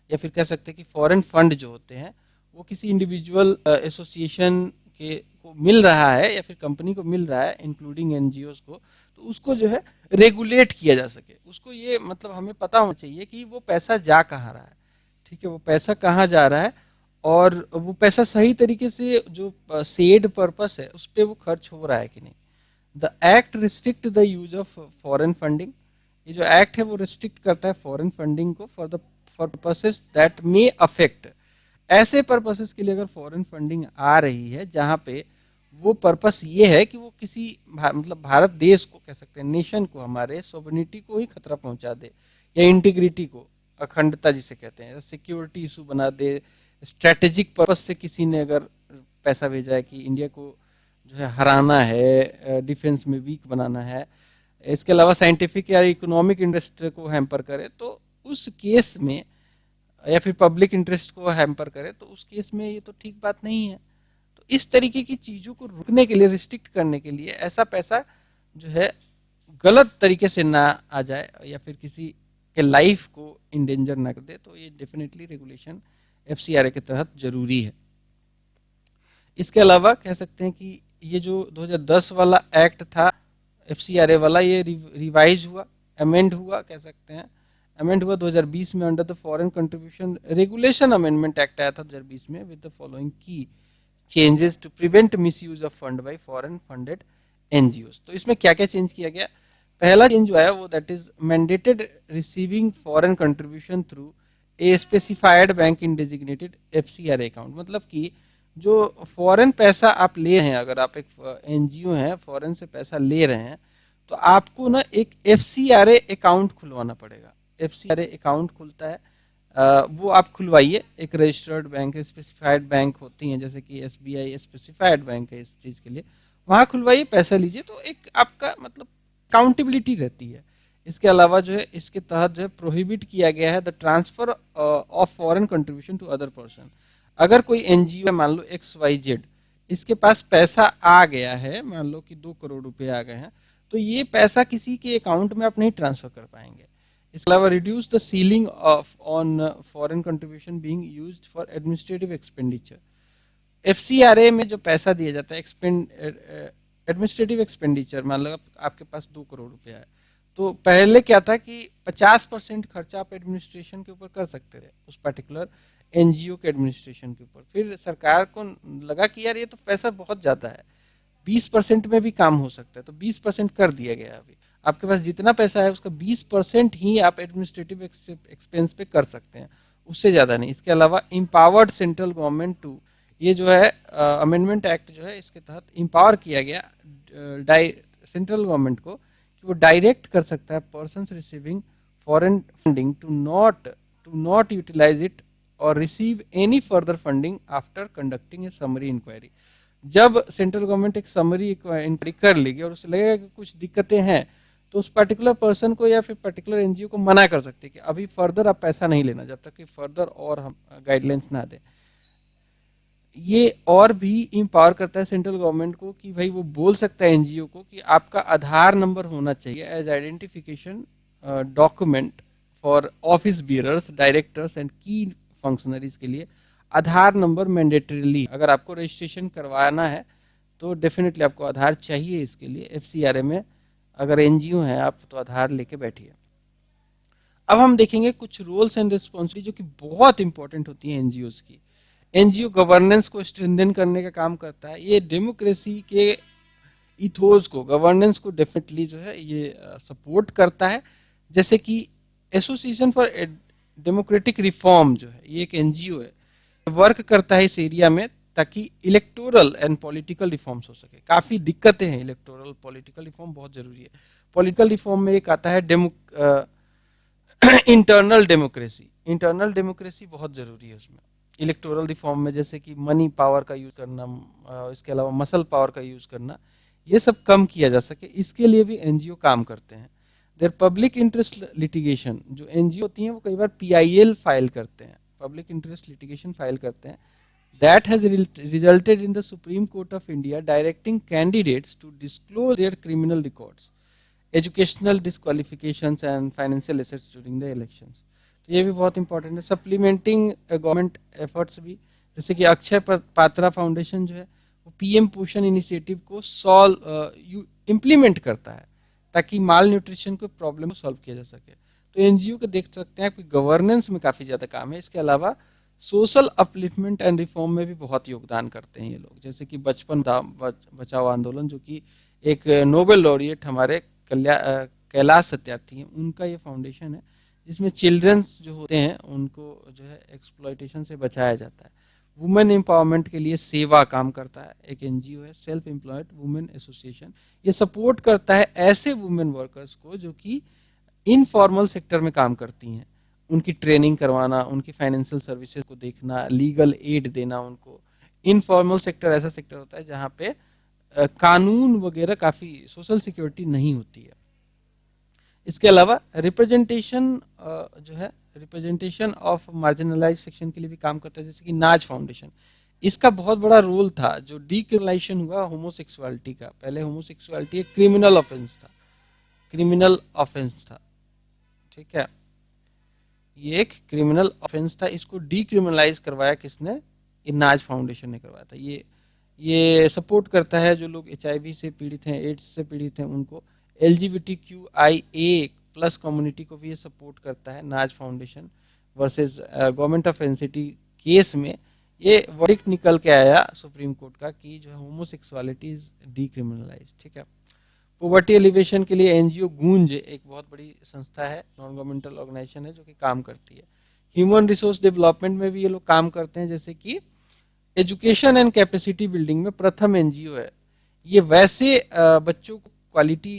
या फिर कह सकते हैं कि फॉरेन फंड जो होते हैं वो किसी इंडिविजुअल एसोसिएशन के को मिल रहा है या फिर कंपनी को मिल रहा है इंक्लूडिंग एनजीओ को, तो उसको जो है रेगुलेट किया जा सके। उसको ये मतलब हमें पता होना चाहिए कि वो पैसा जा कहाँ रहा है, ठीक है, वो पैसा कहाँ जा रहा है और वो पैसा सही तरीके से जो सेड पर्पस है उस पर वो खर्च हो रहा है कि नहीं। The act restrict the use of foreign funding. ये जो एक्ट है वो रिस्ट्रिक्ट करता है फॉरेन फंडिंग को for the purposes that may affect. ऐसे पर्पसेस के लिए अगर फॉरेन फंडिंग आ रही है जहां पे वो पर्पस ये है कि वो किसी मतलब भारत देश को कह सकते हैं, नेशन को, हमारे सोवरेनिटी को ही खतरा पहुंचा दे या इंटीग्रिटी को, अखंडता जिसे कहते हैं, सिक्योरिटी इशू बना दे, स्ट्रेटेजिक पर्पस से किसी ने अगर पैसा भेजा है कि इंडिया को जो है हराना है, डिफेंस में वीक बनाना है, इसके अलावा साइंटिफिक या इकोनॉमिक इंटरेस्ट को हैम्पर करे, तो उस केस में, या फिर पब्लिक इंटरेस्ट को हैम्पर करे, तो उस केस में ये तो ठीक बात नहीं है। तो इस तरीके की चीज़ों को रुकने के लिए, रिस्ट्रिक्ट करने के लिए, ऐसा पैसा जो है गलत तरीके से ना आ जाए या फिर किसी के लाइफ को इंडेंजर ना कर दे, तो ये डेफिनेटली रेगुलेशन एफसीआरए के तहत जरूरी है। इसके अलावा कह सकते हैं कि ये जो 2010 वाला एक्ट था एफसीआरए वाला, ये रिवाइज हुआ, अमेंड हुआ, कह सकते हैं अमेंड हुआ 2020 में under the foreign contribution regulation amendment act आया था 2020 में, with the following key changes to prevent misuse of fund by foreign funded NGOs. तो इसमें क्या क्या चेंज किया गया? पहला चेंज जो आया वो that is mandated receiving foreign contribution through a specified bank in designated FCRA account. मतलब कि जो फॉरेन पैसा आप ले रहे हैं, अगर आप एक एनजीओ हैं फॉरेन से पैसा ले रहे हैं, तो आपको ना एक एफसीआरए अकाउंट खुलवाना पड़ेगा। एफसीआरए अकाउंट खुलता है, वो आप खुलवाइए। एक रजिस्टर्ड बैंक, स्पेसिफाइड बैंक होती हैं, जैसे कि एसबीआई स्पेसिफाइड बैंक है इस चीज़ के लिए, वहाँ खुलवाइए, पैसा लीजिए, तो एक आपका मतलब अकाउंटेबिलिटी रहती है। इसके अलावा जो है इसके तहत जो है प्रोहिबिट किया गया है the transfer of foreign contribution to other person. अगर कोई एनजीओ है, मान लो XYZ, इसके पास पैसा आ गया है, मान लो कि 2 करोड़ रुपए आ गए हैं, तो ये पैसा किसी के अकाउंट में आप नहीं ट्रांसफर कर पाएंगे। इसके अलावा reduce the ceiling of on foreign contribution being used for administrative expenditure. FCRA में जो पैसा दिया जाता है एडमिनिस्ट्रेटिव एक्सपेंडिचर, मान लो आपके पास 2 करोड़ रुपया है, तो पहले क्या था कि 50% खर्चा आप एडमिनिस्ट्रेशन के ऊपर कर सकते थे, उस पर्टिकुलर एनजीओ के एडमिनिस्ट्रेशन के ऊपर। फिर सरकार को लगा कि यार ये तो पैसा बहुत ज़्यादा है, 20% में भी काम हो सकता है, तो 20% कर दिया गया। अभी आपके पास जितना पैसा है उसका 20% ही आप एडमिनिस्ट्रेटिव एक्सपेंस पे कर सकते हैं, उससे ज़्यादा नहीं। इसके अलावा इम्पावर्ड सेंट्रल गवर्नमेंट टू, ये जो है अमेंडमेंट एक्ट जो है इसके तहत इम्पावर किया गया सेंट्रल गवर्नमेंट को कि वो डायरेक्ट कर सकता है persons receiving foreign funding to not utilise it or receive any further funding after conducting a summary inquiry. जब सेंट्रल गवर्नमेंट एक समरी इंक्वायरी कर लेगी और उसे लगेगा कि कुछ दिक्कतें हैं, तो उस पर्टिकुलर पर्सन को या फिर पर्टिकुलर एनजीओ को मना कर सकते हैं कि अभी फर्दर आप पैसा नहीं लेना जब तक कि फर्दर और हम गाइडलाइंस ना दें। ये और भी इम्पावर करता है सेंट्रल गवर्नमेंट को कि भाई वो बोल सकता है एनजीओ को कि आपका आधार नंबर होना चाहिए as identification document for office bearers, directors and key functionaries के लिए आधार नंबर मैंडेटरीली, अगर आपको रजिस्ट्रेशन करवाना है तो डेफिनेटली आपको आधार चाहिए। इसके लिए एफसीआरए में अगर एनजीओ है आप तो आधार लेके बैठिए। अब हम देखेंगे कुछ रोल्स एंड रिस्पॉन्सिबिलिटी जो कि बहुत इंपॉर्टेंट होती है एनजीओ की। एनजीओ गवर्नेंस को स्ट्रेंथन करने का काम करता है, ये डेमोक्रेसी के इथोस को, गवर्नेंस को डेफिनेटली जो है ये सपोर्ट करता है। जैसे कि एसोसिएशन फॉर डेमोक्रेटिक रिफॉर्म जो है ये एक एनजीओ है, वर्क करता है इस एरिया में ताकि इलेक्टोरल एंड पॉलिटिकल रिफॉर्म्स हो सके। काफी दिक्कतें हैं, इलेक्टोरल पॉलिटिकल रिफॉर्म बहुत जरूरी है। पॉलिटिकल रिफॉर्म में एक आता है इंटरनल डेमोक्रेसी, इंटरनल डेमोक्रेसी बहुत जरूरी है उसमें। इलेक्टोरल रिफॉर्म में जैसे कि मनी पावर का यूज करना, इसके अलावा मसल पावर का यूज करना, ये सब कम किया जा सके, इसके लिए भी एनजीओ काम करते हैं। देयर पब्लिक इंटरेस्ट लिटिगेशन, जो एनजीओ होती हैं वो कई बार पीआईएल फाइल करते हैं, पब्लिक इंटरेस्ट लिटिगेशन फाइल करते हैं। That has resulted in the supreme court of India directing candidates to disclose their criminal records, educational disqualifications and financial assets during the elections. तो ये भी बहुत इंपॉर्टेंट है। Supplementing government efforts भी, जैसे कि अक्षय पात्रा फाउंडेशन जो है वो पीएम पोषण इनिशिएटिव को इम्प्लीमेंट करता है ताकि माल न्यूट्रिशन को प्रॉब्लम को सॉल्व किया जा सके। तो एनजीओ को देख सकते हैं कि गवर्नेंस में काफी ज्यादा काम है। इसके अलावा सोशल अपलिफ्टमेंट एंड रिफॉर्म में भी बहुत योगदान करते हैं ये लोग, जैसे कि बचपन बचाओ आंदोलन जो कि एक नोबेल लॉरिएट हमारे कैलाश सत्यार्थी हैं, उनका ये फाउंडेशन है जिसमें चिल्ड्रंस जो होते हैं उनको जो है एक्सप्लॉयटेशन से बचाया जाता है। वुमेन एम्पावरमेंट के लिए सेवा काम करता है, एक एनजीओ है सेल्फ एम्प्लॉयड वुमेन एसोसिएशन। ये सपोर्ट करता है ऐसे वुमेन वर्कर्स को जो कि इनफॉर्मल सेक्टर में काम करती हैं, उनकी ट्रेनिंग करवाना, उनकी फाइनेंशियल सर्विसेज को देखना, लीगल एड देना उनको। इनफॉर्मल सेक्टर ऐसा सेक्टर होता है जहाँ पे कानून वगैरह काफी सोशल सिक्योरिटी नहीं होती है। इसके अलावा रिप्रेजेंटेशन जो है रिप्रेजेंटेशन ऑफ मार्जिनलाइज सेक्शन के लिए भी काम करता है, जैसे कि नाज फाउंडेशन। इसका बहुत बड़ा रोल था जो डीक्रिमिनलाइजेशन हुआ होमोसेक्सुअलिटी का। पहले होमोसेक्सुअलिटी एक क्रिमिनल ऑफेंस था, क्रिमिनल ऑफेंस था, ठीक है, ये एक क्रिमिनल ऑफेंस था। इसको डीक्रिमिनलाइज करवाया किसने? नाज फाउंडेशन ने करवाया था। ये सपोर्ट करता है जो लोग एचआईवी से पीड़ित हैं, एड्स से पीड़ित हैं, उनको LGBTQIA प्लस कम्युनिटी को भी ये सपोर्ट करता है। नाज foundation versus government of NCT case में ये वर्डिक्ट निकल के आया सुप्रीम कोर्ट का कि जो है होमोसेक्सुअलिटी इज डीक्रिमिनलाइज, ठीक है। पोवर्टी एलिवेशन के लिए एनजीओ गूंज एक बहुत बड़ी संस्था है, नॉन गवर्नमेंटल ऑर्गेनाइजेशन है जो कि काम करती है। ह्यूमन रिसोर्स डेवलपमेंट में भी ये लोग काम करते हैं, जैसे कि एजुकेशन एंड कैपेसिटी बिल्डिंग में प्रथम एनजीओ है। ये वैसे बच्चों को क्वालिटी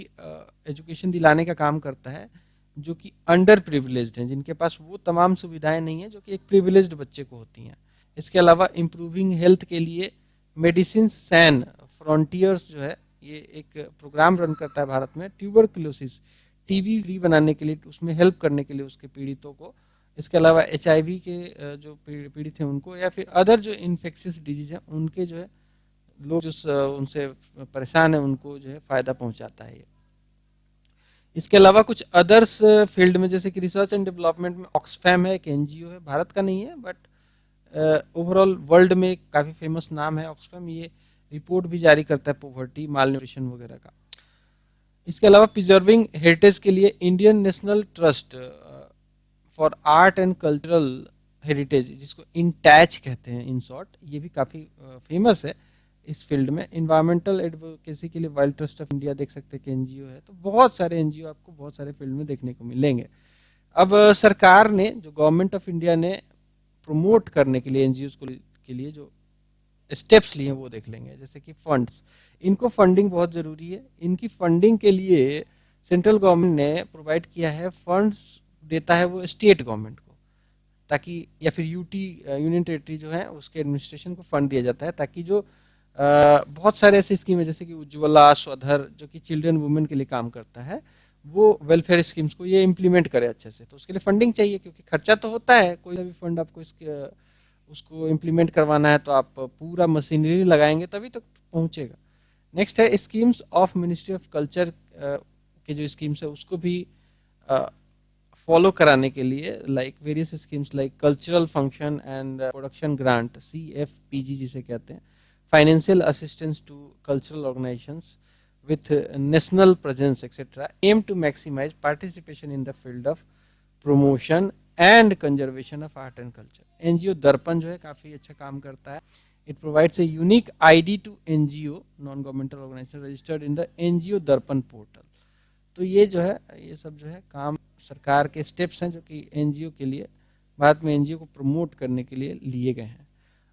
एजुकेशन दिलाने का काम करता है जो कि अंडर प्रिविलेज्ड हैं, जिनके पास वो तमाम सुविधाएं नहीं है जो कि एक प्रिविलेज्ड बच्चे को होती हैं। इसके अलावा इम्प्रूविंग हेल्थ के लिए मेडिसिन सैन फ्रंटियर्स जो है ये एक प्रोग्राम रन करता है भारत में, ट्यूबरकुलोसिस टीबी फ्री बनाने के लिए, उसमें हेल्प करने के लिए उसके पीड़ितों को। इसके अलावा एचआईवी के जो पीड़ित हैं उनको, या फिर अदर जो इन्फेक्शियस डिजीज हैं उनके जो है लोग जो उनसे परेशान है उनको जो है फायदा पहुंचाता है ये। इसके अलावा कुछ अदर्स फील्ड में, जैसे कि रिसर्च एंड डेवलपमेंट में ऑक्सफैम है, एक एनजीओ है, भारत का नहीं है बट ओवरऑल वर्ल्ड में काफी फेमस नाम है ऑक्सफैम। ये रिपोर्ट भी जारी करता है पोवर्टी, माल न्यूट्रिशन वगैरह का। इसके अलावा प्रिजर्विंग हेरिटेज के लिए Indian national trust for art and cultural heritage, जिसको इंटैच कहते हैं इन शॉर्ट, ये भी काफी फेमस है इस फील्ड में। इन्वायरमेंटल एडवोकेसी के लिए वाइल्ड ट्रस्ट ऑफ इंडिया देख सकते हैं कि एनजीओ है। तो बहुत सारे एनजीओ आपको बहुत सारे फील्ड में देखने को मिलेंगे। अब सरकार ने, जो गवर्नमेंट ऑफ इंडिया ने प्रमोट करने के लिए एनजीओ के लिए जो स्टेप्स लिए वो देख लेंगे। जैसे कि फंड्स, इनको फंडिंग बहुत जरूरी है। इनकी फंडिंग के लिए सेंट्रल गवर्नमेंट ने प्रोवाइड किया है, फंड्स देता है वो स्टेट गवर्नमेंट को, ताकि, या फिर यूनियन टेरिटरी जो है उसके एडमिनिस्ट्रेशन को फंड दिया जाता है ताकि जो बहुत सारे ऐसे स्कीम है जैसे कि उज्ज्वला, स्वधर जो कि चिल्ड्रन वुमेन के लिए काम करता है, वो वेलफेयर स्कीम्स को ये इम्प्लीमेंट करे अच्छे से। तो उसके लिए फंडिंग चाहिए क्योंकि खर्चा तो होता है, कोई भी फंड आपको इसके उसको इम्प्लीमेंट करवाना है तो आप पूरा मशीनरी लगाएंगे तभी तक पहुंचेगा। नेक्स्ट है schemes of ministry of culture के जो स्कीम्स है उसको भी फॉलो कराने के लिए like various schemes like cultural function and production grant, CFPG जिसे कहते हैं, financial assistance to cultural organisations with national presence etc. aim to maximize participation in the field of promotion and conservation of art and culture. NGO दर्पण जो है काफी अच्छा काम करता है. It provides a unique ID to NGO non governmental organization registered in the NGO दर्पण portal. तो ये जो है ये सब जो है काम सरकार के स्टेप्स हैं जो कि एनजीओ के लिए भारत में एनजीओ को प्रमोट करने के लिए लिए गए हैं.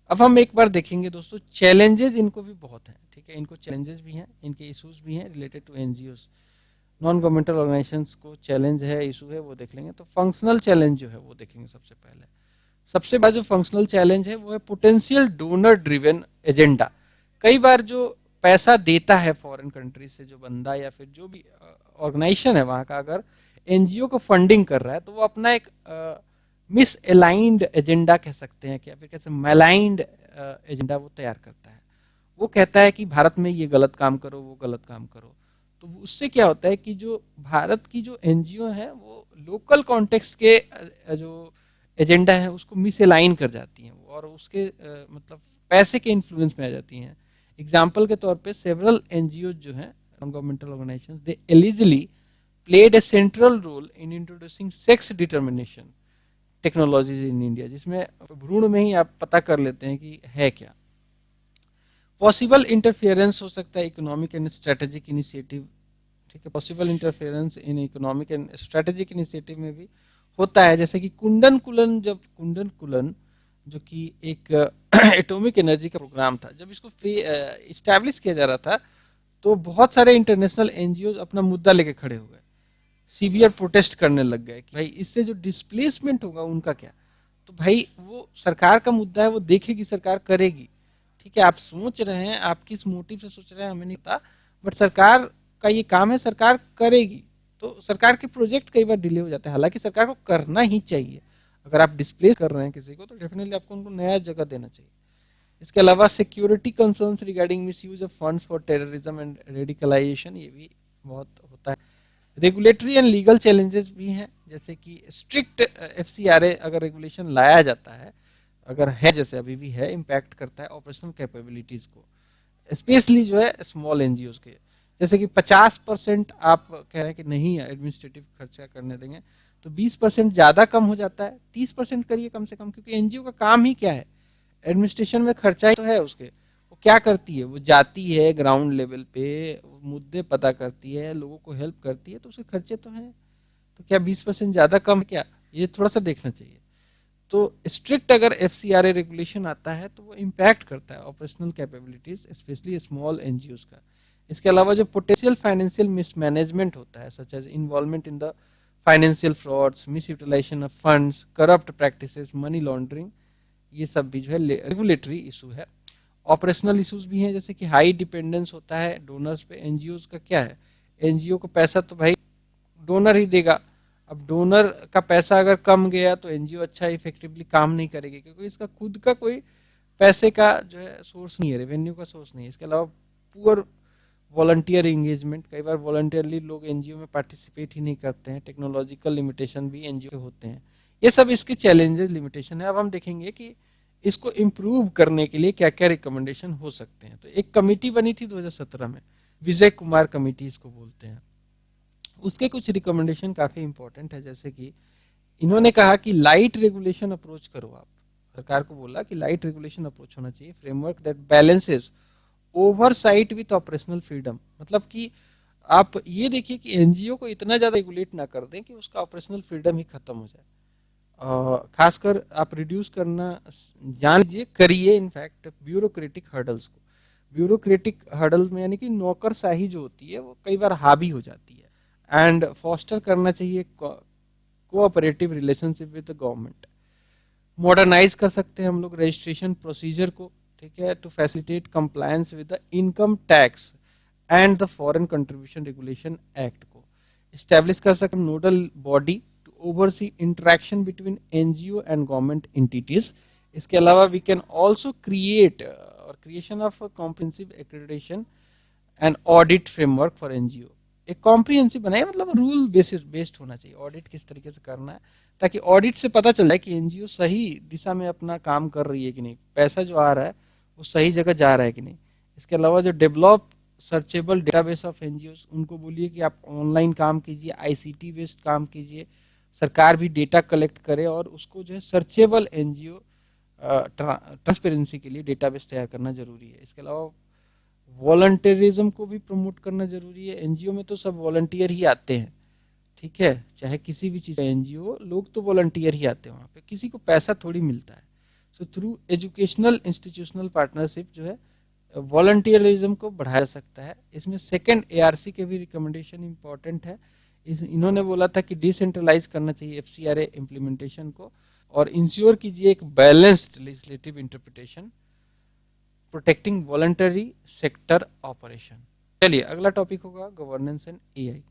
अब हम एक बार देखेंगे दोस्तों चैलेंजेस इनको भी बहुत हैं. ठीक है, इनको चैलेंजेस भी हैं, इनके इश्यूज भी हैं related to NGOs. Non governmental organisations को चैलेंज है, इशू है, वो देख लेंगे. तो फंक्शनल चैलेंज जो है वो देखेंगे सबसे पहले. सबसे बड़ा जो फंक्शनल चैलेंज है वो है पोटेंशियल डोनर ड्रिवन एजेंडा. कई बार जो पैसा देता है फॉरेन कंट्री से जो बंदा या फिर जो भी ऑर्गेनाइजेशन है वहां का, अगर एनजीओ को फंडिंग कर रहा है तो वो अपना एक मिस अलाइंड एजेंडा कह सकते हैं, क्या फिर कैसे मैलाइंड एजेंडा वो तैयार करता है. वो कहता है कि भारत में ये गलत काम करो, वो गलत काम करो. तो उससे क्या होता है कि जो भारत की जो एनजीओ है वो लोकल कॉन्टेक्स्ट के जो एजेंडा है उसको मिस अलाइन कर जाती हैं और उसके मतलब पैसे के इन्फ्लुएंस में आ जाती हैं. एग्जाम्पल के तौर पे सेवरल एनजीओ जो हैं non governmental organisations they allegedly played a central role in introducing sex determination technologies in India, जिसमें भ्रूण में ही आप पता कर लेते हैं कि है क्या. पॉसिबल इंटरफेरेंस हो सकता है इकोनॉमिक एंड स्ट्रेटेजिक इनिशिएटिव. ठीक है, possible interference in economic and strategic initiative में भी होता है. जैसे कि कुंडन कुलन जो कि एक एटॉमिक एनर्जी का प्रोग्राम था, जब इसको इस्टेब्लिश किया जा रहा था तो बहुत सारे इंटरनेशनल एनजीओ अपना मुद्दा लेके खड़े हो गए, सीवियर प्रोटेस्ट करने लग गए कि भाई इससे जो डिस्प्लेसमेंट होगा उनका क्या. तो भाई वो सरकार का मुद्दा है, वो देखेगी, सरकार करेगी. ठीक है, आप सोच रहे हैं, आप किस मोटिव से सोच रहे हैं हमें नहीं पता, बट सरकार का ये काम है, सरकार करेगी. तो सरकार के प्रोजेक्ट कई बार डिले हो जाते हैं, हालांकि सरकार को करना ही चाहिए. अगर आप डिस्प्लेस कर रहे हैं किसी को तो डेफिनेटली आपको उनको नया जगह देना चाहिए. इसके अलावा security concerns regarding misuse of funds for terrorism and radicalisation, ये भी बहुत होता है. रेगुलेटरी एंड लीगल चैलेंजेस भी हैं, जैसे कि स्ट्रिक्ट एफसीआरए अगर रेगुलेशन लाया जाता है, अगर है जैसे अभी भी है, इम्पैक्ट करता है ऑपरेशनल कैपेबिलिटीज को, स्पेशली जो है स्मॉल एनजीओ के. जैसे कि 50% आप कह रहे हैं कि नहीं एडमिनिस्ट्रेटिव खर्चा करने देंगे, तो 20% ज्यादा कम हो जाता है. 30% करिए कम से कम, क्योंकि एनजीओ का काम ही क्या है, एडमिनिस्ट्रेशन में खर्चा ही तो है उसके. वो क्या करती है, वो जाती है ग्राउंड लेवल पे, मुद्दे पता करती है, लोगों को हेल्प करती है, तो उसके खर्चे तो हैं. तो क्या 20% ज्यादा कम है क्या, ये थोड़ा सा देखना चाहिए. तो स्ट्रिक्ट अगर एफसीआरए रेगुलेशन आता है तो वो इम्पैक्ट करता है operational capabilities specially small NGOs का. इसके अलावा जो पोटेंशियल फाइनेंशियल मिसमैनेजमेंट होता है, such as involvement in the financial frauds, misutilisation of funds, corrupt practices, money laundering, ये सब भी जो है रेगुलेटरी इशू है. ऑपरेशनल इश्यूज भी हैं, जैसे कि हाई डिपेंडेंस होता है डोनर्स पे. एनजीओज का क्या है, एनजीओ को पैसा तो भाई डोनर ही देगा. अब डोनर का पैसा अगर कम गया तो एनजीओ अच्छा इफेक्टिवली काम नहीं करेगी, क्योंकि इसका खुद का कोई पैसे का जो है सोर्स नहीं है, रेवेन्यू का सोर्स नहीं है. इसके अलावा पुअर वॉलंटियर एंगेजमेंट, कई बार वॉलंटियरली लोग एनजीओ में पार्टिसिपेट ही नहीं करते हैं. टेक्नोलॉजिकल लिमिटेशन भी एनजीओ के होते हैं. ये सब इसके चैलेंजेस लिमिटेशन है. अब हम देखेंगे कि इसको इम्प्रूव करने के लिए क्या क्या रिकमेंडेशन हो सकते हैं. तो एक कमेटी बनी थी 2017 में, विजय कुमार कमेटी इसको बोलते हैं. उसके कुछ रिकमेंडेशन काफी इंपॉर्टेंट है, जैसे कि इन्होंने कहा कि लाइट रेगुलेशन अप्रोच करो. आप सरकार को बोला कि लाइट रेगुलेशन अप्रोच होना चाहिए, framework that balances oversight with operational freedom. मतलब कि आप ये देखिए कि एनजीओ को इतना ज्यादा रेगुलेट ना कर दें कि उसका ऑपरेशनल फ्रीडम ही खत्म हो जाए. खासकर आप रिड्यूस करना जान लीजिए, करिए इनफैक्ट ब्यूरोक्रेटिक हर्डल्स को. ब्यूरोक्रेटिक हर्डल में यानी कि नौकरशाही जो होती है वो कई बार हावी हो जाती है. एंड फॉस्टर करना चाहिए cooperative relationship with the government. Modernise कर सकते हैं हम लोग रजिस्ट्रेशन प्रोसीजर को, ठीक है, to facilitate compliance with the income tax and the foreign contribution regulation act को. इस्टेब्लिश कर सकते nodal body to oversee interaction between NGO and government entities इसके अलावा वी कैन ऑल्सो क्रिएट और creation of comprehensive accreditation and audit framework for NGO. एक comprehensive बनाए, मतलब rule basis based होना चाहिए, ऑडिट किस तरीके से करना है, ताकि ऑडिट से पता चल जाए कि एनजीओ सही दिशा में अपना काम कर रही है कि नहीं, पैसा जो आ रहा है वो सही जगह जा रहा है कि नहीं। इसके अलावा जो develop searchable database of NGO, उनको बोलिए कि आप ऑनलाइन काम कीजिए, आईसीटी बेस्ड काम कीजिए, सरकार भी डेटा कलेक्ट करे और उसको जो है सर्चेबल एनजीओ ट्रांसपेरेंसी के लिए डेटाबेस तैयार करना जरूरी है। इसके अलावा वॉलंटियरिज्म को भी प्रमोट करना जरूरी है। एनजीओ में तो सब वॉलंटियर ही आते हैं, ठीक है, चाहे किसी भी चीज़ का एनजीओ, लोग तो वॉलंटियर ही आते हैं वहाँ पे, किसी को पैसा थोड़ी मिलता है। So through educational institutional partnership जो है वॉलंटियरिज्म को बढ़ाया जा सकता है। इसमें सेकंड एआरसी के भी रिकमेंडेशन इंपॉर्टेंट है। इन्होंने बोला था कि डिसेंट्रलाइज करना चाहिए एफसीआरए इम्प्लीमेंटेशन को, और इंश्योर कीजिए एक balanced legislative interpretation protecting voluntary sector operation. चलिए अगला टॉपिक होगा गवर्नेंस एंड एआई।